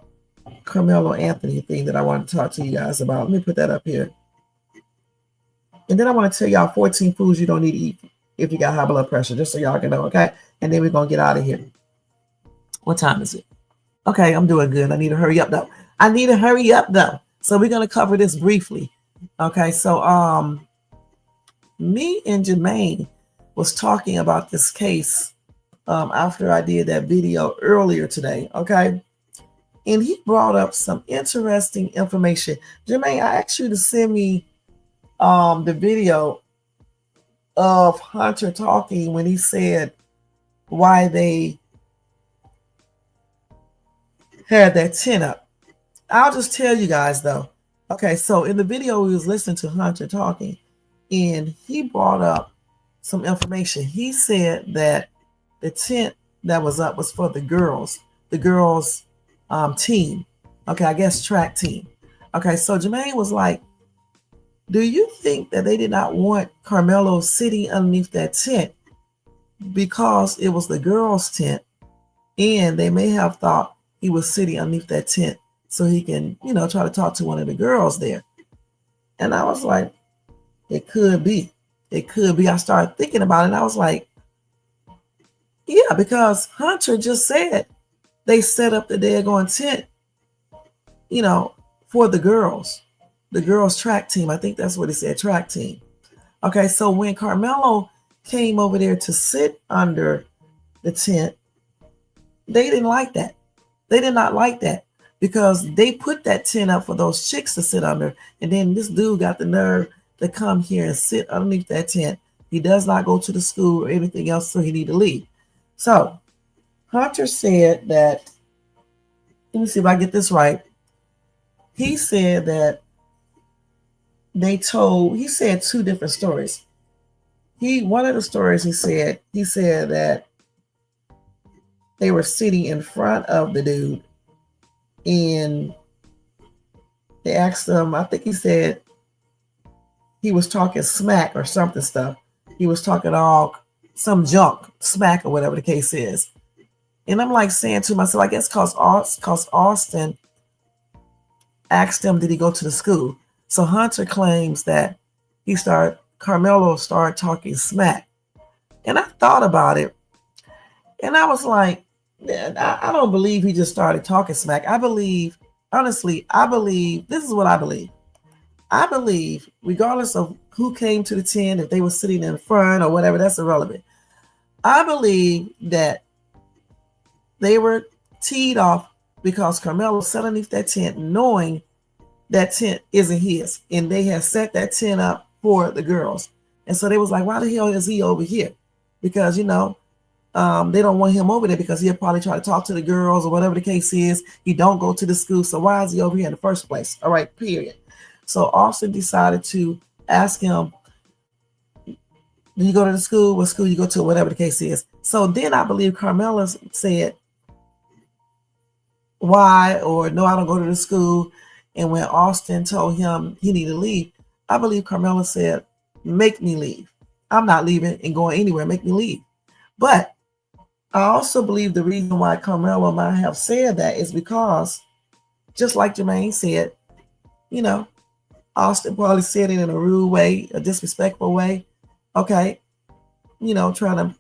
Carmelo Anthony thing that I want to talk to you guys about. Let me put that up here. And then I want to tell y'all 14 foods you don't need to eat if you got high blood pressure, just so y'all can know, okay? And then we're going to get out of here. What time is it? Okay, I'm doing good. I need to hurry up, though. So we're going to cover this briefly. Okay, so me and Jermaine was talking about this case after I did that video earlier today, okay? And he brought up some interesting information. Jermaine, I asked you to send me the video of Hunter talking when he said why they had that tent up. I'll just tell you guys, though. Okay, so in the video, we was listening to Hunter talking, and he brought up some information. He said that the tent that was up was for the girls team. Okay, I guess track team. Okay, so Jermaine was like, do you think that they did not want Carmelo sitting underneath that tent because it was the girls' tent, and they may have thought he was sitting underneath that tent so he can, try to talk to one of the girls there? And I was like, it could be. It could be. I started thinking about it, and I was like, yeah, because Hunter just said they set up the daggone tent, for the girls track team. I think that's what he said, track team. Okay, so when Carmelo came over there to sit under the tent, they didn't like that. They did not like that because they put that tent up for those chicks to sit under. And then this dude got the nerve to come here and sit underneath that tent. He does not go to the school or anything else, so he need to leave. So Hunter said that, let me see if I get this right. He said that he said two different stories. One of the stories he said that they were sitting in front of the dude and they asked him, I think he said he was talking smack or something stuff. He was talking all some junk, smack or whatever the case is. And I'm like saying to myself, I guess because Austin asked him, did he go to the school? So Hunter claims that Carmelo started talking smack. And I thought about it. And I was like, I don't believe he just started talking smack. Honestly, I believe, this is what I believe. I believe, regardless of who came to the tent, if they were sitting in front or whatever, that's irrelevant. I believe that they were teed off because Carmelo sat underneath that tent knowing that tent isn't his. And they had set that tent up for the girls. And so they was like, why the hell is he over here? Because, they don't want him over there because he'll probably try to talk to the girls or whatever the case is. He don't go to the school. So why is he over here in the first place? All right, period. So Austin decided to ask him, do you go to the school? What school you go to? Whatever the case is. So then I believe Carmelo said, why? Or no, I don't go to the school. And when Austin told him he needed to leave, I believe Carmelo said, make me leave. I'm not leaving and going anywhere. Make me leave. But I also believe the reason why Carmelo might have said that is because, just like Jermaine said, Austin probably said it in a rude way, a disrespectful way. Okay. Trying to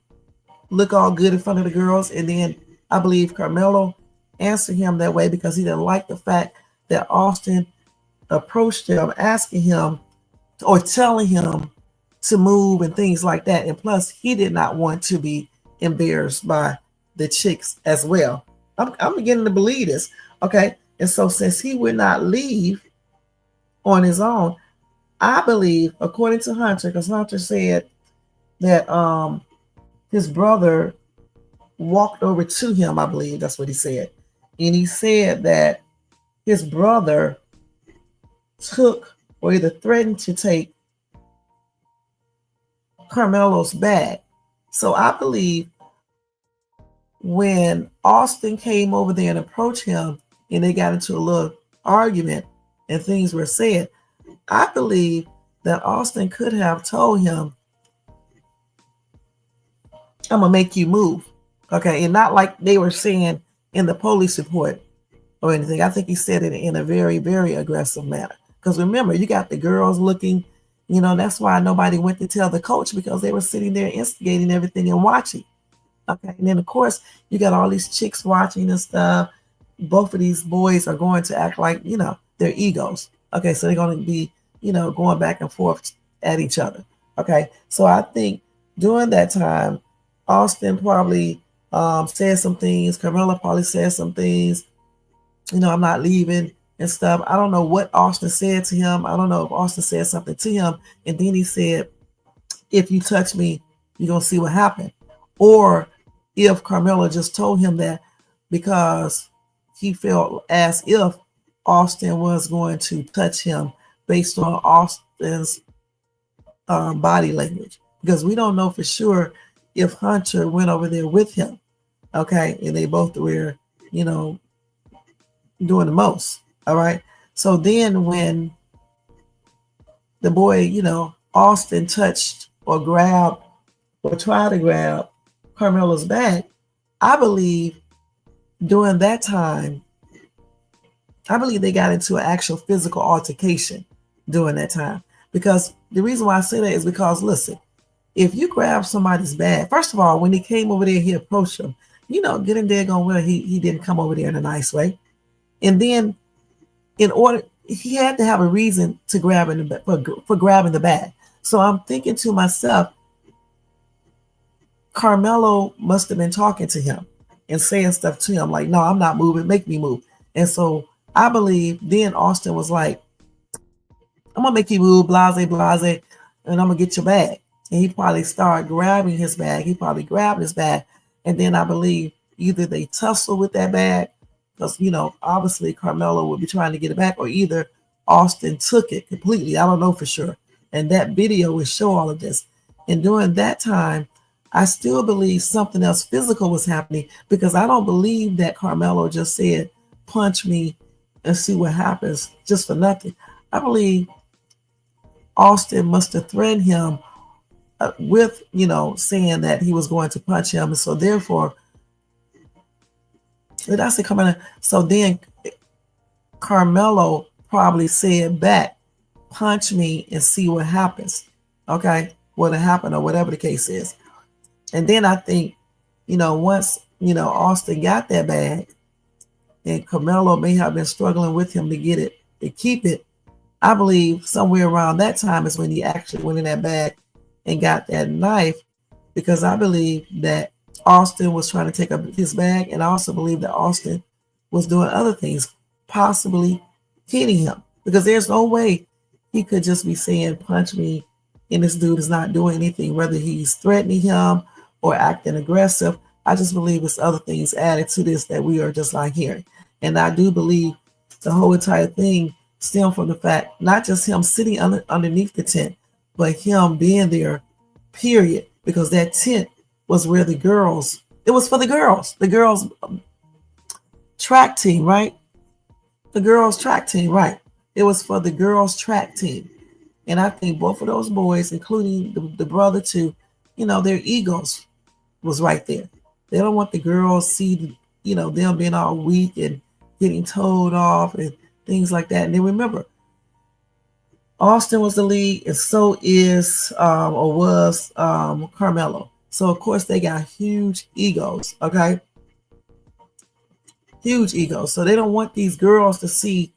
look all good in front of the girls. And then I believe Carmelo answered him that way because he didn't like the fact that Austin approached him, asking him or telling him to move and things like that. And plus, he did not want to be embarrassed by the chicks as well. I'm beginning to believe this. Okay. And so since he would not leave on his own, I believe, according to Hunter, because Hunter said that his brother walked over to him, I believe that's what he said. And he said that his brother took or either threatened to take Carmelo's bag. So I believe when Austin came over there and approached him and they got into a little argument and things were said, I believe that Austin could have told him, I'm going to make you move. Okay. And not like they were saying in the police report or anything. I think he said it in a very, very aggressive manner. Because remember, you got the girls looking, that's why nobody went to tell the coach, because they were sitting there instigating everything and watching. Okay. And then, of course, you got all these chicks watching and stuff. Both of these boys are going to act like, their egos. Okay. So they're going to be, going back and forth at each other. Okay. So I think during that time, Austin probably said some things. Carmelo probably said some things. I'm not leaving and stuff. I don't know what Austin said to him. I don't know if Austin said something to him. And then he said, if you touch me, you're going to see what happened. Or if Carmelo just told him that because he felt as if Austin was going to touch him based on Austin's body language. Because we don't know for sure if Hunter went over there with him. Okay. And they both were, doing the most. All right. So then when the boy, Austin touched or grabbed or tried to grab Carmelo's bag, I believe during that time, I believe they got into an actual physical altercation during that time. Because the reason why I say that is because, listen, if you grab somebody's bag, first of all, when he came over there, he approached him, get him there going, well, he didn't come over there in a nice way. And then he had to have a reason to grab for grabbing the bag. So I'm thinking to myself, Carmelo must have been talking to him and saying stuff to him like, no, I'm not moving, make me move. And so I believe then Austin was like, I'm gonna make you move, blase, blase, and I'm gonna get your bag. And he probably started grabbing his bag. He probably grabbed his bag. And then I believe either they tussled with that bag, because, obviously Carmelo would be trying to get it back, or either Austin took it completely. I don't know for sure. And that video will show all of this. And during that time, I still believe something else physical was happening, because I don't believe that Carmelo just said, punch me and see what happens, just for nothing. I believe Austin must have threatened him with, saying that he was going to punch him. And so therefore, that's it coming in. So then Carmelo probably said back, punch me and see what happens. Okay, what'll happen, or whatever the case is. And then I think, once, Austin got that bag, and Carmelo may have been struggling with him to get it, to keep it. I believe somewhere around that time is when he actually went in that bag and got that knife, because I believe that Austin was trying to take up his bag, and I also believe that Austin was doing other things, possibly hitting him, because there's no way he could just be saying, punch me, and this dude is not doing anything, whether he's threatening him or acting aggressive. I just believe it's other things added to this that we are just not hearing. And I do believe the whole entire thing stemmed from the fact, not just him sitting underneath the tent, but him being there, period. Because that tent was where it was for the girls track team, right? The girls track team, right? It was for the girls track team. And I think both of those boys, including the brother too, their egos was right there. They don't want the girls see, them being all weak and getting told off and things like that. And then remember, Austin was the lead, and so is or was Carmelo. So of course they got huge egos, okay? Huge egos. So they don't want these girls to see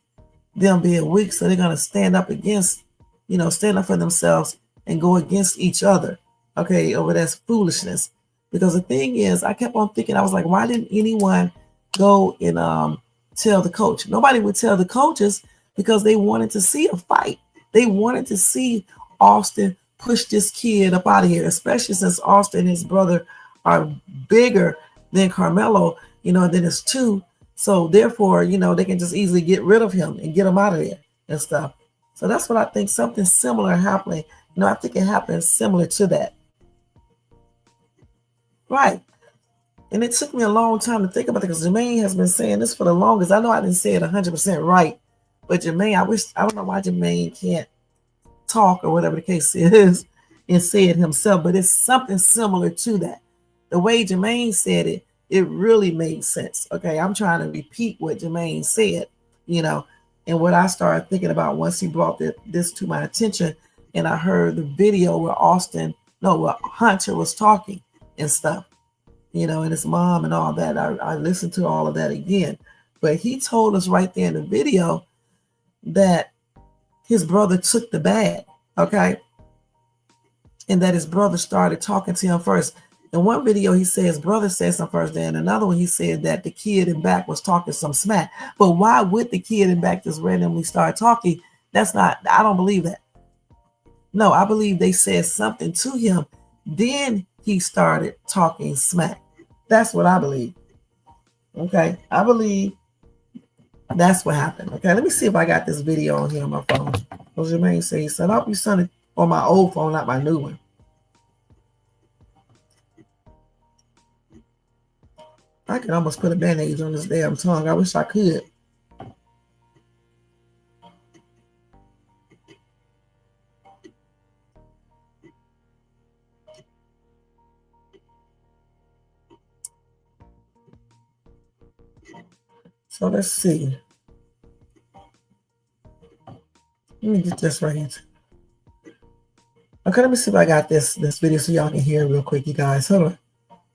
them being weak. So they're gonna stand up against, stand up for themselves and go against each other, okay, over that foolishness. Because the thing is, I kept on thinking, I was like, why didn't anyone go and tell the coach? Nobody would tell the coaches, because they wanted to see a fight. They wanted to see Austin push this kid up out of here, especially since Austin and his brother are bigger than Carmelo, than it's two. So therefore, they can just easily get rid of him and get him out of there and stuff. So that's what I think, something similar happening. I think it happened similar to that. Right. And it took me a long time to think about it, because Jermaine has been saying this for the longest. I know I didn't say it 100% right, but Jermaine, I don't know why Jermaine can't talk or whatever the case is and say it himself, but it's something similar to that. The way Jermaine said it, it really made sense. Okay, I'm trying to repeat what Jermaine said, and what I started thinking about once he brought this to my attention, and I heard the video where Hunter was talking and stuff, and his mom and all that. I listened to all of that again, but he told us right there in the video that his brother took the bag, okay, and that his brother started talking to him first. In one video, he said his brother said something first, then another one he said that the kid in back was talking some smack. But why would the kid in back just randomly start talking? I don't believe that. No, I believe they said something to him, then he started talking smack. That's what I believe. Okay, I believe that's what happened. Okay, let me see if I got this video on here on my phone. What Jermaine say? He said, I'll be sunny on my old phone, not my new one. I could almost put a bandage on this damn tongue. I wish I could. So let's see. Let me get this right here. Okay, let me see if I got this video so y'all can hear it real quick, you guys. Hold on.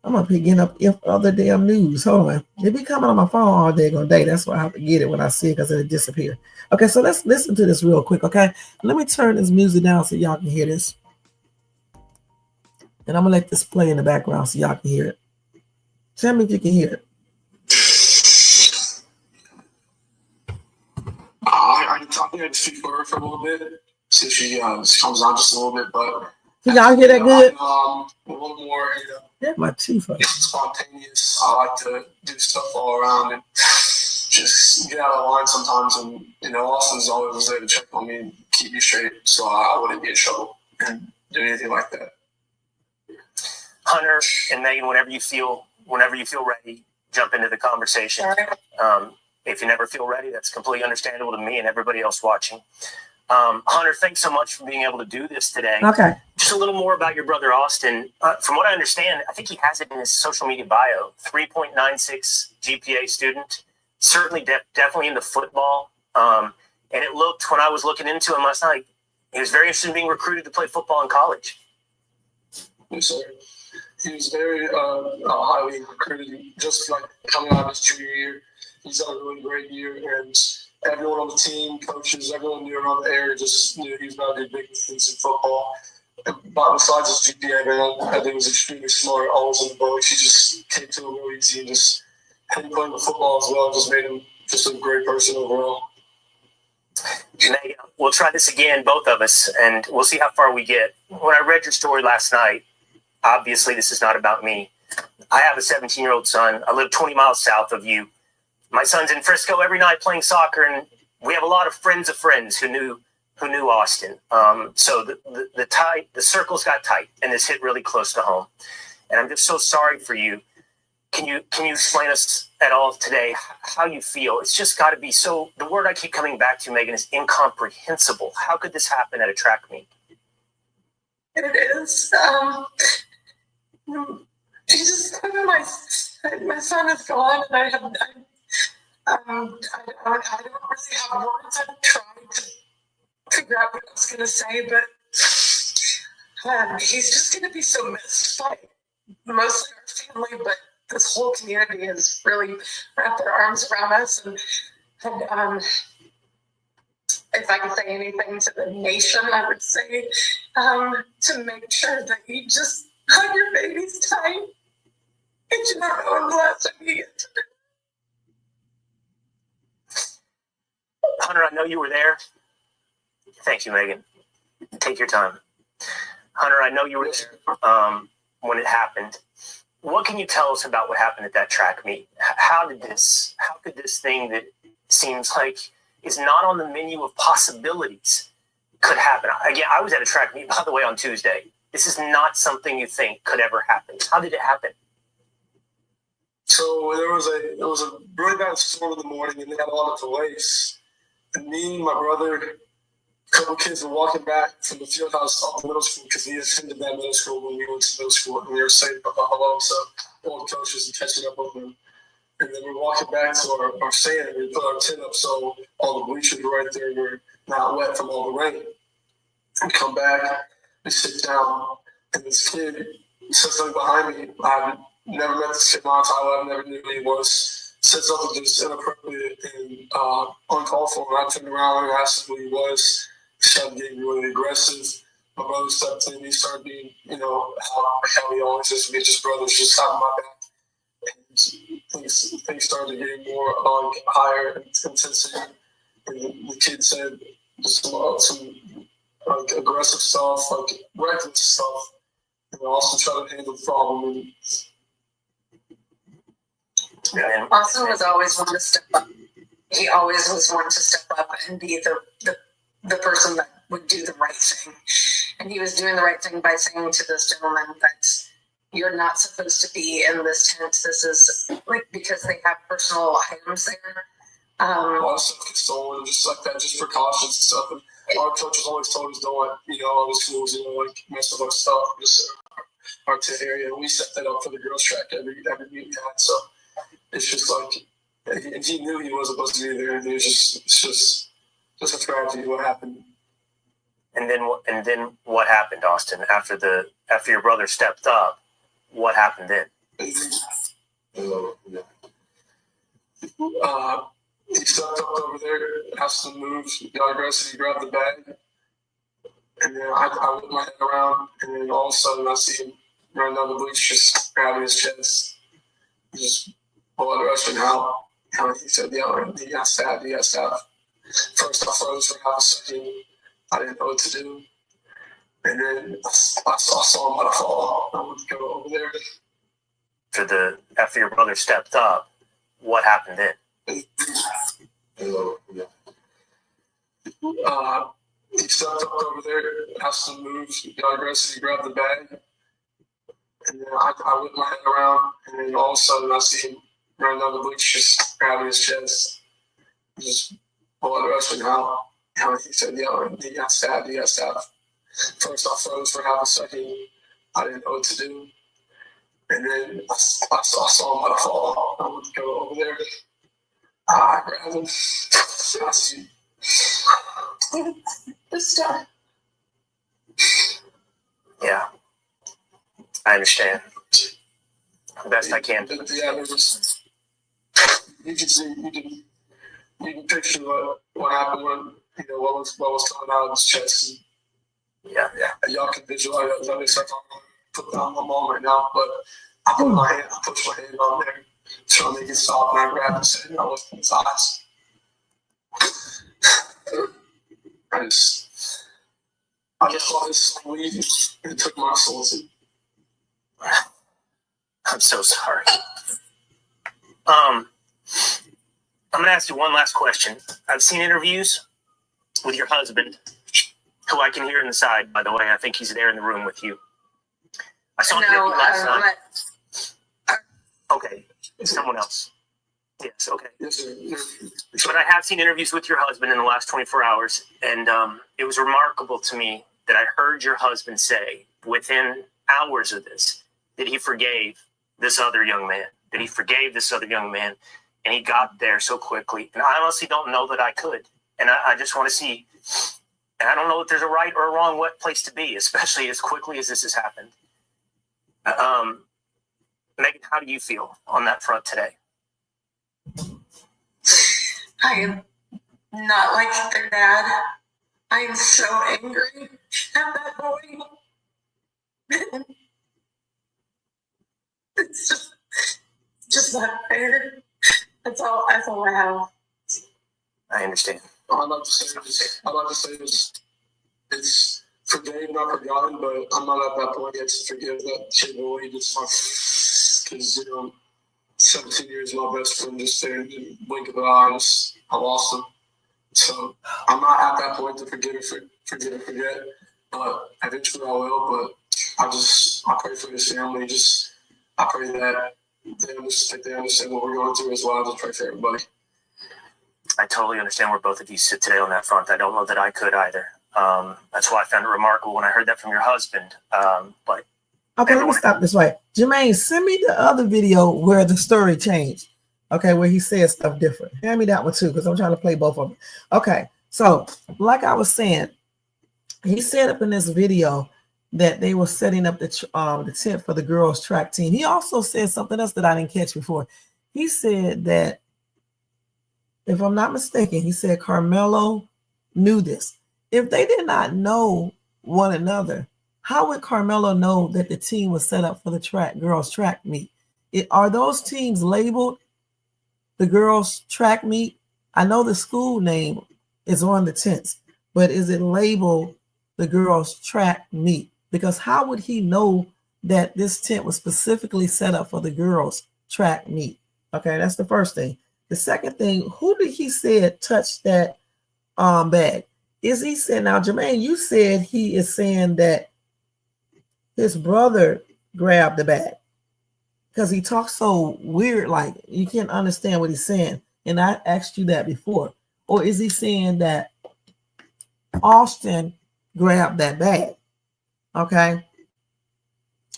I'm gonna be getting up other damn news. Hold on. It be coming on my phone all day on day. That's why I have to get it when I see it, because it'll disappear. Okay, so let's listen to this real quick, okay? Let me turn this music down so y'all can hear this. And I'm gonna let this play in the background so y'all can hear it. Tell me if you can hear it. think I just speak for her for a little bit. See if she comes on just a little bit, but can y'all hear that good? A little more, Yeah, my teeth are spontaneous. I like to do stuff all around and just get out of line sometimes. And Austin's always there to check on me and keep me straight, so I wouldn't get in trouble and do anything like that. Hunter and Megan, whenever you feel ready, jump into the conversation. If you never feel ready, that's completely understandable to me and everybody else watching. Hunter, thanks so much for being able to do this today. okay. Just a little more about your brother Austin. From what I understand, I think he has it in his social media bio. 3.96 GPA student, certainly definitely into football. And it looked, when I was looking into him last night, he was very interested in being recruited to play football in college. Yes, sir. He was very highly recruited, just like coming out of his junior year. He's had a really great year, and everyone on the team, coaches, everyone knew around the area just knew he was about to do big things in football. But besides his GPA, man, I think he was extremely smart, always in the boat. He just came to him real easy, and just him playing with football as well just made him just a great person overall. Megan, we'll try this again, both of us, and we'll see how far we get. When I read your story last night, obviously this is not about me. I have a 17-year-old son. I live 20 miles south of you. My son's in Frisco every night playing soccer, and we have a lot of friends of friends who knew Austin. So the circles got tight, and this hit really close to home. And I'm just so sorry for you. Can you explain us at all today how you feel? It's just got to be so. The word I keep coming back to, Megan, is incomprehensible. How could this happen at a track meet? It is. My son is gone, and I don't really have words. I'm trying to figure out what I was going to say, but he's just going to be so missed by mostly our family, but this whole community has really wrapped their arms around us. And if I could say anything to the nation, I would say to make sure that you just hug your babies tight. And you don't know when the last time you get to it. Hunter, I know you were there. Thank you, Megan. Take your time. Hunter, I know you were there when it happened. What can you tell us about what happened at that track meet? How could this thing that seems like is not on the menu of possibilities could happen? Again, I was at a track meet, by the way, on Tuesday. This is not something you think could ever happen. How did it happen? So it was a really bad storm in the morning, and they had a lot of delays. And me and my brother, a couple kids were walking back from the field house off the middle school because he attended that middle school when we went to middle school, and we were saying hello to all the coaches and catching up with them. And then we're walking back to our stand. We put our tent up so all the bleachers right there were not wet from all the rain. We come back, we sit down, and this kid said something behind me. I've never met this kid in my time. I never knew who he was. Said something just inappropriate and uncalled for. And I turned around and asked him who he was. He started getting really aggressive. My brother stepped in. He started being, how he always is with his brothers, just having my back. And things started getting more higher intensity. And the kid said just some aggressive stuff, reckless stuff. And also trying to handle the problem. Austin was always one to step up. He always was one to step up and be the person that would do the right thing. And he was doing the right thing by saying to this gentleman that you're not supposed to be in this tent. This is because they have personal items there. A lot of stuff gets stolen, just like that, just precautions and stuff. And our coach has always told us don't let, all the schools, mess with our stuff, just our tent area. And we set that up for the girls' track every meet we had. So it's just and he knew he wasn't supposed to be there. And it was just a tragedy what happened. And then what happened, Austin? After your brother stepped up, what happened then? He stepped up over there, asked him to move, got aggressive, he grabbed the bag, and then I whipped my head around, and then all of a sudden I see him running down the bleachers, just grabbing his chest, just blood rushing out. And he said, he got stabbed. First, I froze for half a second. I didn't know what to do. And then I saw him about to fall. I went to go over there. After your brother stepped up, what happened then? He stepped up over there, asked him to move, got aggressive, he grabbed the bag. And then I whipped my head around, and then all of a sudden I see him running down the bleachers, just grabbing his chest, just blood rushing out. And he said, "Yeah, he got stabbed, he got stabbed." First I froze for half a second. I didn't know what to do. And then I saw him about to fall. I went to go over there. I grabbed him. Cassie. Stop. Yeah, I understand. The best I can. Yeah, you can see, you can picture what happened when, what was coming out of his chest. Yeah. Y'all can visualize it. I just have to put that on my mom right now, but I pushed my hand on there, trying to make it stop, and I grabbed his head and I looked in his eyes. I just saw his soul leave, and it took my soul too. I'm so sorry. I'm gonna ask you one last question. I've seen interviews with your husband, who I can hear in the side, by the way. I think he's there in the room with you. I saw an interview last night. Okay, someone else. Yes, okay. Yes, sir. But I have seen interviews with your husband in the last 24 hours, and it was remarkable to me that I heard your husband say within hours of this that he forgave this other young man, and he got there so quickly. And I honestly don't know that I could. And I just want to see, and I don't know if there's a right or a wrong place to be, especially as quickly as this has happened. Megan, how do you feel on that front today? I am not like their dad. I am so angry at that boy. It's just not fair. That's all I have. I understand. I'd like to say it's forgave, not forgotten, but I'm not at that point yet to forgive that shit boy. Just because 17 years my best friend just there in the blink of an eye, I lost him. So I'm not at that point to forget and forget. But eventually I will. But I pray for his family. I pray that they understand what we're going through as well. I just pray for everybody. I totally understand where both of you sit today on that front. I don't know that I could either. That's why I found it remarkable when I heard that from your husband. But okay, let me stop this right. Jermaine, send me the other video where the story changed. Okay, where he said stuff different. Hand me that one too, because I'm trying to play both of them. Okay, so like I was saying, he said up in this video that they were setting up the tent for the girls' track team. He also said something else that I didn't catch before. He said that, if I'm not mistaken, he said Carmelo knew this. If they did not know one another, how would Carmelo know that the team was set up for the girls' track meet? Are those teams labeled the girls' track meet? I know the school name is on the tents, but is it labeled the girls' track meet? Because how would he know that this tent was specifically set up for the girls' track meet? Okay, that's the first thing. The second thing, who did he say touched that bag? Is he saying, now Jermaine, you said he is saying that his brother grabbed the bag because he talks so weird, like you can't understand what he's saying. And I asked you that before. Or is he saying that Austin grabbed that bag? Okay.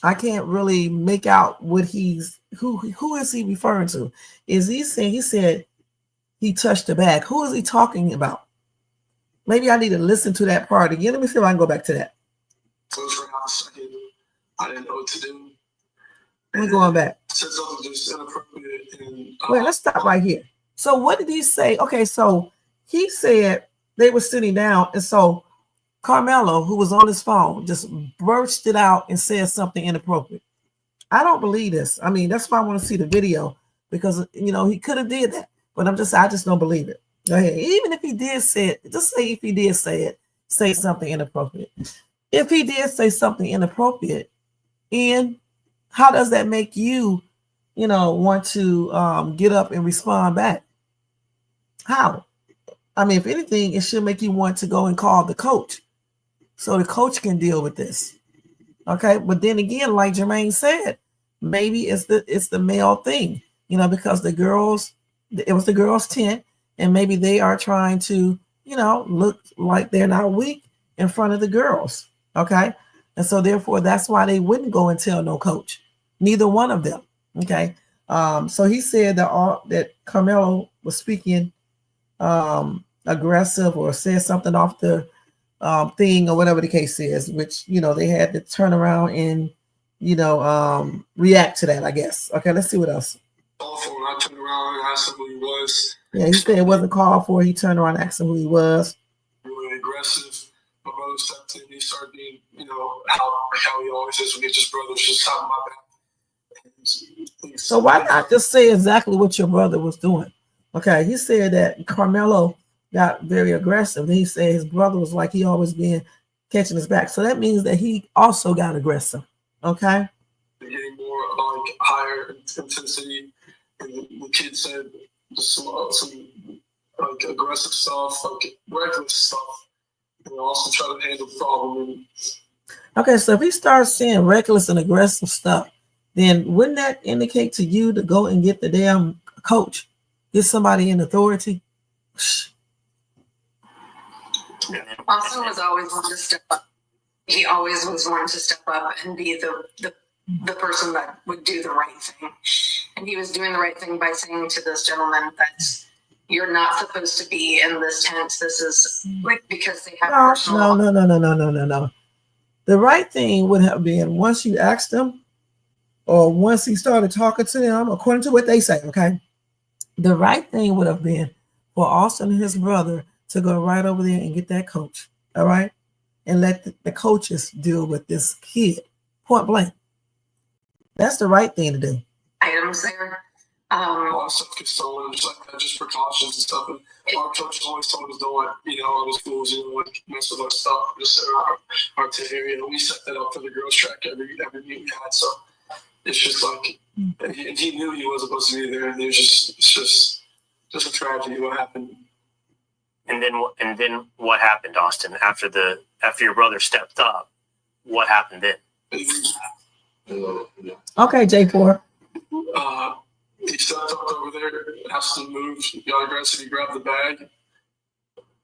I can't really make out what who is he referring to? Is he saying, he said he touched the bag. Who is he talking about? Maybe I need to listen to that part again. Let me see if I can go back to that. I didn't know what to do. We're going back. Said something just inappropriate. Wait, let's stop right here. So what did he say? Okay, so he said they were sitting down, and so Carmelo, who was on his phone, just bursted out and said something inappropriate. I don't believe this. I mean, that's why I want to see the video, because he could have did that, but I just don't believe it. Go ahead. Even if he did say it, just say if he did say something inappropriate. If he did say something inappropriate, and how does that make you, want to get up and respond back? How? I mean, if anything, it should make you want to go and call the coach so the coach can deal with this. Okay, but then again, like Jermaine said, maybe it's the male thing, because it was the girls' tent, and maybe they are trying to, look like they're not weak in front of the girls. Okay, and so therefore that's why they wouldn't go and tell no coach, neither one of them. Okay, so he said that Carmelo was speaking aggressive or said something off the thing or whatever the case is, which they had to turn around and react to that, I guess. Okay, let's see what else. Awful. And I turned around and asked him who he was. Yeah, he said it wasn't called for. He turned around and asked him who he was. Really aggressive. My brother stepped in. He started being, how he always is when he's just brothers, just talking about that. So why not just say exactly what your brother was doing? Okay, he said that Carmelo got very aggressive. Then he said his brother was like he always been catching his back. So that means that he also got aggressive. Okay. Getting more like higher intensity. And the kid said some like aggressive stuff, like reckless stuff. And also try to handle the problem. Okay, so if he starts saying reckless and aggressive stuff, then wouldn't that indicate to you to go and get the damn coach? Get somebody in authority? Austin was always one to step up. He always was one to step up and be the person that would do the right thing. And he was doing the right thing by saying to this gentleman that you're not supposed to be in this tent. This is like because they have No. The right thing would have been once you asked him or once he started talking to them, according to what they say, okay? The right thing would have been for Austin and his brother to go right over there and get that coach, all right? And let the coaches deal with this kid, point blank. That's the right thing to do. Items there. A lot of stuff gets stolen, just like that, just precautions and stuff. And our coaches always told us don't let, all the schools, like mess with our stuff, just around our area. And we set that up for the girls' track every meet we had. So it's just like, he knew he wasn't supposed to be there. And it's just a tragedy what happened. And then what happened, Austin? After your brother stepped up, what happened then? Okay, J4. He stepped up over there, asked him to move, got aggressive, he grabbed the bag,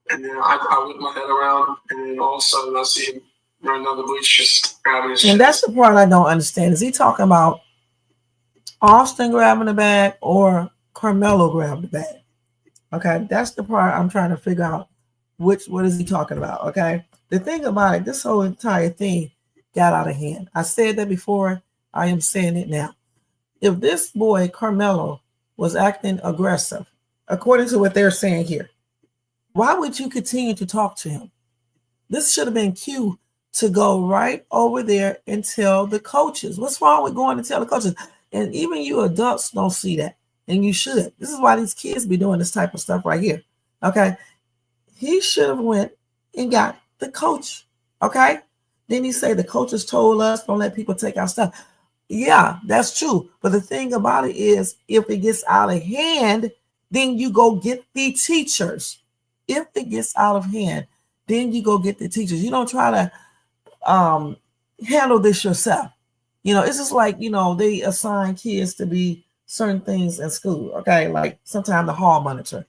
and then I whipped my head around, and then all of a sudden I see him running down the bleach, just grabbing his shit. And that's the part I don't understand. Is he talking about Austin grabbing the bag or Carmelo grabbed the bag? Okay, that's the part I'm trying to figure out. What is he talking about? Okay, the thing about it, this whole entire thing got out of hand. I said that before. I am saying it now. If this boy Carmelo was acting aggressive, according to what they're saying here, why would you continue to talk to him? This should have been cue to go right over there and tell the coaches. What's wrong with going to tell the coaches? And even you adults don't see that. And you should. This is why these kids be doing this type of stuff right here. Okay. He should have went and got the coach. Okay. Then he say the coaches told us don't let people take our stuff. Yeah, that's true. But the thing about it is if it gets out of hand, then you go get the teachers. If it gets out of hand, then you go get the teachers. You don't try to handle this yourself. It's just like, they assign kids to be certain things in school. Okay, like sometimes the hall monitor.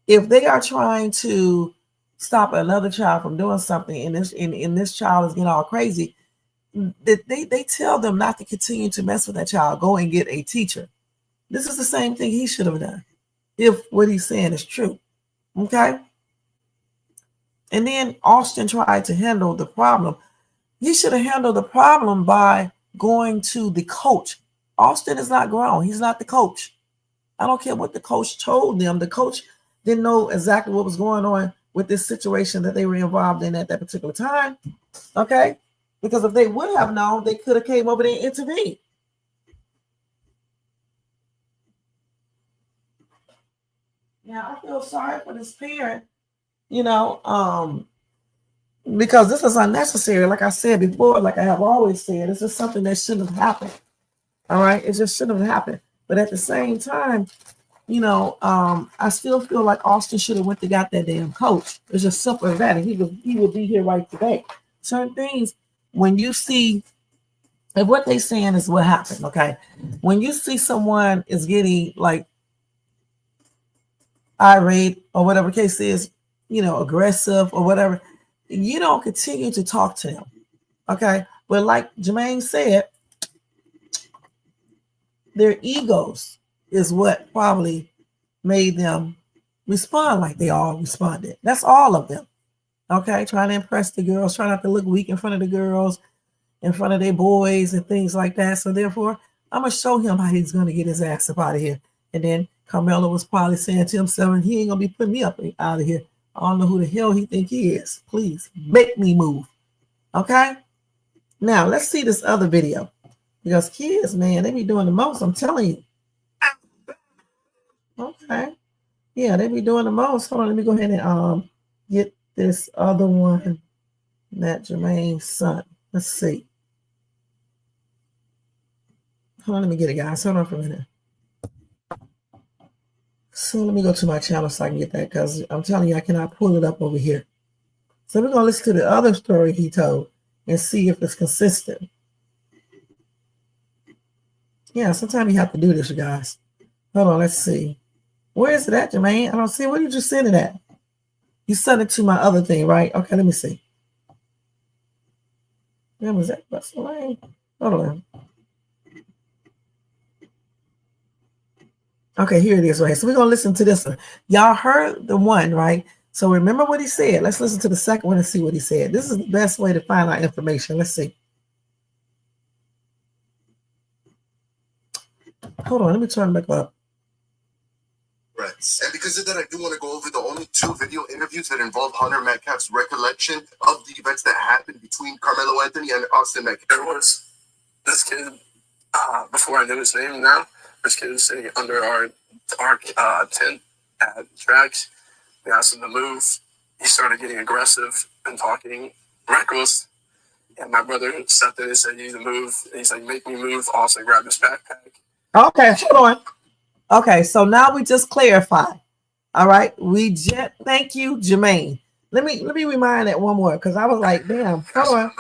If they are trying to stop another child from doing something and this child is getting all crazy, they tell them not to continue to mess with that child. Go and get a teacher. This is the same thing he should have done if what he's saying is true. Okay. And then Austin tried to handle the problem. He should have handled the problem by going to the coach. Austin is not grown. He's not the coach. I don't care what the coach told them. The coach didn't know exactly what was going on with this situation that they were involved in at that particular time. Okay. Because if they would have known, they could have came over there and intervened. Now I feel sorry for this parent, you know, because this is unnecessary. Like I said before, like I have always said, it's just something that shouldn't have happened. All right, it just shouldn't have happened. But at the same time, you know, I still feel like Austin should have went to got that damn coach. It's just simple as that, and he would be here right today. Certain things, when you see, and what they saying is what happened. Okay, when you see someone is getting like irate or whatever case is, you know, aggressive or whatever, you don't continue to talk to them. Okay, but like Jermaine said, their egos is what probably made them respond like they all responded. That's all of them. Okay, trying to impress the girls, trying not to look weak in front of the girls, in front of their boys and things like that. So therefore, I'm gonna show him how he's gonna get his ass up out of here. And then Carmelo was probably saying to himself, he ain't gonna be putting me up out of here. I don't know who the hell he think he is. Please make me move. Okay. Now let's see this other video. Because kids, man, they be doing the most. I'm telling you. Okay. Yeah, they be doing the most. Hold on, let me go ahead and get this other one. That Jermaine's son. Let's see. Hold on, let me get it, guys. Hold on for a minute. So let me go to my channel so I can get that, because I'm telling you, I cannot pull it up over here. So we're gonna listen to the other story he told and see if it's consistent. Yeah, sometimes you have to do this, you guys. Hold on, let's see. Where is it at, Jermaine? I don't see. Where did you send it at? You sent it to my other thing, right? Okay, let me see. Where was that? Hold on. Okay, here it is, right? So we're going to listen to this one. Y'all heard the one, right? So remember what he said. Let's listen to the second one and see what he said. This is the best way to find out information. Let's see. Hold on, let me turn back up. Right. And because of that, I do want to go over the only 2 video interviews that involve Hunter Metcalf's recollection of the events that happened between Carmelo Anthony and Austin Metcalf. There was this kid, before I knew his name now, this kid was sitting under our tent at tracks. We asked him to move. He started getting aggressive and talking reckless. And my brother stepped in and said, "You need to move." And he's like, "Make me move." Also grabbed his backpack. Okay, hold on. Okay, so now we just clarified. All right, we just thank you, Jermaine. Let me remind that one more, because I was like, damn, hold on.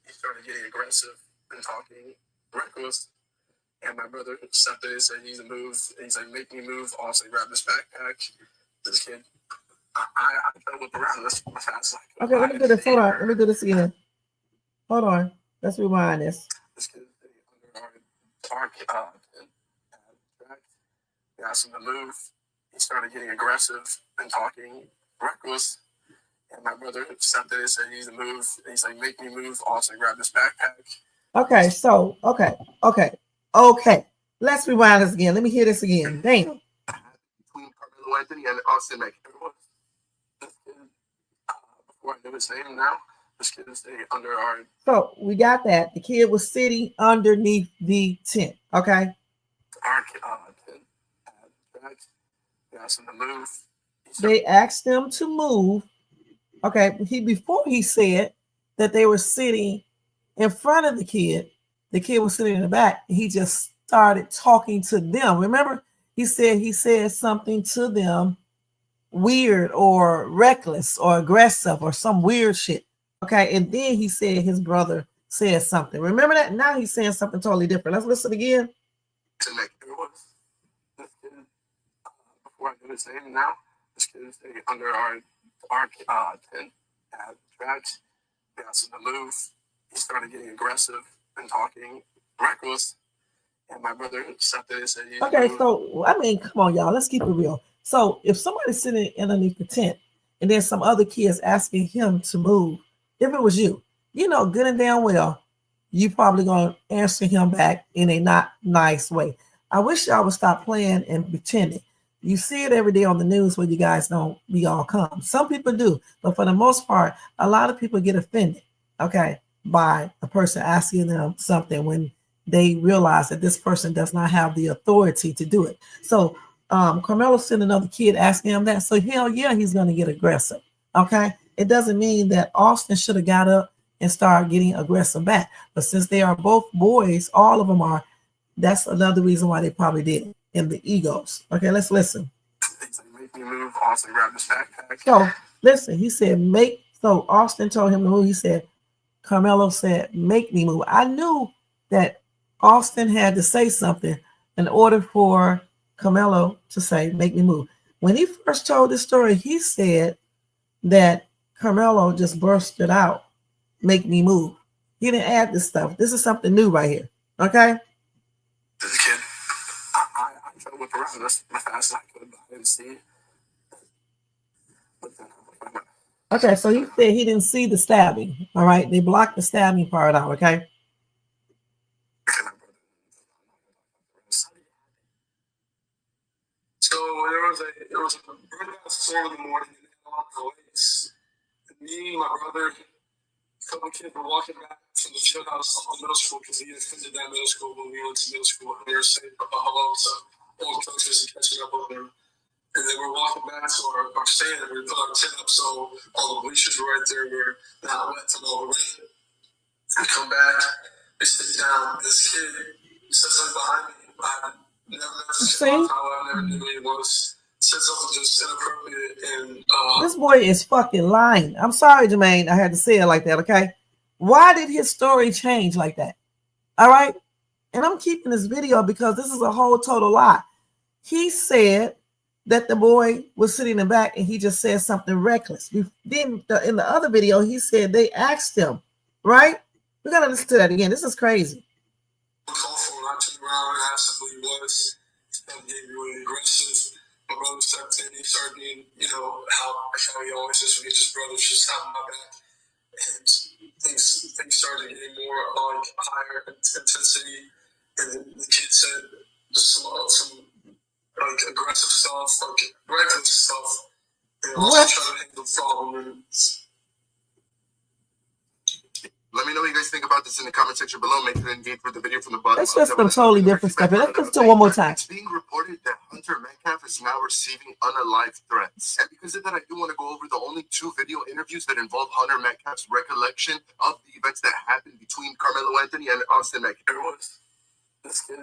He started getting aggressive and talking reckless. And my brother stepped in and said, "You need to move." And he's like, "Make me move." Also grabbed his backpack. This kid, I tried to whip around this fast. Okay, let me do this. Hold on. Let me do this again. Hold on. Let's rewind this. This kid under our track. We asked him to move. He started getting aggressive and talking reckless. And my brother stepped in and said, "You need to move." And he's like, "Make me move." Also grabbed his backpack. Okay, so okay. Let's rewind this again. Let me hear this again. Damn. Between Carmelo Anthony and Austin Metcalf. This kid, before I knew his name now, this kid is sitting under our... So we got that. The kid was sitting underneath the tent. Okay. Our tent at tracks. They asked him to move. They asked him to move. Okay. Before he said that they were sitting in front of the kid was sitting in the back. He just started talking to them. Remember, he said something to them weird or reckless or aggressive or some weird shit. Okay. And then he said his brother said something. Remember that? Now he's saying something totally different. Let's listen again. This kid, before I knew his name now, this kid is sitting under our tent at tracks. They asked him to move. He started getting aggressive and talking reckless. And my brother stepped in and said, okay, so I mean, come on, y'all. Let's keep it real. So if somebody's sitting underneath the tent and then some other kids asking him to move, if it was you, you know good and damn well, you probably gonna answer him back in a not nice way. I wish y'all would stop playing and pretending. You see it every day on the news where you guys don't be all calm. Some people do, but for the most part, a lot of people get offended, okay, by a person asking them something when they realize that this person does not have the authority to do it. So Carmelo sent another kid asking him that. So hell yeah, he's going to get aggressive. Okay. It doesn't mean that Austin should have got up and started getting aggressive back. But since they are both boys, all of them are, that's another reason why they probably did in the egos. Okay, let's listen. Make me move. Austin grabbed his backpack. So listen, he said, so Austin told him to move. He said, Carmelo said, make me move. I knew that Austin had to say something in order for Carmelo to say, make me move. When he first told this story, he said that Carmelo just bursted out, make me move. He didn't add this stuff. This is something new right here. Okay? As a kid, I tried to whip around as fast as I could, but I didn't see it. Okay, so he said he didn't see the stabbing. All right, they blocked the stabbing part out. Okay. So there was a breakout storm in the morning and a lot of delays. And me and my brother, a couple of kids were walking back from the field house on middle school because he attended that middle school when we went to middle school. And we were saying hello to old coaches and catching up with them. And then we're walking back to our stand and we put our tent up so all the bleachers were right there. We're not wet from all the rain. We come back, we sit down. This kid said something behind me. I never met this kid. I never knew who he was. Said something just inappropriate. And this boy is fucking lying. I'm sorry, Jermaine. I had to say it like that. Okay. Why did his story change like that? All right. And I'm keeping this video because this is a whole total lie. He said that the boy was sitting in the back and he just said something reckless. Then in the other video, he said they asked him, right? We got to listen to that again. This is crazy. I turned around and asked him who he was. He gave me really aggressive. My brother stepped in. He started being, how he always is when he's just brothers, just having my back. And things started getting more like higher intensity. And then the kid said some like aggressive stuff, like reckless stuff. And also trying to handle the problem. Let me know what you guys think about this in the comment section below. Make sure to engage with the video from the bottom. That's just some totally different stuff. Let's listen to it one more time. It's being reported that Hunter Metcalf is now receiving unalived threats. And because of that, I do want to go over the only 2 video interviews that involve Hunter Metcalf's recollection of the events that happened between Carmelo Anthony and Austin Metcalf. There was this kid,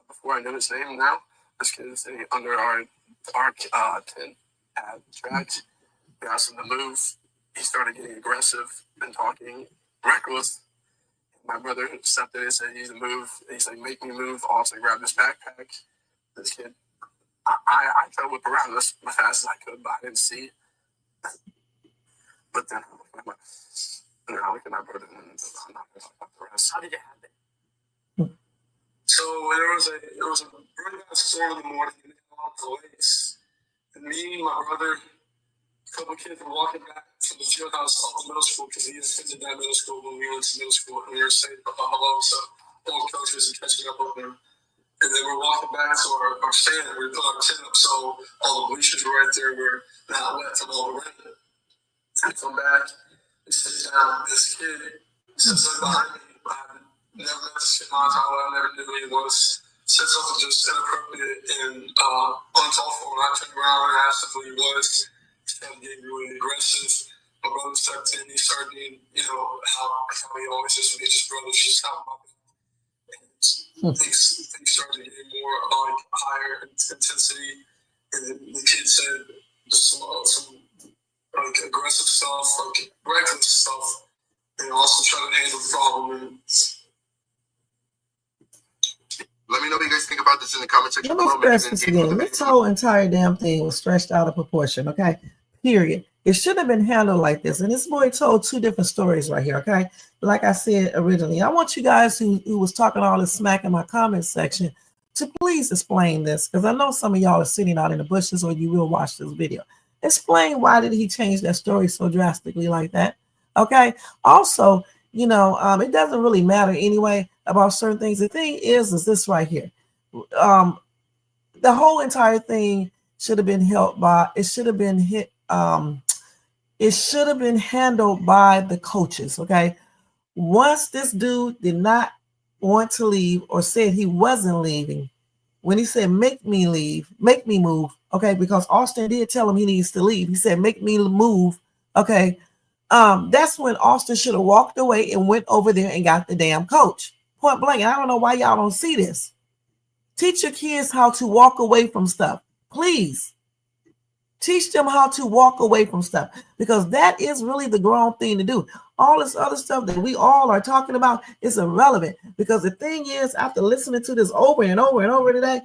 before I know his name now, this kid is sitting under our tent at track. We asked him to move. He started getting aggressive and talking reckless. My brother stepped in and said, "You need to move." And he said, "Make me move." Also grabbed his backpack. This kid, I tried to whip around as fast as I could, but I didn't see it. But then I look at my brother and I'm not going to talk about the rest. How did it happen? So there was a breakout storm in the morning and a lot of delays. And me and my brother, a couple of kids were walking back from the field house on middle school because he attended that middle school when we went to middle school. And we were saying hello to old coaches and catching up with them. And then we're walking back to our stand and we put our tent up so all the bleachers were right there. We're not wet from all the rain. We come back, we sit down. This kid said something behind me. I never met this kid in my time. I never knew who he was. Said something just inappropriate and uncalled for. When I turned around and asked him who he was, he started getting really aggressive. My brother stepped in. He started being, how he always is when he's just brothers, just having my back. And things started getting more like higher intensity. And then the kid said some like aggressive stuff, like reckless stuff. And also trying to handle the problem. Let me know what you guys think about this in the comment section below. Let me stress this again. This whole entire damn thing was stretched out of proportion, okay? Period. It should have been handled like this. And this boy told 2 different stories right here, okay? Like I said originally, I want you guys who was talking all this smack in my comment section to please explain this, because I know some of y'all are sitting out in the bushes or you will watch this video. Explain why did he change that story so drastically like that, okay? Also, it doesn't really matter anyway about certain things. The thing is this right here. The whole entire thing should have been held by, it should have been handled by the coaches, okay? Once this dude did not want to leave or said he wasn't leaving, when he said, make me leave, make me move, okay, because Austin did tell him he needs to leave. He said, make me move, okay. That's when Austin should have walked away and went over there and got the damn coach. Point blank. And I don't know why y'all don't see this. Teach your kids how to walk away from stuff. Please. Teach them how to walk away from stuff, because that is really the grown thing to do. All this other stuff that we all are talking about is irrelevant, because the thing is, after listening to this over and over and over today,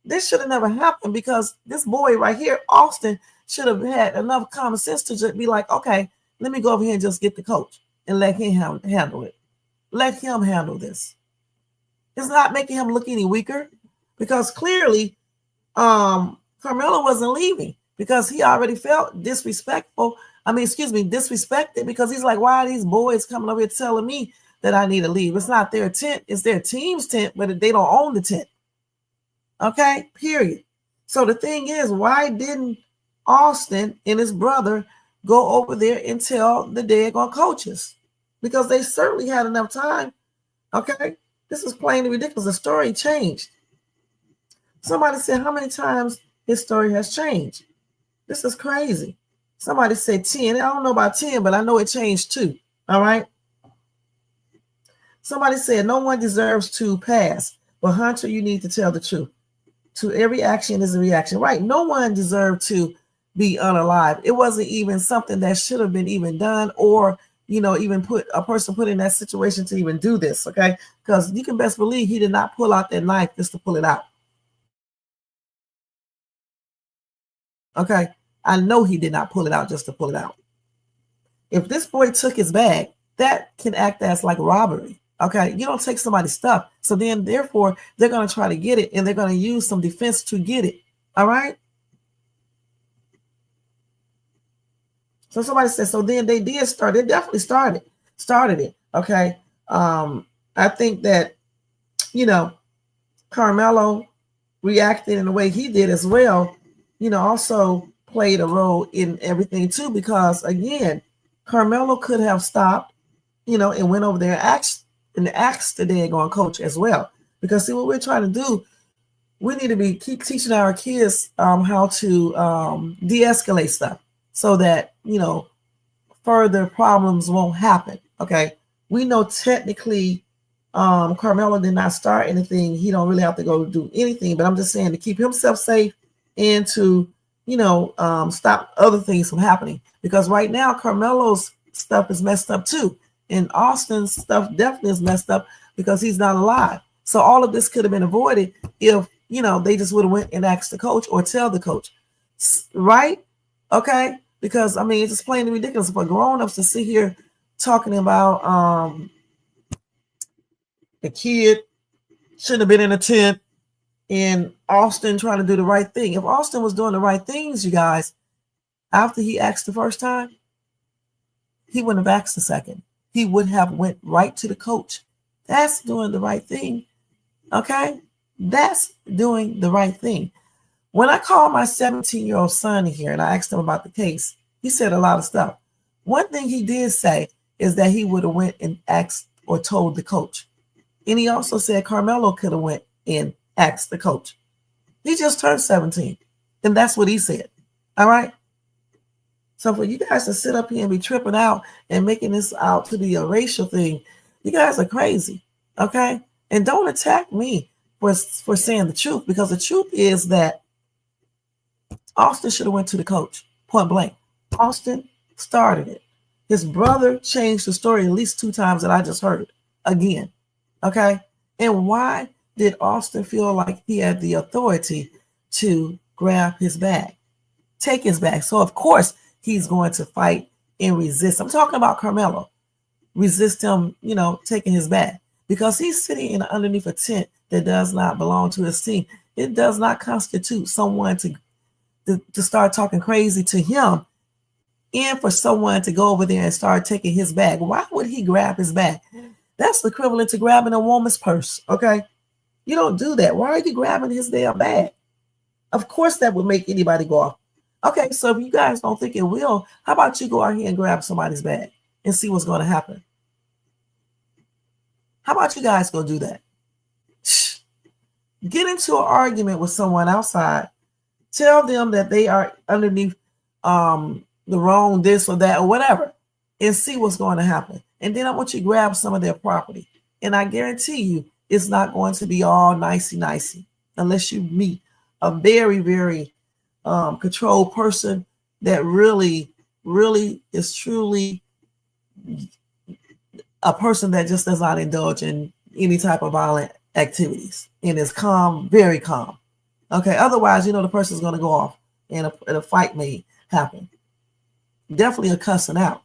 this should have never happened, because this boy right here, Austin, should have had enough common sense to just be like, okay, let me go over here and just get the coach and let him handle it. Let him handle this. It's not making him look any weaker, because clearly Carmelo wasn't leaving, because he already felt disrespected, because he's like, why are these boys coming over here telling me that I need to leave? It's not their tent, it's their team's tent, but they don't own the tent. Okay, period. So the thing is, why didn't Austin and his brother go over there and tell the daggone coaches? Because they certainly had enough time. Okay, this is plainly ridiculous. The story changed. Somebody said, how many times his story has changed? This is crazy. Somebody said 10. I don't know about 10, but I know it changed too. All right. Somebody said no one deserves to pass, but Hunter, you need to tell the truth. To every action is a reaction. Right. No one deserved to be unalive. It wasn't even something that should have been even done, or, even put in that situation to even do this. Okay. Because you can best believe he did not pull out that knife just to pull it out. Okay. I know he did not pull it out just to pull it out. If this boy took his bag, that can act as like robbery. Okay. You don't take somebody's stuff. So then therefore they're going to try to get it, and they're going to use some defense to get it. All right. So somebody said, so then they did start. They definitely started it. Okay. I think that, Carmelo reacted in the way he did as well, also played a role in everything too, because again, Carmelo could have stopped, and went over there and asked the daggone coach as well. Because see, what we're trying to do, we need to keep teaching our kids how to de-escalate stuff, so that further problems won't happen. Okay, we know technically Carmelo did not start anything. He don't really have to go do anything, but I'm just saying, to keep himself safe and to stop other things from happening, because right now Carmelo's stuff is messed up too, and Austin's stuff definitely is messed up because he's not alive. So all of this could have been avoided if they just would have went and asked the coach or tell the coach, right? Okay, because it's just plainly ridiculous for grown-ups to sit here talking about the kid shouldn't have been in a tent, and Austin trying to do the right thing. If Austin was doing the right things, you guys, after he asked the first time, he wouldn't have asked the second. He would have went right to the coach. That's doing the right thing. Okay? That's doing the right thing. When I called my 17-year-old son here and I asked him about the case, he said a lot of stuff. One thing he did say is that he would have went and asked or told the coach. And he also said Carmelo could have went and asked the coach. He just turned 17. And that's what he said. All right. So for you guys to sit up here and be tripping out and making this out to be a racial thing, you guys are crazy. Okay. And don't attack me for saying the truth, because the truth is that Austin should have went to the coach, point blank. Austin started it. His brother changed the story at least 2 times that I just heard again. Okay. And why did Austin feel like he had the authority to grab his bag, take his bag? So of course he's going to fight and resist. I'm talking about Carmelo. Resist him, taking his bag, because he's sitting underneath a tent that does not belong to his team. It does not constitute someone to start talking crazy to him, and for someone to go over there and start taking his bag. Why would he grab his bag? That's equivalent to grabbing a woman's purse. Okay. You don't do that. Why are you grabbing his damn bag? Of course that would make anybody go off. Okay, so if you guys don't think it will, how about you go out here and grab somebody's bag and see what's going to happen? How about you guys go do that? get into an argument with someone outside, tell them that they are underneath the wrong this or that or whatever, and see what's going to happen. And then I want you to grab some of their property. And I guarantee you it's not going to be all nicey unless you meet a very, very controlled person that really is truly a person that just does not indulge in any type of violent activities and is calm, very calm. Okay, otherwise, the person's going to go off and a fight may happen. Definitely a cussing out.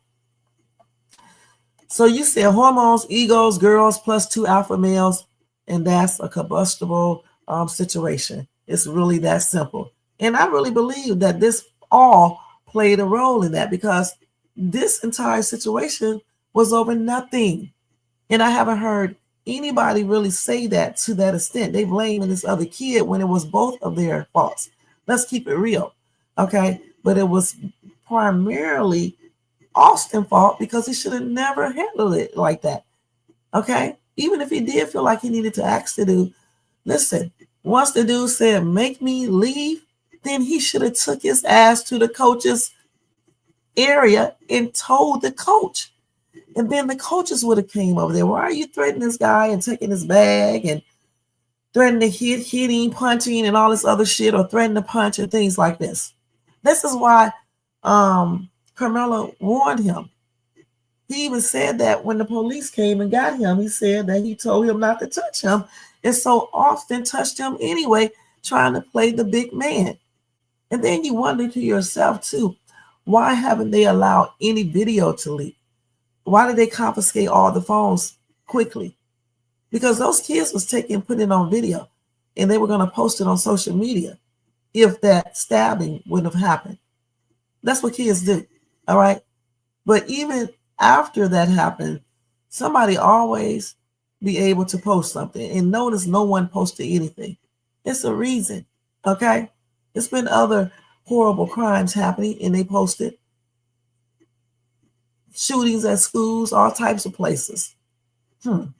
So you said hormones, egos, girls, plus 2 alpha males, and that's a combustible situation. It's really that simple. And I really believe that this all played a role in that, because this entire situation was over nothing. And I haven't heard anybody really say that to that extent. They blaming this other kid when it was both of their faults. Let's keep it real. Okay. But it was primarily Austin's fault, because he should have never handled it like that. Okay. Even if he did feel like he needed to ask the dude, listen, once the dude said, make me leave, then he should have took his ass to the coach's area and told the coach. And then the coaches would have came over there. Why are you threatening this guy and taking his bag and threatening to hitting, punching, and all this other shit, or threatening to punch and things like this? This is why Carmelo warned him. He even said that when the police came and got him, he said that he told him not to touch him. And so Austin touched him anyway, trying to play the big man. And then you wonder to yourself too, why haven't they allowed any video to leak? Why did they confiscate all the phones quickly? Because those kids was putting it on video, and they were going to post it on social media if that stabbing wouldn't have happened. That's what kids do. All right. But even after that happened, somebody always be able to post something. And notice no one posted anything. It's a reason. Okay. It's been other horrible crimes happening, and they posted. Shootings at schools, all types of places. And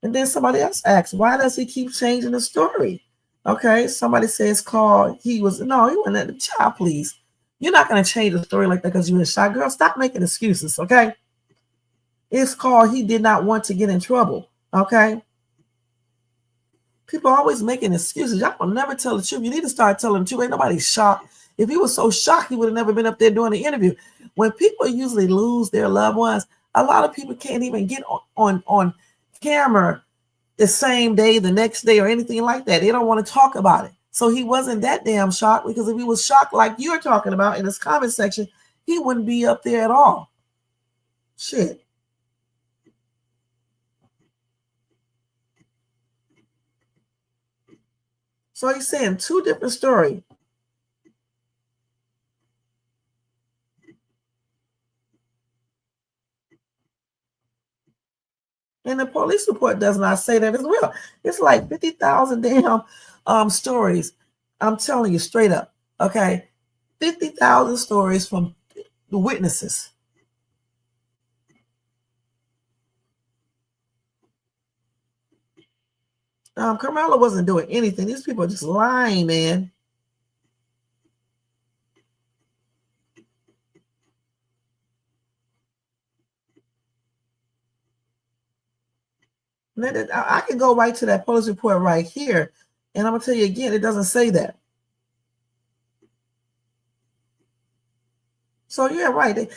then somebody else asks, why does he keep changing the story? Okay, somebody says he wasn't at the child, please. You're not going to change the story like that because you were shot. Girl, stop making excuses, okay? It's called he did not want to get in trouble, okay? People are always making excuses. Y'all will never tell the truth. You need to start telling the truth. Ain't nobody shocked. If he was so shocked, he would have never been up there doing the interview. When people usually lose their loved ones, a lot of people can't even get on camera the same day, the next day, or anything like that. They don't want to talk about it. So he wasn't that damn shocked, because if he was shocked like you're talking about in this comment section, he wouldn't be up there at all. Shit. So he's saying 2 different stories. And the police report does not say that as well. It's like 50,000 damn stories. I'm telling you straight up. Okay. 50,000 stories from the witnesses. Carmelo wasn't doing anything. These people are just lying, man. I can go right to that police report right here, and I'm gonna tell you again, it doesn't say that. So yeah, right.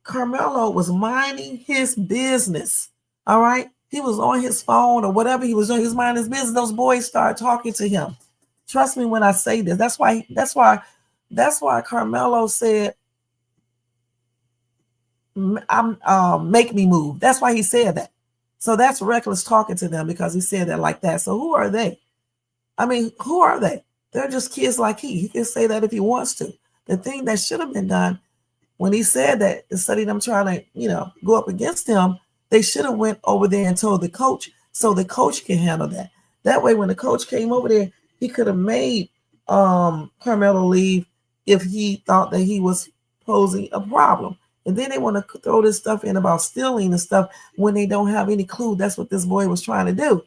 Carmelo was minding his business. All right. He was on his phone or whatever he was doing. He was minding his business. Those boys started talking to him. Trust me when I say this. That's why Carmelo said, make me move. That's why he said that. So that's reckless talking to them, because he said that like that. So who are they? I mean, who are they? They're just kids like he. He can say that if he wants to. The thing that should have been done when he said that, instead of them trying to, go up against him, they should have went over there and told the coach, so the coach can handle that. That way, when the coach came over there, he could have made Carmelo leave if he thought that he was posing a problem. And then they want to throw this stuff in about stealing and stuff when they don't have any clue that's what this boy was trying to do.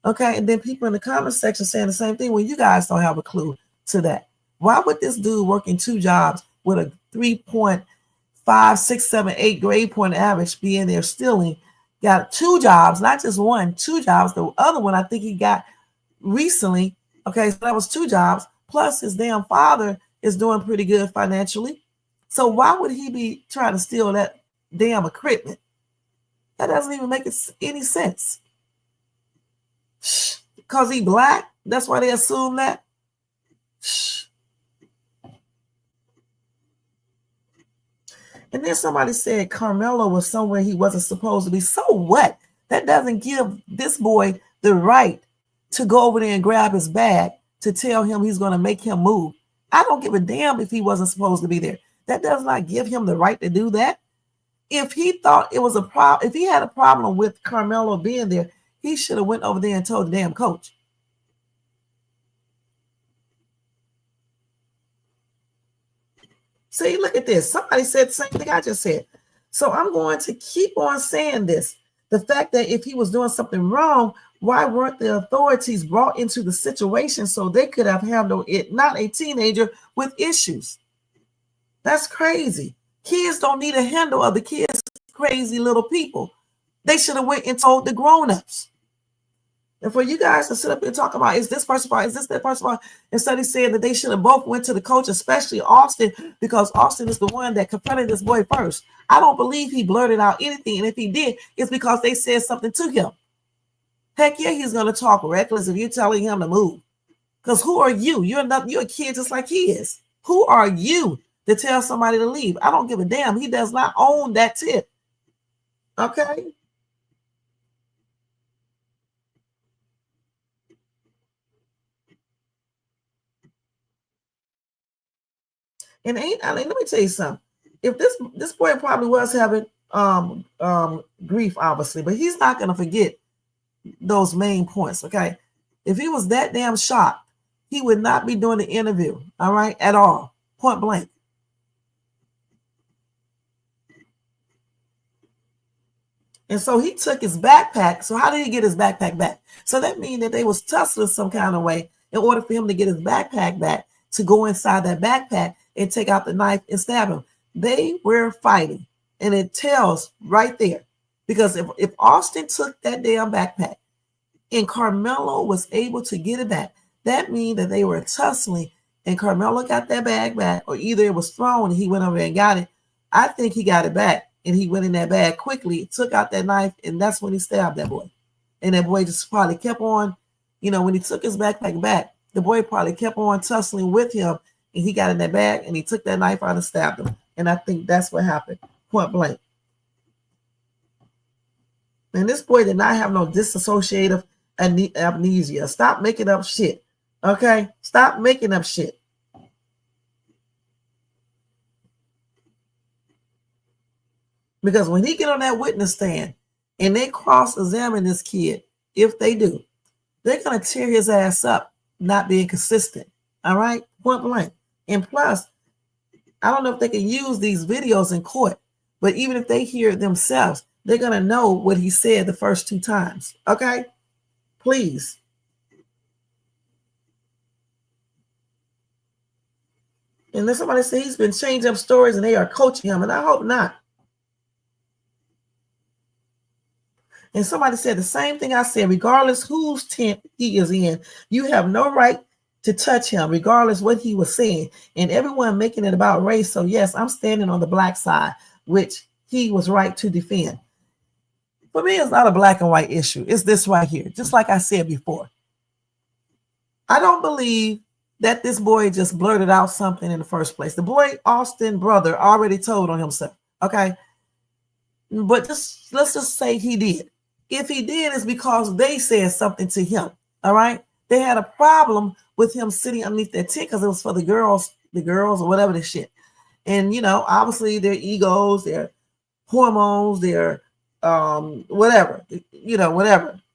Okay, and then people in the comment section saying the same thing. Well, you guys don't have a clue to that. Why would this dude working 2 jobs with a 3.5, 6, 7, 8 grade point average be in there stealing? Got 2 jobs, not just one, 2 jobs. The other one I think he got recently. Okay, so that was 2 jobs. Plus his damn father is doing pretty good financially. So why would he be trying to steal that damn equipment? That doesn't even make any sense. Because he black? That's why they assume that? And then somebody said Carmelo was somewhere he wasn't supposed to be. So what? That doesn't give this boy the right to go over there and grab his bag to tell him he's going to make him move. I don't give a damn if he wasn't supposed to be there. That does not give him the right to do that. If he thought it was a problem, if he had a problem with Carmelo being there, he should have went over there and told the damn coach. See, look at this. Somebody said the same thing I just said. So I'm going to keep on saying this. The fact that if he was doing something wrong, why weren't the authorities brought into the situation so they could have handled it, not a teenager with issues? That's crazy. Kids don't need a handle of the kids, crazy little people. They should have went and told the grown-ups. And for you guys to sit up and talk about, is this person fine? Is this that person fine? Instead of saying that they should have both went to the coach, especially Austin, because Austin is the one that confronted this boy first. I don't believe he blurted out anything. And if he did, it's because they said something to him. Heck yeah, he's going to talk reckless if you're telling him to move. Because who are you? You're a kid just like he is. Who are you to tell somebody to leave? I don't give a damn. He does not own that tip. Okay? And let me tell you something. If this boy probably was having grief, obviously, but he's not going to forget those main points, okay? If he was that damn shocked, he would not be doing the interview, all right, at all, point blank. And so he took his backpack. So how did he get his backpack back? So that means that they was tussling some kind of way in order for him to get his backpack back, to go inside that backpack and take out the knife and stab him. They were fighting. And it tells right there. Because if Austin took that damn backpack and Carmelo was able to get it back, that means that they were tussling and Carmelo got that bag back, or either it was thrown and he went over and got it. I think he got it back and he went in that bag quickly, took out that knife, and that's when he stabbed that boy. And that boy just probably kept on, when he took his backpack back, the boy probably kept on tussling with him, and he got in that bag and he took that knife out and stabbed him. And I think that's what happened, point blank. And this boy did not have no dissociative amnesia. Stop making up shit. Okay? Stop making up shit. Because when he get on that witness stand and they cross-examine this kid, if they do, they're going to tear his ass up not being consistent. All right? Point blank. And plus, I don't know if they can use these videos in court, but even if they hear it themselves, they're going to know what he said the first 2 times. Okay? Please. And then somebody say he's been changing up stories and they are coaching him, and I hope not. And somebody said the same thing I said, regardless whose tent he is in, you have no right to touch him, regardless what he was saying. And everyone making it about race. So yes, I'm standing on the black side, which he was right to defend. For me, it's not a black and white issue. It's this right here. Just like I said before. I don't believe that this boy just blurted out something in the first place. The boy, Austin brother, already told on himself. Okay. But let's just say he did. If he did, it's because they said something to him. All right. They had a problem with him sitting underneath that tent because it was for the girls or whatever the shit. And, obviously their egos, their hormones, their whatever,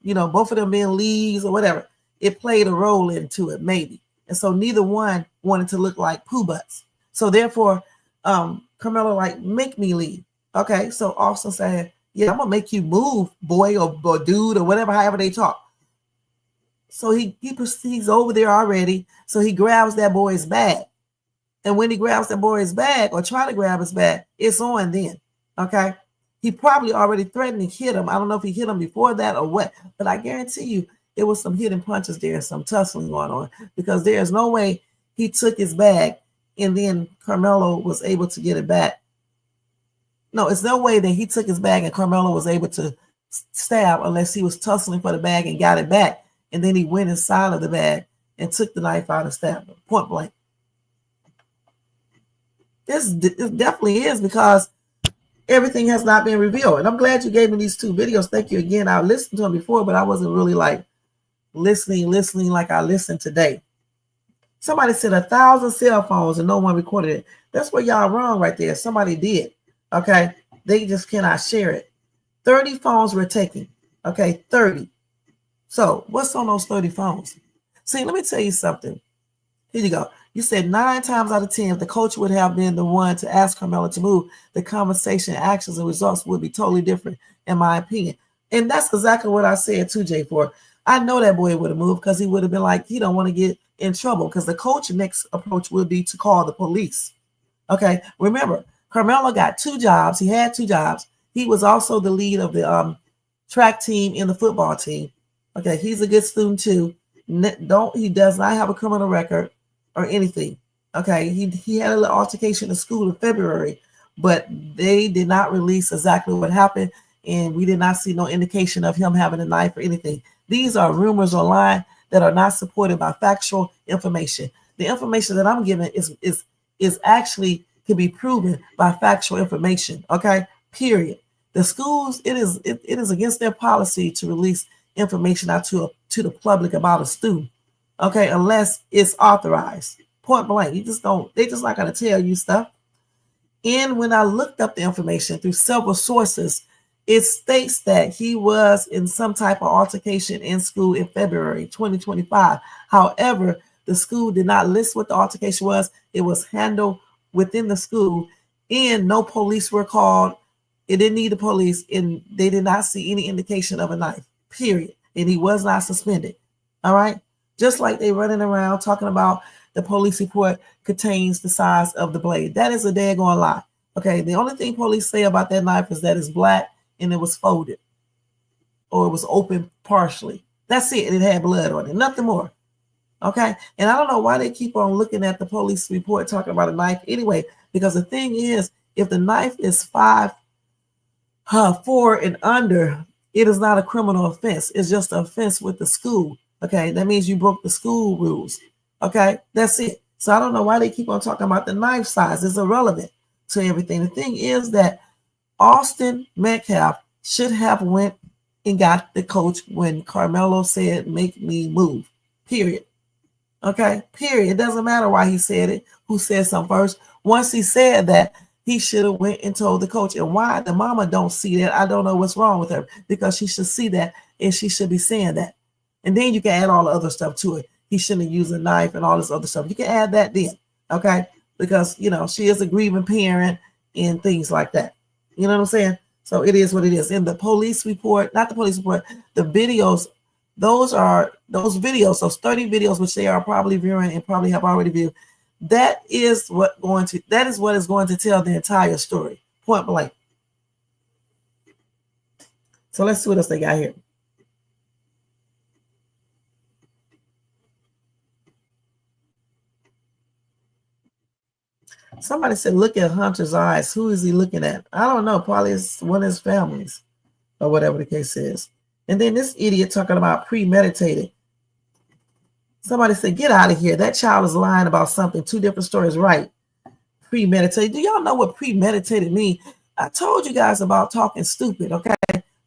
both of them being leads or whatever. It played a role into it, maybe. And so neither one wanted to look like poo butts. So therefore, Carmelo like, make me leave. Okay, so Austin said, yeah, I'm gonna make you move, boy or dude or whatever, however they talk. So he's over there already. So he grabs that boy's bag. And when he grabs that boy's bag or try to grab his bag, it's on then. Okay. He probably already threatened to hit him. I don't know if he hit him before that or what, but I guarantee you it was some hidden punches there, some tussling going on, because there's no way he took his bag and then Carmelo was able to get it back. No, it's no way that he took his bag and Carmelo was able to stab unless he was tussling for the bag and got it back. And then he went inside of the bag and took the knife out and stabbed him, point blank. This definitely is, because everything has not been revealed. And I'm glad you gave me these 2 videos. Thank you again. I listened to them before, but I wasn't really like listening like I listened today. Somebody said 1,000 cell phones and no one recorded it. That's where y'all wrong right there. Somebody did. Okay. They just cannot share it. 30 phones were taken. Okay. 30. So what's on those 30 phones? See, let me tell you something. Here you go. You said 9 times out of 10, if the coach would have been the one to ask Carmelo to move, the conversation, actions, and results would be totally different, in my opinion. And that's exactly what I said to J4. I know that boy would have moved because he would have been like, he don't want to get in trouble, because the coach's next approach would be to call the police. Okay. Remember, Carmelo got 2 jobs. He had 2 jobs. He was also the lead of the track team in the football team. Okay. He's a good student too. He does not have a criminal record or anything. Okay, he had a little altercation in school in February, but they did not release exactly what happened, and we did not see no indication of him having a knife or anything. These are rumors online that are not supported by factual information. The information that I'm giving is actually can be proven by factual information. Okay, period. The schools, it is against their policy to release information out to the public about a student. Okay, unless it's authorized. Point blank. They're just not going to tell you stuff. And when I looked up the information through several sources, it states that he was in some type of altercation in school in February 2025. However, the school did not list what the altercation was. It was handled within the school, and no police were called. It didn't need the police, and they did not see any indication of a knife, period. And he was not suspended. All right? Just like they running around talking about the police report contains the size of the blade. That is a daggone lie. Okay, the only thing police say about that knife is that it's black and it was folded or it was open partially. That's it. It had blood on it, nothing more. Okay, and I don't know why they keep on looking at the police report talking about a knife anyway, because the thing is, if the knife is 5'4" and under, it is not a criminal offense. It's just an offense with the school. Okay, that means you broke the school rules. Okay, that's it. So I don't know why they keep on talking about the knife size. It's irrelevant to everything. The thing is that Austin Metcalf should have went and got the coach when Carmelo said, make me move, period. Okay, period. It doesn't matter why he said it, who said something first. Once he said that, he should have went and told the coach. And why the mama don't see that, I don't know what's wrong with her, because she should see that and she should be saying that. And then you can add all the other stuff to it. He shouldn't have used a knife and all this other stuff. You can add that then, okay? Because, she is a grieving parent and things like that. You know what I'm saying? So it is what it is. In the police report, not the police report, the videos, those videos, those 30 videos, which they are probably viewing and probably have already viewed, that is what is going to tell the entire story, point blank. So let's see what else they got here. Somebody said, look at Hunter's eyes. Who is he looking at? I don't know. Probably it's one of his families or whatever the case is. And then this idiot talking about premeditated. Somebody said, get out of here. That child is lying about something. 2 different stories, right? Premeditated. Do y'all know what premeditated means? I told you guys about talking stupid, okay?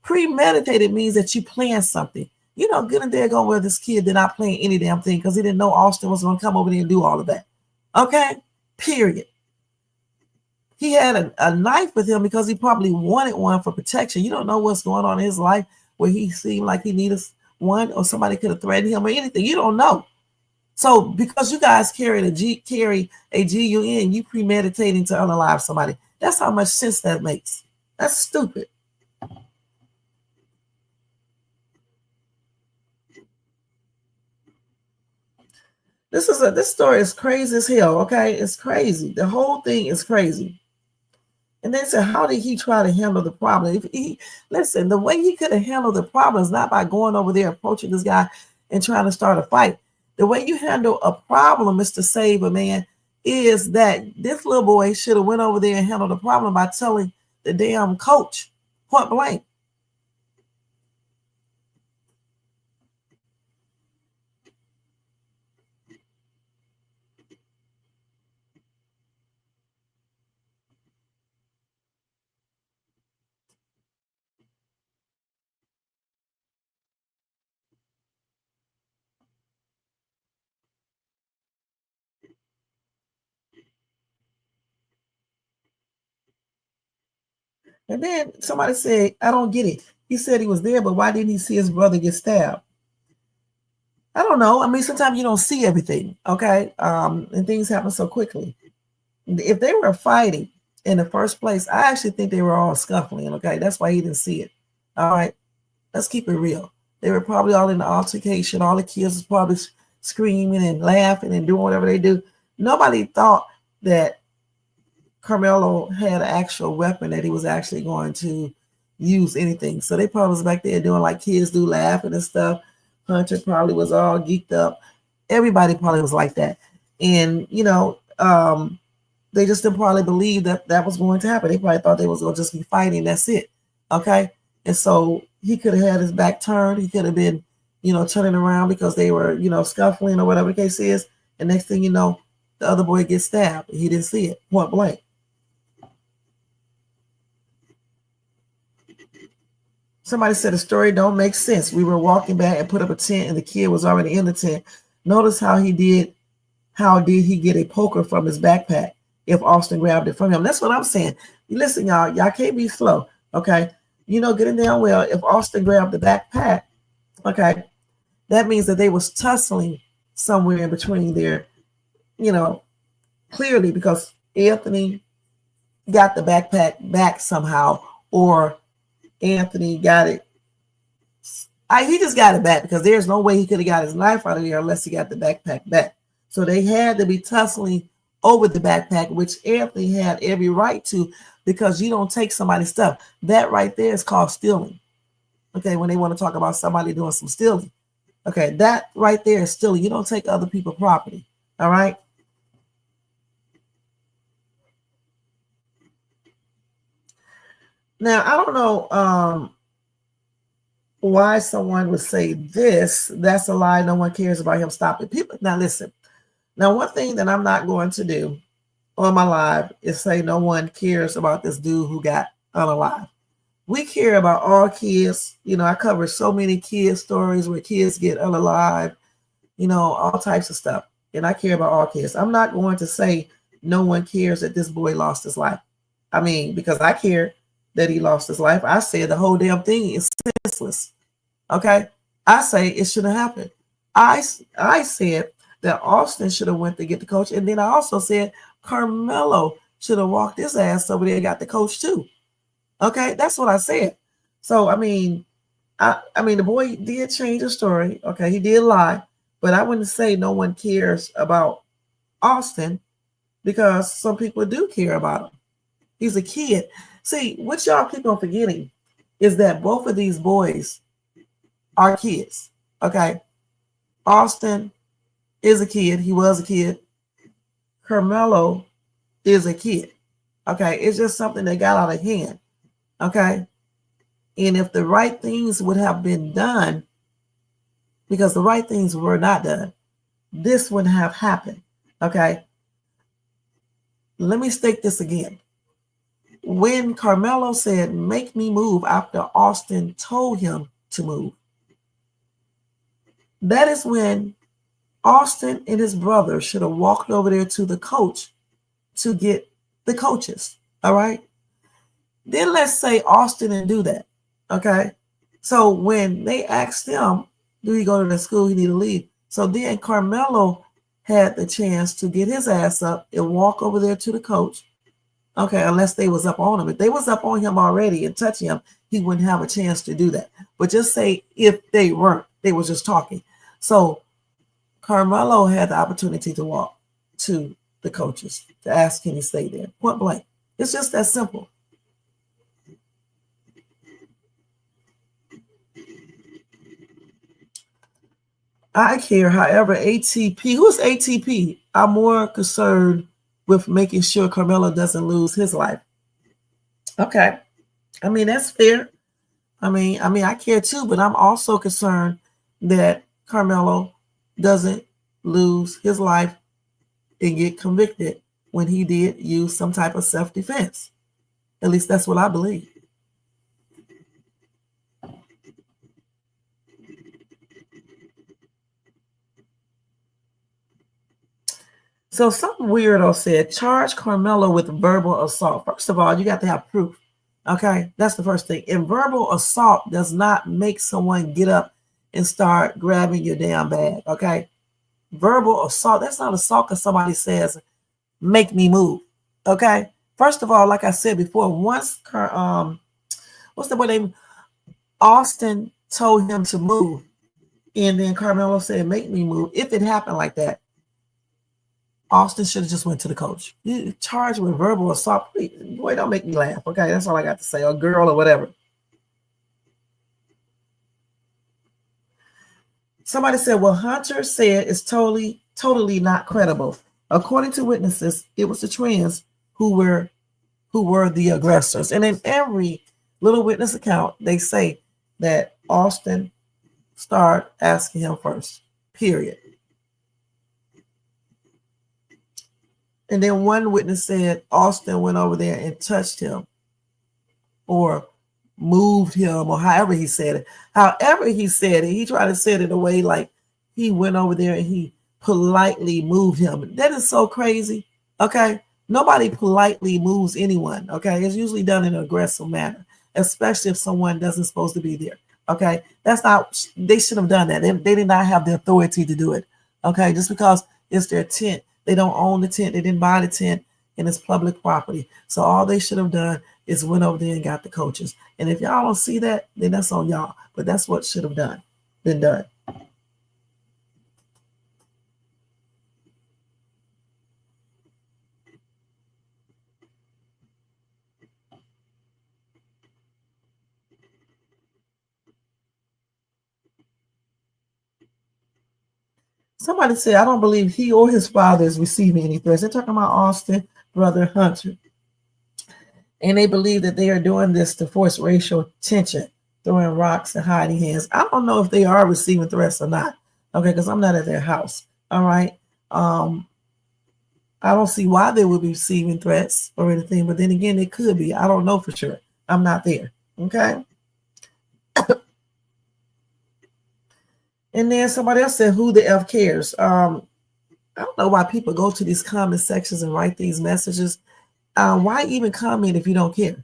Premeditated means that you plan something. Good and there going where this kid did not plan any damn thing because he didn't know Austin was going to come over there and do all of that. Okay? Period. He had a knife with him because he probably wanted one for protection. You don't know what's going on in his life where he seemed like he needed one, or somebody could have threatened him or anything. You don't know. So because you guys carry a GUN, you premeditating to unalive somebody. That's how much sense that makes. That's stupid. This story is crazy as hell. Okay, it's crazy. The whole thing is crazy. And they said, how did he try to handle the problem? Listen, the way he could have handled the problem is not by going over there, approaching this guy and trying to start a fight. The way you handle a problem is to save a man, is that this little boy should have went over there and handled the problem by telling the damn coach point blank. And then somebody said, I don't get it. He said he was there, but why didn't he see his brother get stabbed? I don't know. I mean, sometimes you don't see everything, okay? And things happen so quickly. If they were fighting in the first place, I actually think they were all scuffling, okay? That's why he didn't see it. All right, let's keep it real. They were probably all in the altercation. All the kids was probably screaming and laughing and doing whatever they do. Nobody thought that Carmelo had an actual weapon that he was actually going to use anything. So they probably was back there doing like kids do, laughing and stuff. Hunter probably was all geeked up. Everybody probably was like that. And, you know, they just didn't probably believe that that was going to happen. They probably thought they was going to just be fighting. That's it. Okay. And so he could have had his back turned. He could have been, you know, turning around because they were, you know, scuffling or whatever the case is. And next thing you know, the other boy gets stabbed. He didn't see it, point blank. Somebody said the story don't make sense. We were walking back and put up a tent and the kid was already in the tent. Notice how did he get a poker from his backpack if Austin grabbed it from him? That's what I'm saying. Listen, y'all can't be slow, okay? You know, getting down well, if Austin grabbed the backpack, okay, that means that they was tussling somewhere in between there, you know, clearly because Anthony got the backpack back somehow, or Anthony got it. He just got it back because there's no way he could have got his knife out of there unless he got the backpack back. So they had to be tussling over the backpack, which Anthony had every right to, because you don't take somebody's stuff. That right there is called stealing. Okay, when they want to talk about somebody doing some stealing. Okay, that right there is stealing. You don't take other people's property. All right. Now, I don't know why someone would say this. That's a lie. No one cares about him stopping people. Now, listen. Now, one thing that I'm not going to do on my live is say no one cares about this dude who got unalive. We care about all kids. You know, I cover so many kids stories where kids get unalive, you know, all types of stuff. And I care about all kids. I'm not going to say no one cares that this boy lost his life. I mean, because I care that he lost his life. I said the whole damn thing is senseless. Okay? I say it shouldn't happen. I said that Austin should have went to get the coach. And then I also said Carmelo should have walked his ass over there and got the coach too. Okay? That's what I said. So, I mean, the boy did change the story. Okay? He did lie. But I wouldn't say no one cares about Austin, because some people do care about him. He's a kid. See, what y'all keep on forgetting is that both of these boys are kids, okay? Austin is a kid. He was a kid. Carmelo is a kid, okay? It's just something that got out of hand, okay? And if the right things would have been done, because the right things were not done, this wouldn't have happened, okay? Let me state this again. When Carmelo said, make me move after Austin told him to move, that is when Austin and his brother should have walked over there to the coach to get the coaches, all right? Then let's say Austin didn't do that, okay? So when they asked him, do he go to the school, he need to leave? So then Carmelo had the chance to get his ass up and walk over there to the coach. Okay, unless they was up on him. If they was up on him already and touching him, he wouldn't have a chance to do that. But just say if they weren't, they were just talking. So Carmelo had the opportunity to walk to the coaches to ask, can he stay there? Point blank. It's just that simple. I care, however, ATP, who's ATP? I'm more concerned with making sure Carmelo doesn't lose his life. Okay. I mean, that's fair. I mean, I care too, but I'm also concerned that Carmelo doesn't lose his life and get convicted when he did use some type of self-defense. At least that's what I believe. So some weirdo said, charge Carmelo with verbal assault. First of all, you got to have proof. Okay, that's the first thing. And verbal assault does not make someone get up and start grabbing your damn bag. Okay, verbal assault, that's not assault because somebody says, make me move. Okay, first of all, like I said before, once what's the boy name? Austin told him to move, and then Carmelo said, make me move. If it happened like that, Austin should have just went to the coach. You charged with verbal assault. Boy, don't make me laugh. Okay, that's all I got to say. Or girl or whatever. Somebody said, well, Hunter said it's totally not credible. According to witnesses, it was the twins who were the aggressors. And in every little witness account, they say that Austin started asking him first, period. And then one witness said Austin went over there and touched him or moved him, or however he said it. However he said it, he tried to say it in a way like he went over there and he politely moved him. That is so crazy. Okay. Nobody politely moves anyone. Okay. It's usually done in an aggressive manner, especially if someone doesn't supposed to be there. Okay. That's not, they should have done that. They did not have the authority to do it. Okay. Just because it's their tent. They don't own the tent. They didn't buy the tent, and it's public property. So all they should have done is went over there and got the coaches. And if y'all don't see that, then that's on y'all. But that's what should have been done. Somebody said, I don't believe he or his father is receiving any threats. They're talking about Austin, brother Hunter. And they believe that they are doing this to force racial tension, throwing rocks and hiding hands. I don't know if they are receiving threats or not. Okay, because I'm not at their house. All right. I don't see why they would be receiving threats or anything, but then again, it could be. I don't know for sure. I'm not there. Okay. And then somebody else said, who the F cares? I don't know why people go to these comment sections and write these messages. Why even comment if you don't care?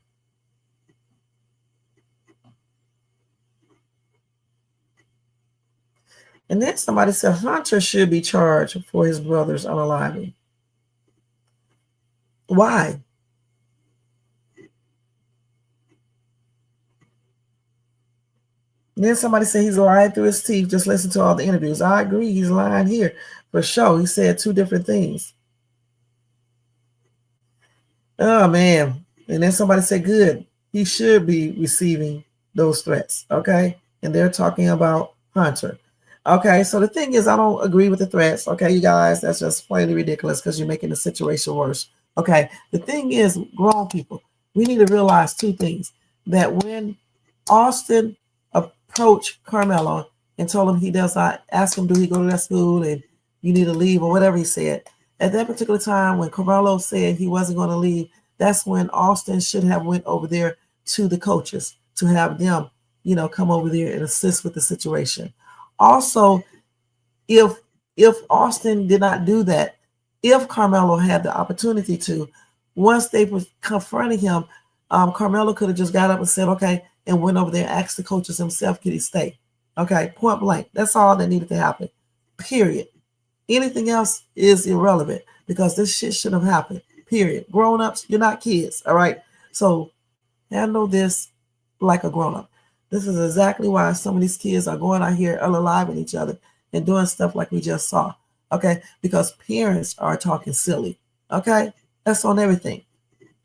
And then somebody said, Hunter should be charged for his brother's unaliving. Why? And then somebody said he's lying through his teeth. Just listen to all the interviews. I agree. He's lying here for sure. He said two different things. Oh, man. And then somebody said, good. He should be receiving those threats. Okay. And they're talking about Hunter. Okay. So the thing is, I don't agree with the threats. Okay, you guys, that's just plainly ridiculous because you're making the situation worse. Okay. The thing is, grown people, we need to realize two things. That when Austin approached Carmelo and told him he does not, ask him, do he go to that school and you need to leave or whatever he said. At that particular time, when Carmelo said he wasn't going to leave, that's when Austin should have went over there to the coaches to have them, come over there and assist with the situation. Also, if Austin did not do that, if Carmelo had the opportunity to, once they were confronting him, Carmelo could have just got up and said, okay, and went over there and asked the coaches himself, could he stay? Okay, point blank. That's all that needed to happen. Period. Anything else is irrelevant because this shit shouldn't have happened. Period. Grown-ups, you're not kids. All right. So handle this like a grown-up. This is exactly why some of these kids are going out here unaliving each other and doing stuff like we just saw. Okay, because parents are talking silly. Okay, that's on everything.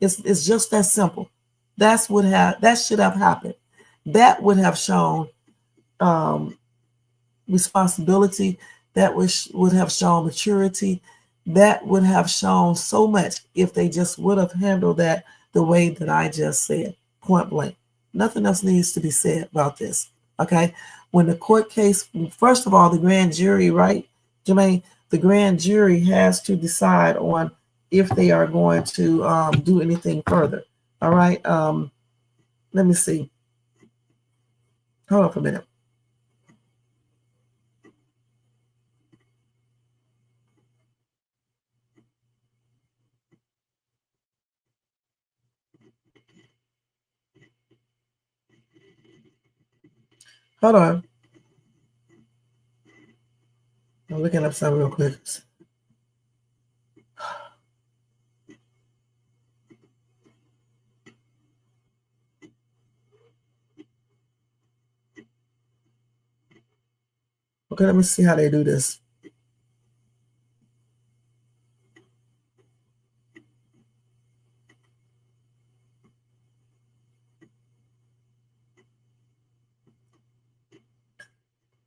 It's just that simple. That should have happened. That would have shown responsibility. That would have shown maturity. That would have shown so much if they just would have handled that the way that I just said, point blank. Nothing else needs to be said about this. Okay, when the court case, first of all, the grand jury, right, Jermaine, the grand jury has to decide on if they are going to do anything further. All right. Let me see. Hold on for a minute. Hold on. I'm looking up something real quick. Okay, let me see how they do this.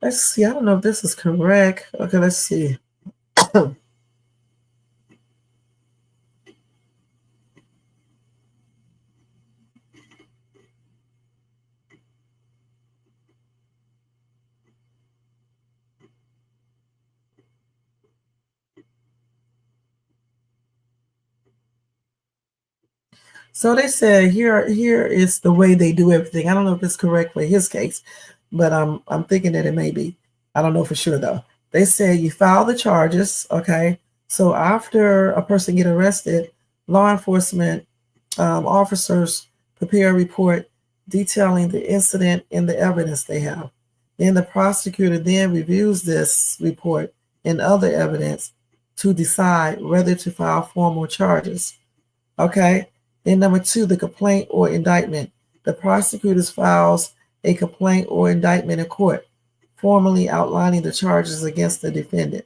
Let's see. I don't know if this is correct. Okay, let's see. So they said here is the way they do everything. I don't know if it's correct for his case, but I'm thinking that it may be. I don't know for sure though. They said you file the charges, okay? So after a person get arrested, law enforcement officers prepare a report detailing the incident and the evidence they have. Then the prosecutor then reviews this report and other evidence to decide whether to file formal charges. Okay. Then number 2, the complaint or indictment. The prosecutor files a complaint or indictment in court, formally outlining the charges against the defendant.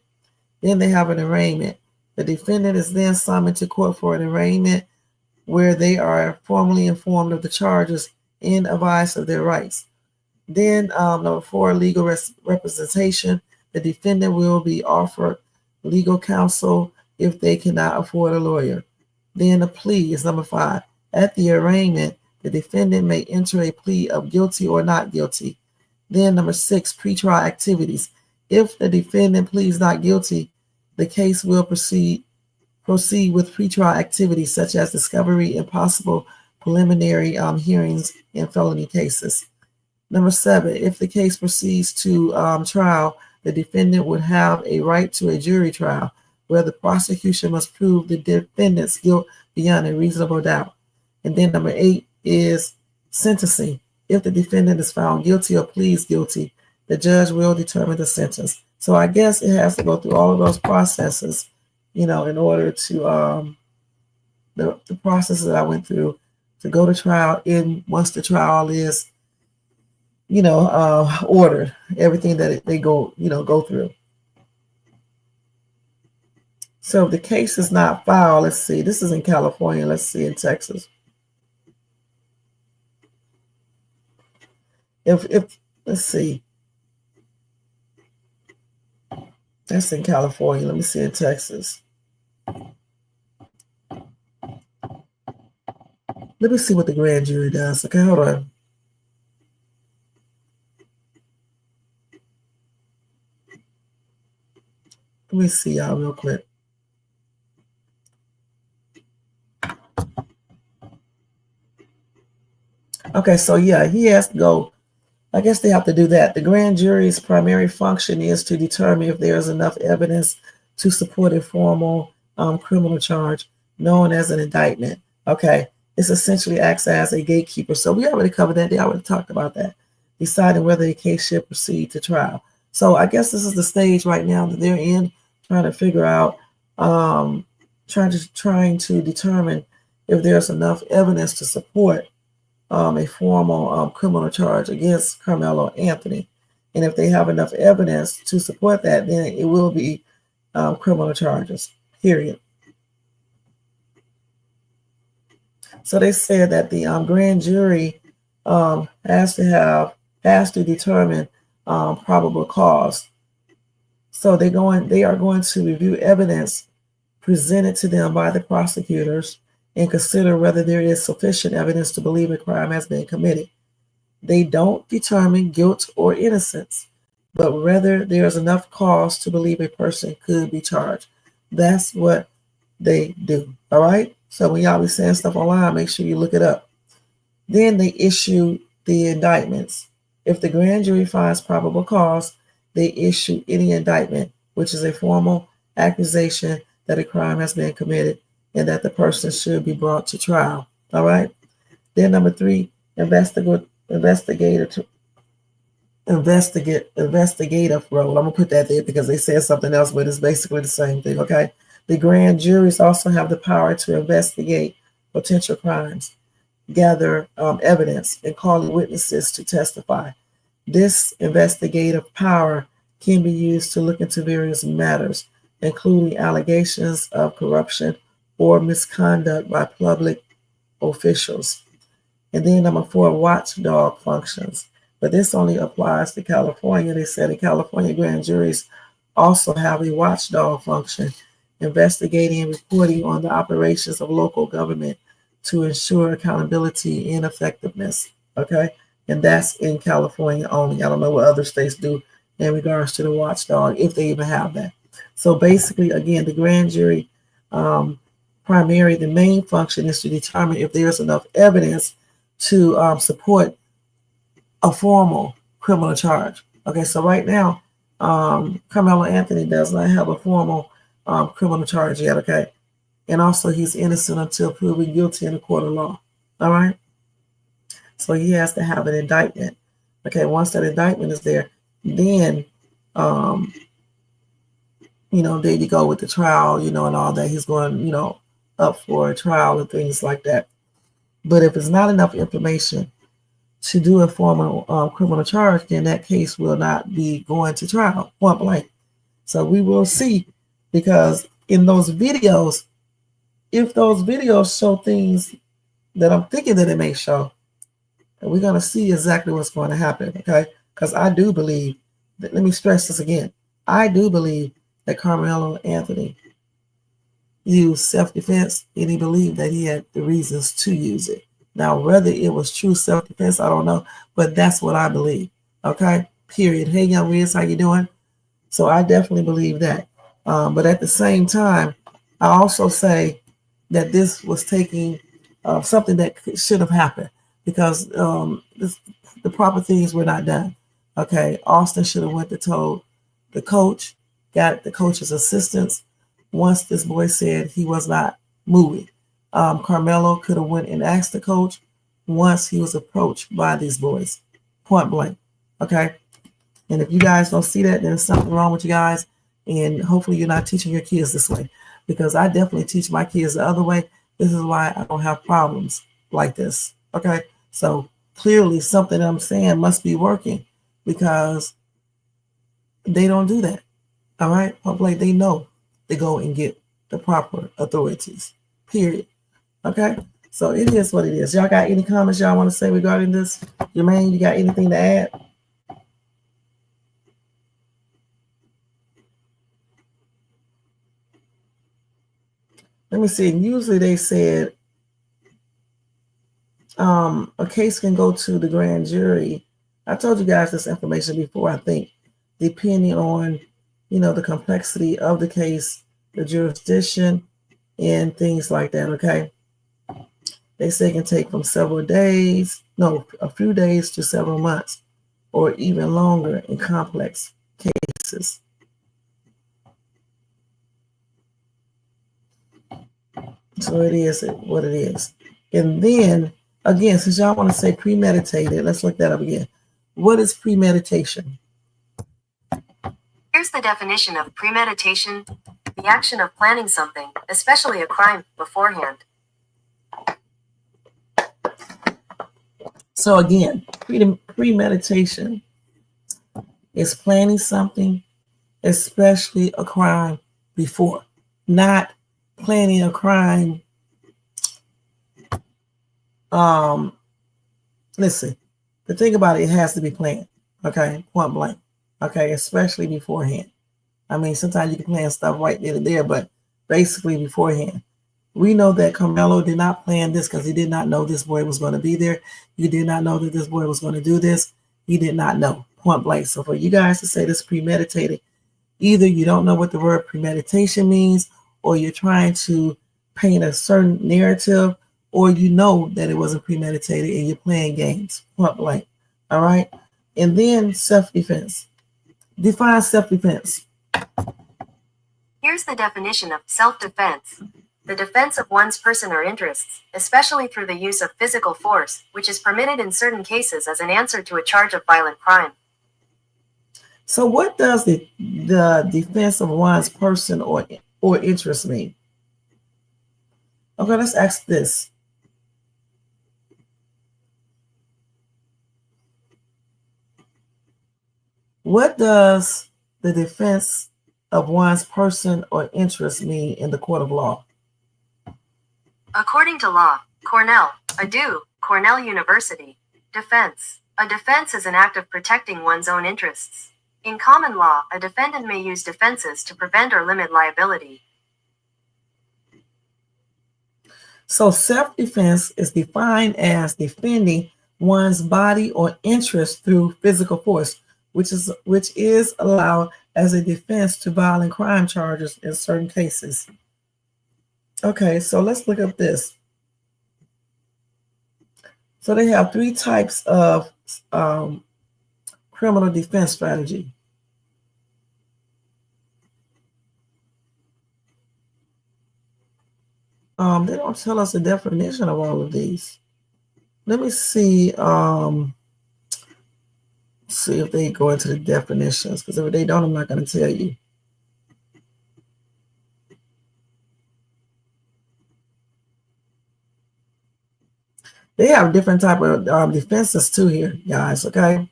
Then they have an arraignment. The defendant is then summoned to court for an arraignment where they are formally informed of the charges and advised of their rights. Then number 4, legal representation. The defendant will be offered legal counsel if they cannot afford a lawyer. Then a plea is number 5. At the arraignment, the defendant may enter a plea of guilty or not guilty. Then number 6, pretrial activities. If the defendant pleads not guilty, the case will proceed with pretrial activities such as discovery and possible preliminary hearings in felony cases. Number 7, if the case proceeds to trial, the defendant would have a right to a jury trial where the prosecution must prove the defendant's guilt beyond a reasonable doubt. And then number 8 is sentencing. If the defendant is found guilty or pleads guilty, the judge will determine the sentence. So I guess it has to go through all of those processes, in order to the process that I went through to go to trial. And once the trial is, ordered, everything that they go through. So if the case is not filed, let's see, this is in California, let's see in Texas. If let's see, that's in California, let me see in Texas. Let me see what the grand jury does. Okay, hold on. Let me see y'all real quick. Okay, so yeah, he has to go. I guess they have to do that. The grand jury's primary function is to determine if there is enough evidence to support a formal criminal charge known as an indictment. Okay, this essentially acts as a gatekeeper. So we already covered that. They already talked about that. Deciding whether a case should proceed to trial. So I guess this is the stage right now that they're in, trying to figure out, trying to determine if there's enough evidence to support a formal criminal charge against Carmelo Anthony. And if they have enough evidence to support that, then it will be criminal charges, period. So they said that the grand jury has to determine probable cause. So they are going to review evidence presented to them by the prosecutors and consider whether there is sufficient evidence to believe a crime has been committed. They don't determine guilt or innocence, but whether there is enough cause to believe a person could be charged. That's what they do. All right. So when y'all be saying stuff online, make sure you look it up. Then they issue the indictments. If the grand jury finds probable cause, they issue any indictment, which is a formal accusation that a crime has been committed and that the person should be brought to trial. All right. Then number 3, investigative role. I'm gonna put that there because they said something else, but it's basically the same thing. Okay. The grand juries also have the power to investigate potential crimes, gather evidence, and call witnesses to testify. This investigative power can be used to look into various matters, including allegations of corruption or misconduct by public officials. And then number 4, watchdog functions. But this only applies to California. They said the California grand juries also have a watchdog function, investigating and reporting on the operations of local government to ensure accountability and effectiveness. Okay. And that's in California only. I don't know what other states do in regards to the watchdog, if they even have that. So basically, again, the grand jury the main function is to determine if there's enough evidence to support a formal criminal charge. Okay, so right now, Carmelo Anthony does not have a formal criminal charge yet, okay? And also he's innocent until proven guilty in a court of law, all right? So he has to have an indictment. Okay, once that indictment is there, then, there you go with the trial, and all that. He's going, up for a trial and things like that. But if it's not enough information to do a formal criminal charge, then that case will not be going to trial, point blank. So we will see, because in those videos, if those videos show things that I'm thinking that it may show, and we're going to see exactly what's going to happen, okay? Because I do believe, let me stress this again, I do believe that Carmelo Anthony used self-defense, and he believed that he had the reasons to use it. Now, whether it was true self-defense, I don't know, but that's what I believe, okay? Period. Hey, young Riz, how you doing? So I definitely believe that. But at the same time, I also say that this was taking something that should have happened, because the proper things were not done. Okay, Austin should have went to told the coach, got the coach's assistance. Once this boy said he was not moving, Carmelo could have went and asked the coach once he was approached by these boys, point blank. Okay, and if you guys don't see that, then there's something wrong with you guys, and hopefully you're not teaching your kids this way, because I definitely teach my kids the other way. This is why I don't have problems like this. Okay, so clearly something I'm saying must be working, because they don't do that. All right, like they know to go and get the proper authorities, period. Okay, so it is what it is. Y'all got any comments y'all want to say regarding this? Jermaine, you got anything to add? Let me see. Usually they said a case can go to the grand jury. I told you guys this information before, I think, depending on, the complexity of the case, the jurisdiction, and things like that, okay? They say it can take from a few days to several months, or even longer in complex cases. So it is what it is. And then, again, since y'all want to say premeditated, let's look that up again. What is premeditation? Here's the definition of premeditation: the action of planning something, especially a crime, beforehand. So again, premeditation is planning something, especially a crime, before. Not planning a crime. Listen, the thing about it has to be planned. Okay, point blank. Okay, especially beforehand. I mean, sometimes you can plan stuff right then and there, but basically beforehand. We know that Carmelo did not plan this because he did not know this boy was going to be there. He did not know that this boy was going to do this. He did not know, point blank. So for you guys to say this premeditated, either you don't know what the word premeditation means, or you're trying to paint a certain narrative, or you know that it wasn't premeditated and you're playing games, point blank. All right. And then self-defense. Define self-defense. Here's the definition of self-defense: the defense of one's person or interests, especially through the use of physical force, which is permitted in certain cases as an answer to a charge of violent crime. So what does the defense of one's person or interest mean? Okay, let's ask this. What does the defense of one's person or interest mean in the court of law? According to law, Cornell, Cornell University, defense. A defense is an act of protecting one's own interests. In common law, a defendant may use defenses to prevent or limit liability. So self-defense is defined as defending one's body or interest through physical force, which is allowed as a defense to violent crime charges in certain cases. Okay, so let's look up this. So they have 3 types of criminal defense strategy. They don't tell us the definition of all of these. Let me see. See if they go into the definitions, because if they don't, I'm not going to tell you. They have different type of defenses too here, guys. Okay.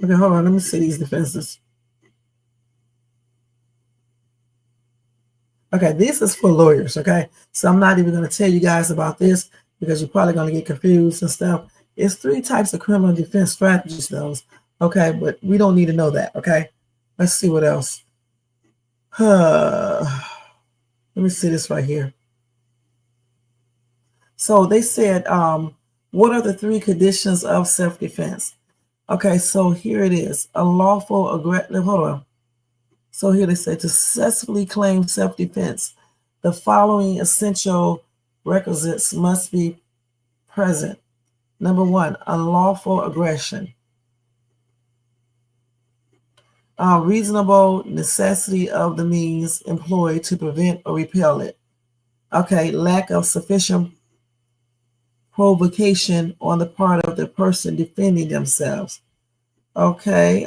Okay, hold on. Let me see these defenses. Okay, this is for lawyers, okay? So I'm not even going to tell you guys about this because you're probably going to get confused and stuff. It's 3 types of criminal defense strategies, those, okay? But we don't need to know that, okay? Let's see what else. Let me see this right here. So they said, what are the 3 conditions of self-defense? Okay, so here it is. A lawful aggressive, hold on. So here they say to successfully claim self-defense, the following essential requisites must be present. Number 1, unlawful aggression. Reasonable necessity of the means employed to prevent or repel it. Okay, lack of sufficient provocation on the part of the person defending themselves. Okay,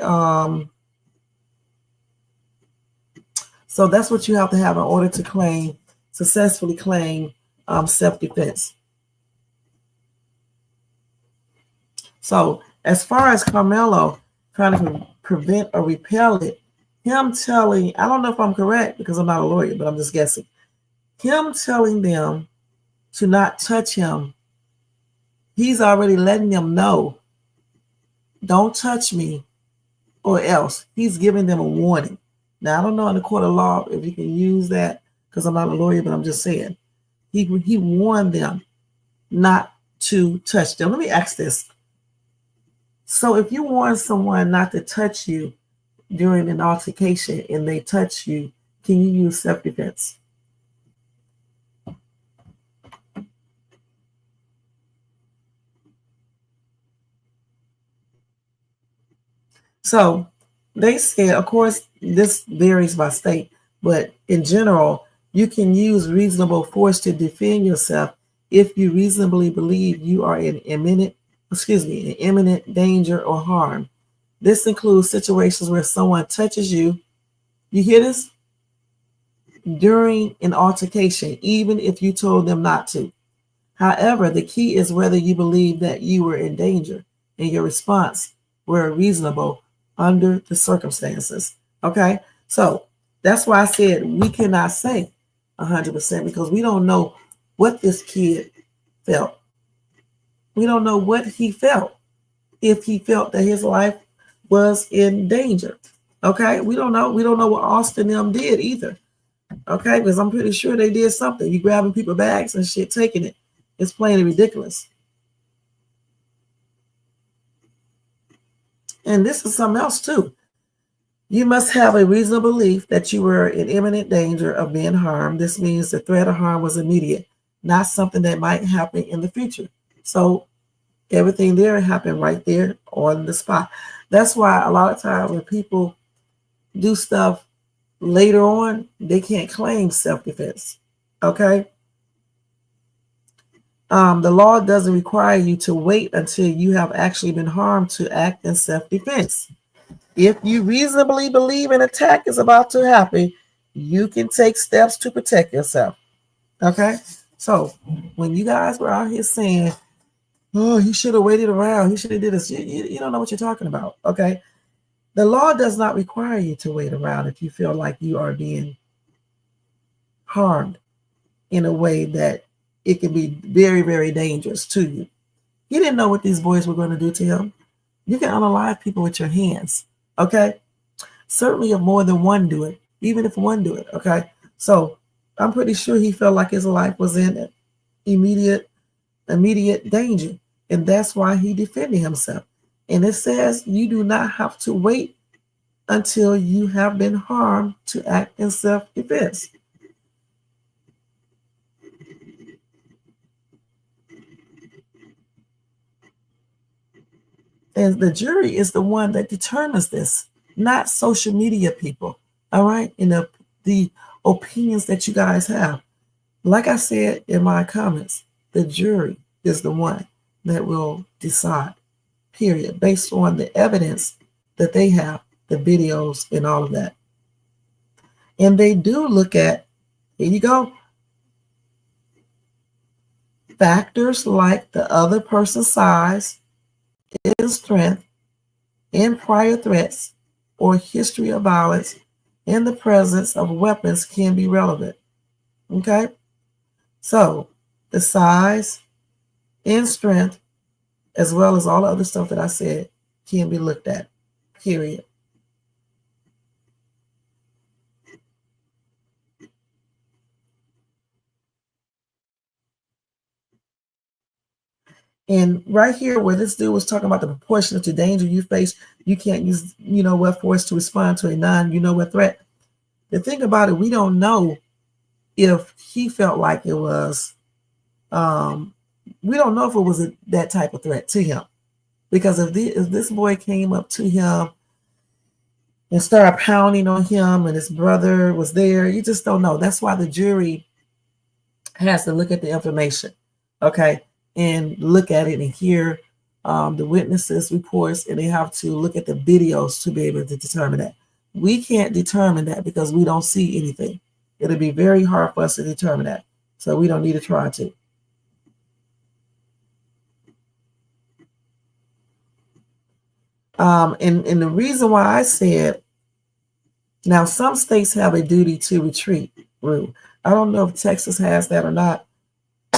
so that's what you have to have in order to successfully claim self-defense. So as far as Carmelo trying to prevent or repel it, him telling, I don't know if I'm correct because I'm not a lawyer, but I'm just guessing. Him telling them to not touch him, he's already letting them know, don't touch me or else. He's giving them a warning. Now, I don't know in the court of law if you can use that because I'm not a lawyer, but I'm just saying. He warned them not to touch them. Let me ask this. So if you warn someone not to touch you during an altercation and they touch you, can you use self-defense? So they said, of course, this varies by state, but in general, you can use reasonable force to defend yourself if you reasonably believe you are in imminent in imminent danger or harm. This includes situations where someone touches you. You hear this? During an altercation, even if you told them not to. However, the key is whether you believe that you were in danger and your response were reasonable under the circumstances. Okay? So that's why I said we cannot say 100% because we don't know what this kid felt. We don't know what he felt, if he felt that his life was in danger. Okay? We don't know. We don't know what Austin them did either. Okay? Because I'm pretty sure they did something. You grabbing people's bags and shit, taking it. It's plain ridiculous. And this is something else too. You must have a reasonable belief that you were in imminent danger of being harmed. This means the threat of harm was immediate, not something that might happen in the future. So everything there happened right there on the spot. That's why a lot of times when people do stuff later on, they can't claim self-defense. Okay? The law doesn't require you to wait until you have actually been harmed to act in self-defense. If you reasonably believe an attack is about to happen, you can take steps to protect yourself. Okay? So when you guys were out here saying, oh, he should have waited around, he should have did this, you don't know what you're talking about. Okay? The law does not require you to wait around if you feel like you are being harmed in a way that it can be very, very dangerous to you. He didn't know what these boys were going to do to him. You can unalive people with your hands, okay? Certainly if more than one do it, even if one do it, okay? So I'm pretty sure he felt like his life was in immediate danger, and that's why he defended himself. And it says you do not have to wait until you have been harmed to act in self-defense. And the jury is the one that determines this, not social media people, all right? And the opinions that you guys have. Like I said in my comments, the jury is the one that will decide, period, based on the evidence that they have, the videos and all of that. And they do look at, here you go, factors like the other person's size, his strength, and prior threats or history of violence and the presence of weapons can be relevant. Okay? So the size and strength, as well as all the other stuff that I said, can be looked at, period. And right here where this dude was talking about the proportion to danger you face, you can't use, what force to respond to a what threat. The thing about it, we don't know if he felt like it was, we don't know if it was that type of threat to him. Because if this boy came up to him and started pounding on him and his brother was there, you just don't know. That's why the jury has to look at the information, okay? And look at it and hear the witnesses' reports, and they have to look at the videos to be able to determine that. We can't determine that because we don't see anything. It'll be very hard for us to determine that. So we don't need to try to. And the reason why I said, now some states have a duty to retreat rule. I don't know if Texas has that or not,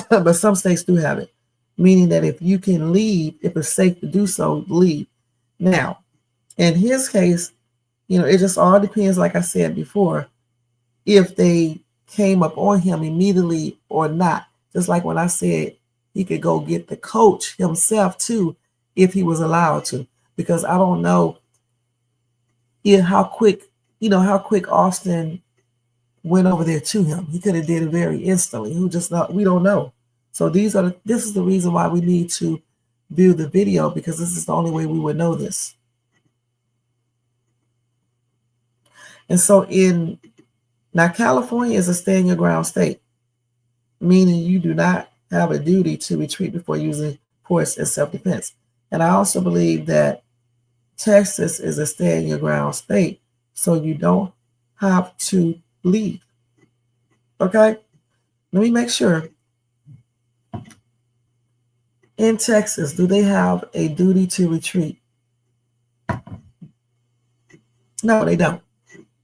but some states do have it. Meaning that if you can leave, if it's safe to do so, leave. Now, in his case, it just all depends, like I said before, if they came up on him immediately or not. Just like when I said he could go get the coach himself too, if he was allowed to. Because I don't know how quick Austin went over there to him. He could have did it very instantly. We don't know. So this is the reason why we need to view the video, because this is the only way we would know this. And so now California is a stand your ground state, meaning you do not have a duty to retreat before using force in self-defense. And I also believe that Texas is a stand your ground state, so you don't have to leave. Okay? Let me make sure. In Texas, do they have a duty to retreat? No, they don't.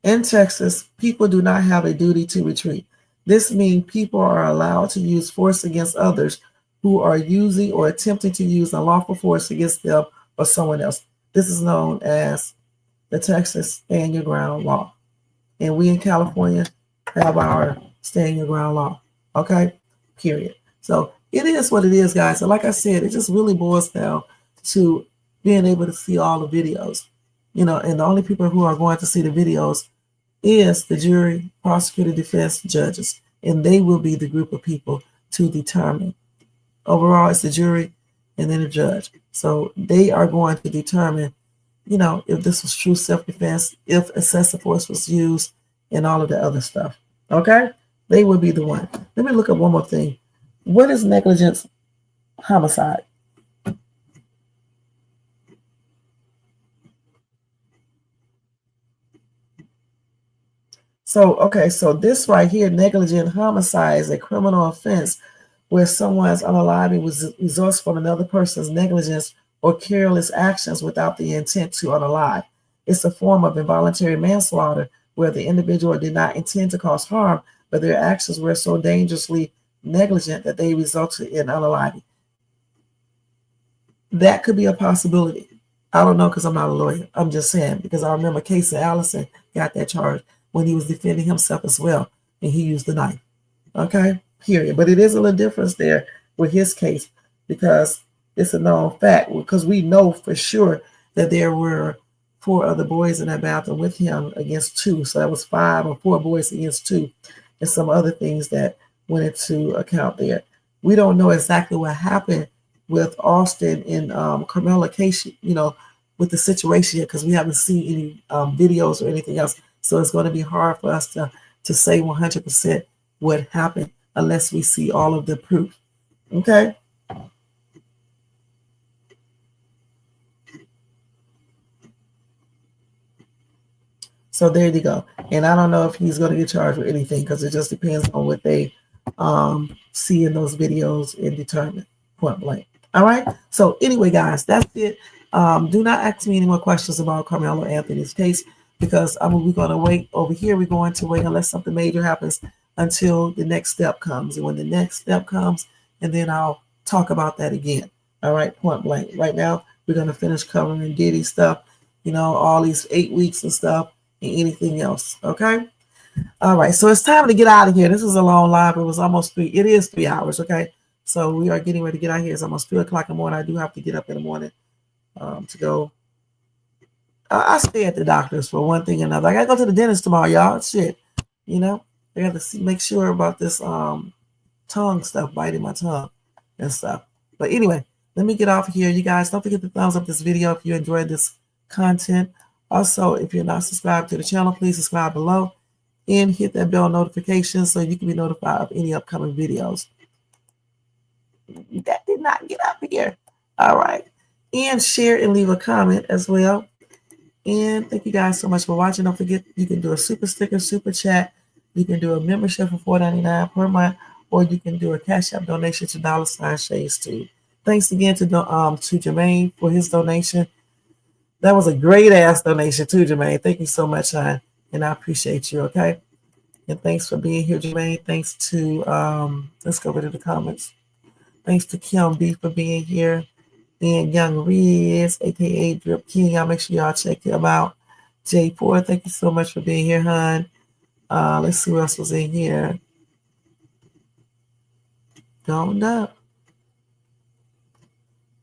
In Texas, people do not have a duty to retreat. This means people are allowed to use force against others who are using or attempting to use unlawful force against them or someone else. This is known as the Texas Stand Your Ground law. And we in California have our Stand Your Ground law. Okay? Period. So it is what it is, guys. And like I said, it just really boils down to being able to see all the videos. And the only people who are going to see the videos is the jury, prosecutor, defense, judges. And they will be the group of people to determine. Overall, it's the jury and then the judge. So they are going to determine, if this was true self-defense, if excessive force was used, and all of the other stuff. Okay? They will be the one. Let me look at one more thing. What is negligent homicide? So this right here, negligent homicide, is a criminal offense where someone's unaliving results from another person's negligence or careless actions without the intent to unalive. It's a form of involuntary manslaughter where the individual did not intend to cause harm, but their actions were so dangerously negligent that they resulted in unaliving. That could be a possibility. I don't know because I'm not a lawyer. I'm just saying because I remember Casey Allison got that charge when he was defending himself as well, and he used the knife. Okay, period. But it is a little difference there with his case because it's a known fact, because we know for sure that there were 4 other boys in that bathroom with him against 2. So that was 5 or 4 boys against 2, and some other things that went into account there. We don't know exactly what happened with Austin and Carmela case, with the situation here, because we haven't seen any videos or anything else. So it's going to be hard for us to say 100% what happened unless we see all of the proof. Okay? So there you go. And I don't know if he's going to get charged with anything because it just depends on what they see in those videos and determine, point blank. All right? So anyway, guys, that's it. Do not ask me any more questions about Carmelo Anthony's case because we're going to wait over here. We're going to wait unless something major happens until the next step comes. And when the next step comes, and then I'll talk about that again. All right, point blank. Right now, we're going to finish covering Diddy stuff, all these 8 weeks and stuff and anything else. Okay? All right, so it's time to get out of here. This is a long live. It was almost 3. It is 3 hours, okay? So we are getting ready to get out of here. It's almost 3 o'clock in the morning. I do have to get up in the morning to go. I stay at the doctor's for one thing and another. I got to go to the dentist tomorrow, y'all. Shit, I got to make sure about this tongue stuff, biting my tongue and stuff. But anyway, let me get off here. You guys, don't forget to thumbs up this video if you enjoyed this content. Also, if you're not subscribed to the channel, please subscribe below and hit that bell notification so you can be notified of any upcoming videos. That did not get up here. All right. And share and leave a comment as well. And thank you guys so much for watching. Don't forget, you can do a super sticker, super chat. You can do a membership for $4.99 per month, or you can do a Cash App donation to $Shades2. Thanks again to Jermaine for his donation. That was a great ass donation too, Jermaine. Thank you so much, hon. And I appreciate you, okay? And thanks for being here, Jermaine. Thanks to, let's go over to the comments. Thanks to Kim B for being here. And Young Riz, a.k.a. Drip King. Y'all make sure y'all check him out. J4, thank you so much for being here, hon. Let's see who else was in here. Going up.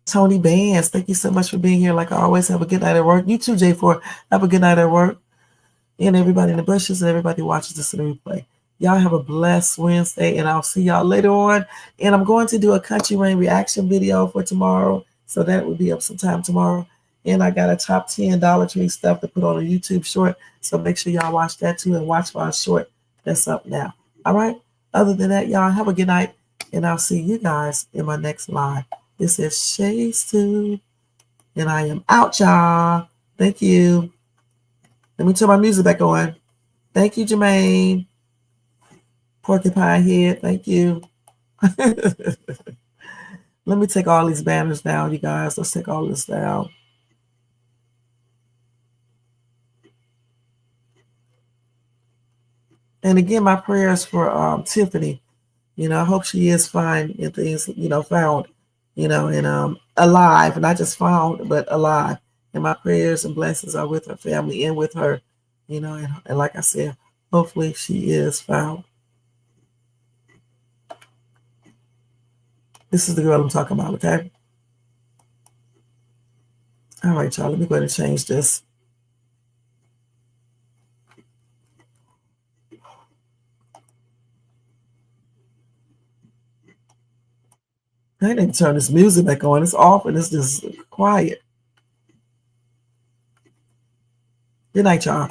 Tony Bands, thank you so much for being here. Like I always, have a good night at work. You too, J4. Have a good night at work. And everybody in the bushes and everybody watches this in the replay. Y'all have a blessed Wednesday, and I'll see y'all later on. And I'm going to do a Country Rain reaction video for tomorrow. So that will be up sometime tomorrow. And I got a top 10 Dollar Tree stuff to put on a YouTube short. So make sure y'all watch that too and watch my short that's up now. All right. Other than that, y'all have a good night. And I'll see you guys in my next live. This is Shades2. And I am out, y'all. Thank you. Let me turn my music back on. Thank you, Jermaine. Porcupine Head, thank you. Let me take all these banners down, you guys. Let's take all this down. And again, my prayers for Tiffany. You know, I hope she is fine and things, you know, found, you know, and alive, not just found, but alive. And my prayers and blessings are with her family and with her, you know, and like I said, hopefully she is found. This is the girl I'm talking about, okay? All right, y'all, let me go ahead and change this. I need to turn this music back on. It's off and it's just quiet. Good night, y'all.